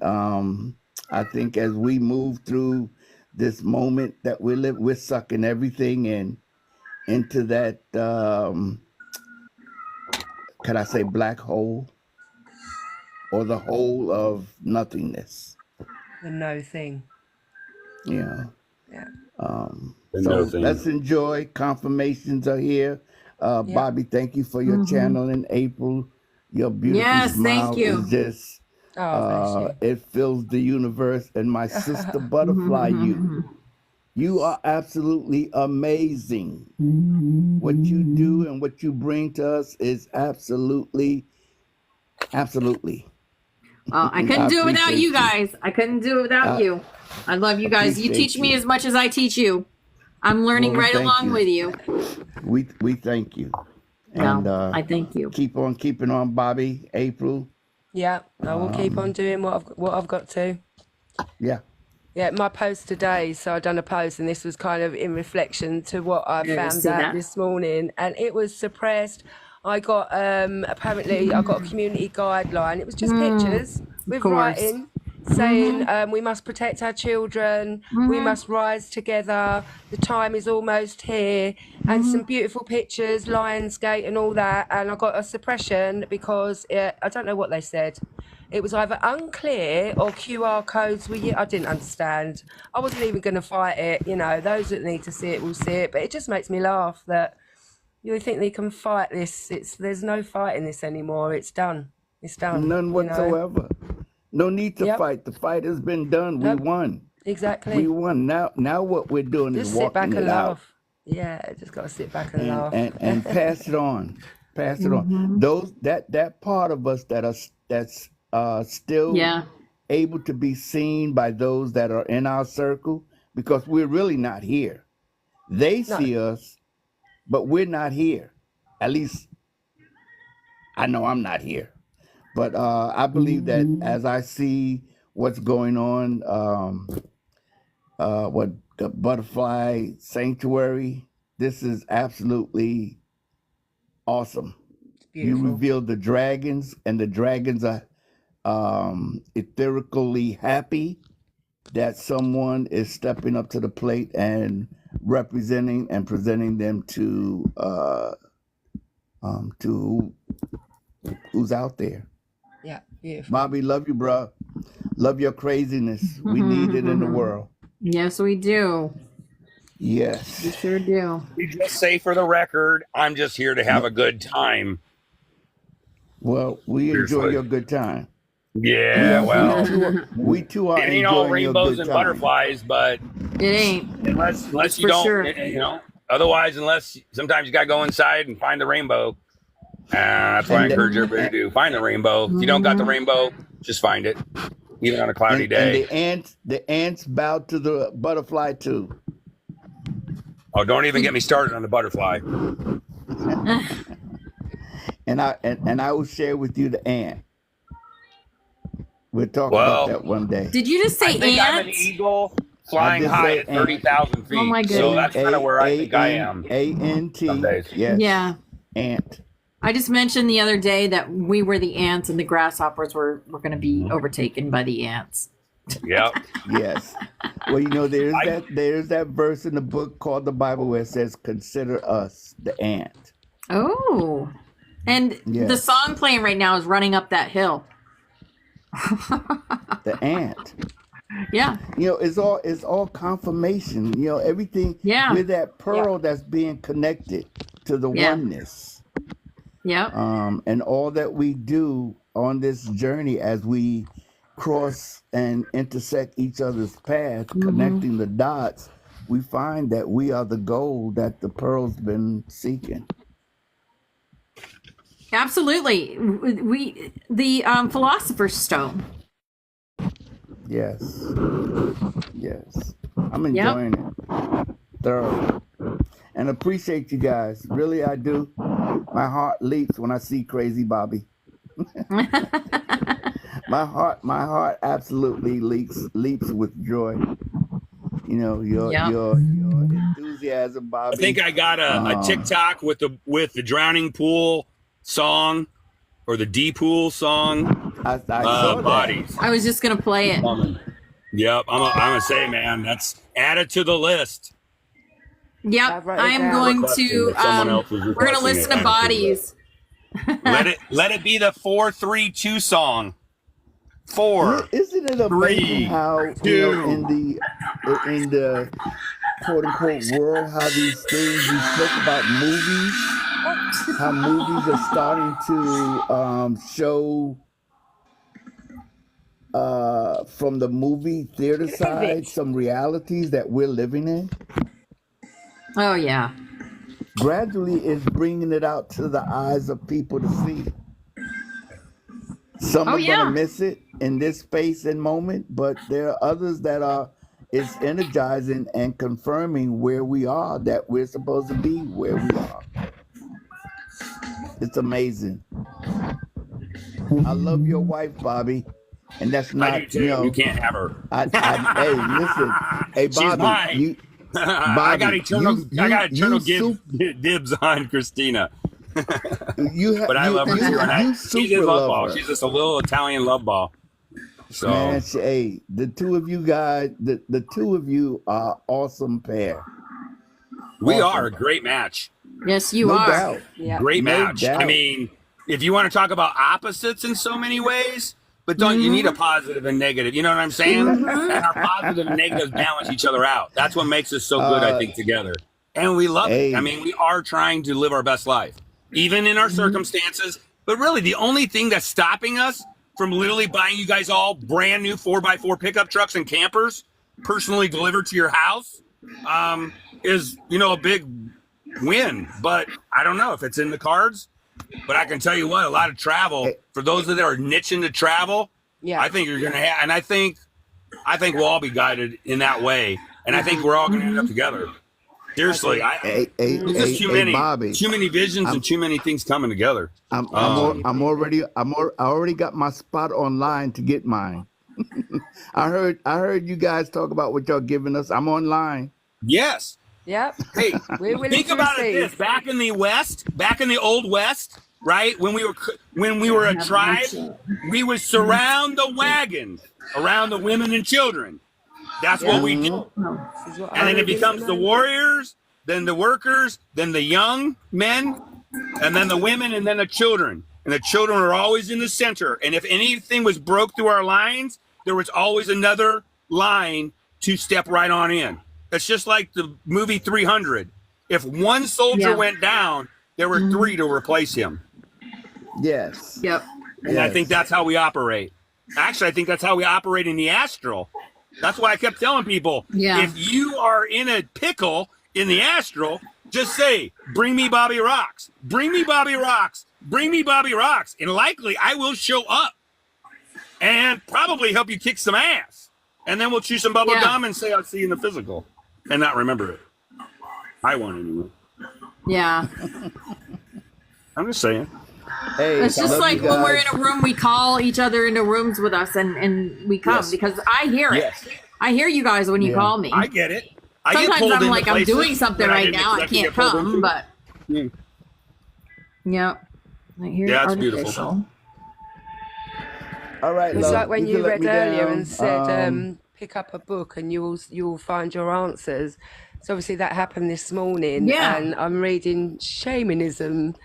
I think as we move through this moment that we live, we're sucking everything into that can I say black hole, or the hole of nothingness. The no thing. Yeah. So let's enjoy. Confirmations are here. Bobby, thank you for your channel. In April, your beautiful smile is just Oh, bless you. It fills the universe. And my sister butterfly, you are absolutely amazing. What you do and what you bring to us is absolutely. Well, I couldn't do it without you guys. I couldn't do it without you. I love you guys. You teach me as much as I teach you. I'm learning right along with you. We thank you. And I thank you. Keep on keeping on, Bobby, April. Yeah, I will keep on doing what I've got to. Yeah. Yeah, my post today, so I done a post and this was kind of in reflection to what I found out this morning, and it was suppressed. I got apparently I got a community guideline. It was just pictures with writing saying we must protect our children, we must rise together, the time is almost here, and some beautiful pictures, Lionsgate and all that. And I got a suppression because I don't know what they said. It was either unclear or QR codes were. I didn't understand. I wasn't even going to fight it. You know, those that need to see it will see it. But it just makes me laugh that you think they can fight this. There's no fighting this anymore. It's done. It's done. None whatsoever. No need to fight. The fight has been done. We won. Exactly. We won. Now what we're doing just is sit walking back and it out. laugh. Yeah, just got to sit back and laugh and pass it on. Pass it on. Those that part of us that's still able to be seen by those that are in our circle, because we're really not here. They see us, but we're not here. At least I know I'm not here. But I believe that as I see what's going on, what the Butterfly Sanctuary, this is absolutely awesome. You revealed the dragons, and the dragons are etherically happy that someone is stepping up to the plate and representing and presenting them to who's out there. Yeah, beautiful. Bobby, love you, bro. Love your craziness. We need it in the world. Yes, we do. Yes. We sure do. You just say for the record, I'm just here to have a good time. Well, we enjoy your good time. Yeah, we too are it ain't enjoying all rainbows your good and time. Butterflies, but it ain't. Unless you don't, you know. Otherwise, unless sometimes you got to go inside and find the rainbow. That's what I encourage everybody to do. Find the rainbow. If you don't got the rainbow, just find it, even on a cloudy day. And the ants bow to the butterfly too. Oh, don't even get me started on the butterfly. And I will share with you the ant. We'll talk about that one day. Did you just say I think ant? I'm an eagle flying high at 30,000 feet. Oh my goodness. So that's kind of where I think I am. A-N-T. Yes. Yeah. Ant. I just mentioned the other day that we were the ants and the grasshoppers were going to be overtaken by the ants. Yep. Yes. Well, you know, there's that verse in the book called the Bible where it says, "Consider us the ant." Oh. And the song playing right now is Running Up That Hill. The ant. Yeah. You know, it's all confirmation. You know, everything with that pearl that's being connected to the oneness. Yeah. And all that we do on this journey as we cross and intersect each other's path, connecting the dots, we find that we are the gold that the pearl's been seeking. Absolutely. The Philosopher's Stone. Yes. I'm enjoying it thoroughly. And appreciate you guys. Really, I do. My heart leaps when I see Crazy Bobby. My heart absolutely leaps with joy. You know, your enthusiasm, Bobby. I think I got a TikTok with the drowning pool song or the D pool song. I saw Bodies. I was just gonna play it. Yep, I'm gonna say, man, that's added to the list. Yep, I am going to. We're gonna listen to Bodies. let it be the 4-3-2 song. 4. Isn't it amazing how 2. You know, in the quote unquote world, how these things you spoke about movies, how movies are starting to show from the movie theater side, some realities that we're living in. Oh, yeah. Gradually, it's bringing it out to the eyes of people to see. Some are going to miss it in this space and moment, but there are others that it's energizing and confirming where we are, that we're supposed to be where we are. It's amazing. I love your wife, Bobby. And that's not, I do too. You can't have her. Hey, listen. Hey, Bobby. She's mine. Bobby, I got eternal dibs on Christina. But I love her. She's a love ball. She's just a little Italian love ball. So, man, hey, the two of you guys, the two of you are awesome pair. We are a great match. Yes, you are. Doubt. Yeah. Great No match. doubt. I mean, if you want to talk about opposites in so many ways, but don't you need a positive and negative? You know what I'm saying? And our positive and negatives balance each other out. That's what makes us so good, I think, together. And we love it. I mean, we are trying to live our best life, even in our circumstances. But really, the only thing that's stopping us from literally buying you guys all brand new 4x4 pickup trucks and campers personally delivered to your house is, a big win. But I don't know if it's in the cards. But I can tell you what, a lot of travel for those that are niching to travel. Yeah, I think you're going to have, and I think we'll all be guided in that way, and I think we're all going to end up together. Seriously, there's just too many visions and too many things coming together. I already got my spot online to get mine. I heard you guys talk about what y'all giving us. I'm online. Yes. Yep. Hey, think about it this: back in the old West, right? When we were a tribe, we would surround the wagon around the women and children. That's what we do. And then it becomes the warriors, then the workers, then the young men, and then the women, and then the children. And the children are always in the center. And if anything was broke through our lines, there was always another line to step right on in. It's just like the movie 300. If one soldier went down, there were three to replace him. Yes. Yep. And I think that's how we operate. Actually, I think that's how we operate in the astral. That's why I kept telling people, if you are in a pickle in the astral, just say, bring me Bobby Rocks. Bring me Bobby Rocks. Bring me Bobby Rocks. And likely I will show up and probably help you kick some ass. And then we'll chew some bubble gum and say, I'll see you in the physical. And not remember it. I won't anymore. Yeah. I'm just saying. Hey, it's just like when we're in a room, we call each other into rooms with us and we come because I hear it. Yes. I hear you guys when you call me. I get it. Sometimes I'm like, I'm doing something right now. I can't come, but. Yeah. I hear it's beautiful. All right. It's like when you read earlier and said, pick up a book and you'll find your answers. So obviously that happened this morning. Yeah. And I'm reading Shamanism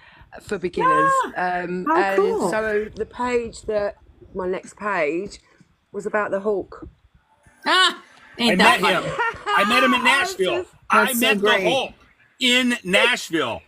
for Beginners. Cool. So the page my next page was about the Hulk. I met him. I met him in Nashville. I met the Hulk in Nashville.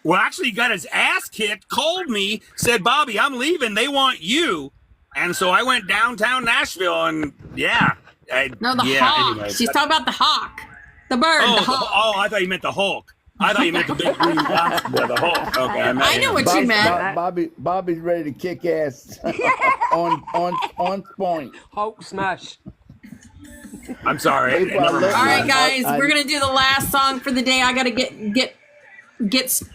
Well, actually, he got his ass kicked, called me, said, Bobby, I'm leaving. They want you. And so I went downtown Nashville and the hawk. Anyway, she's talking about the hawk. The bird, the hawk. I thought you meant the Hulk. I thought you meant the big green box. Yeah, the Hulk. Okay, I know what you meant. Bobby's ready to kick ass on point. Hulk smash. I'm sorry. All right, guys, we're gonna do the last song for the day. I gotta get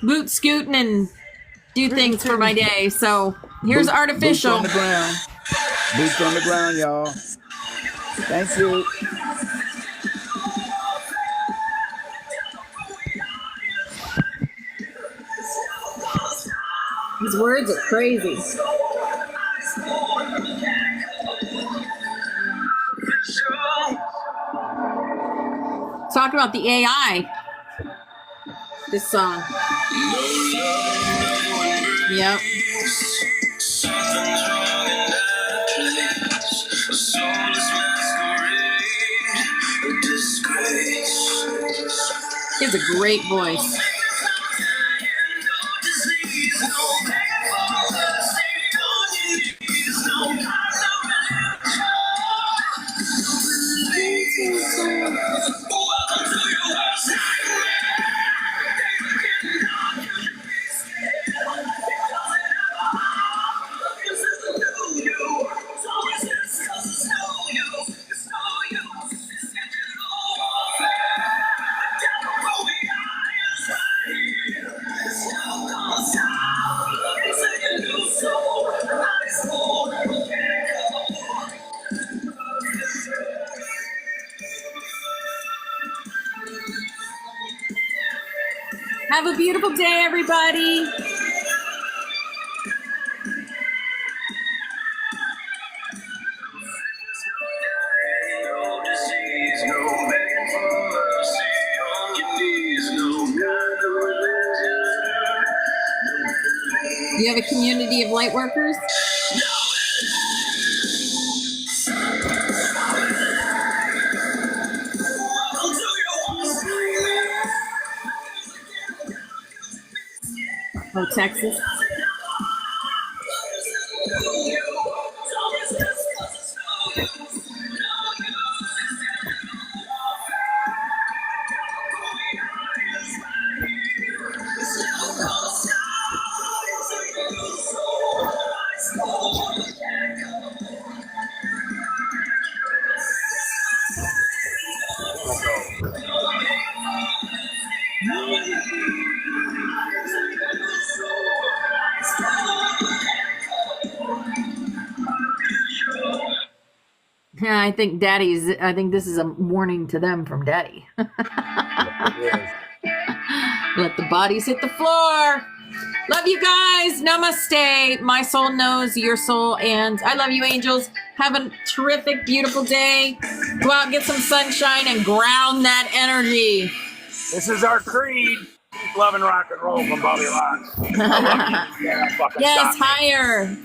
boot scooting and do things for my day. So here's Artificial. Boots on the ground. Boots on the ground, y'all. Thank you. These words are crazy. Talk about the AI. This song. Yep. He has a great voice. Have a beautiful day, everybody. You have a community of light workers? Oh, Texas. Yeah, I think this is a warning to them from Daddy. Let the bodies hit the floor. Love you guys. Namaste. My soul knows your soul, and I love you, angels. Have a terrific, beautiful day. Go out and get some sunshine and ground that energy. This is our creed. Keep loving rock and roll from Bobby Locks. I love you. Yeah, yes, higher.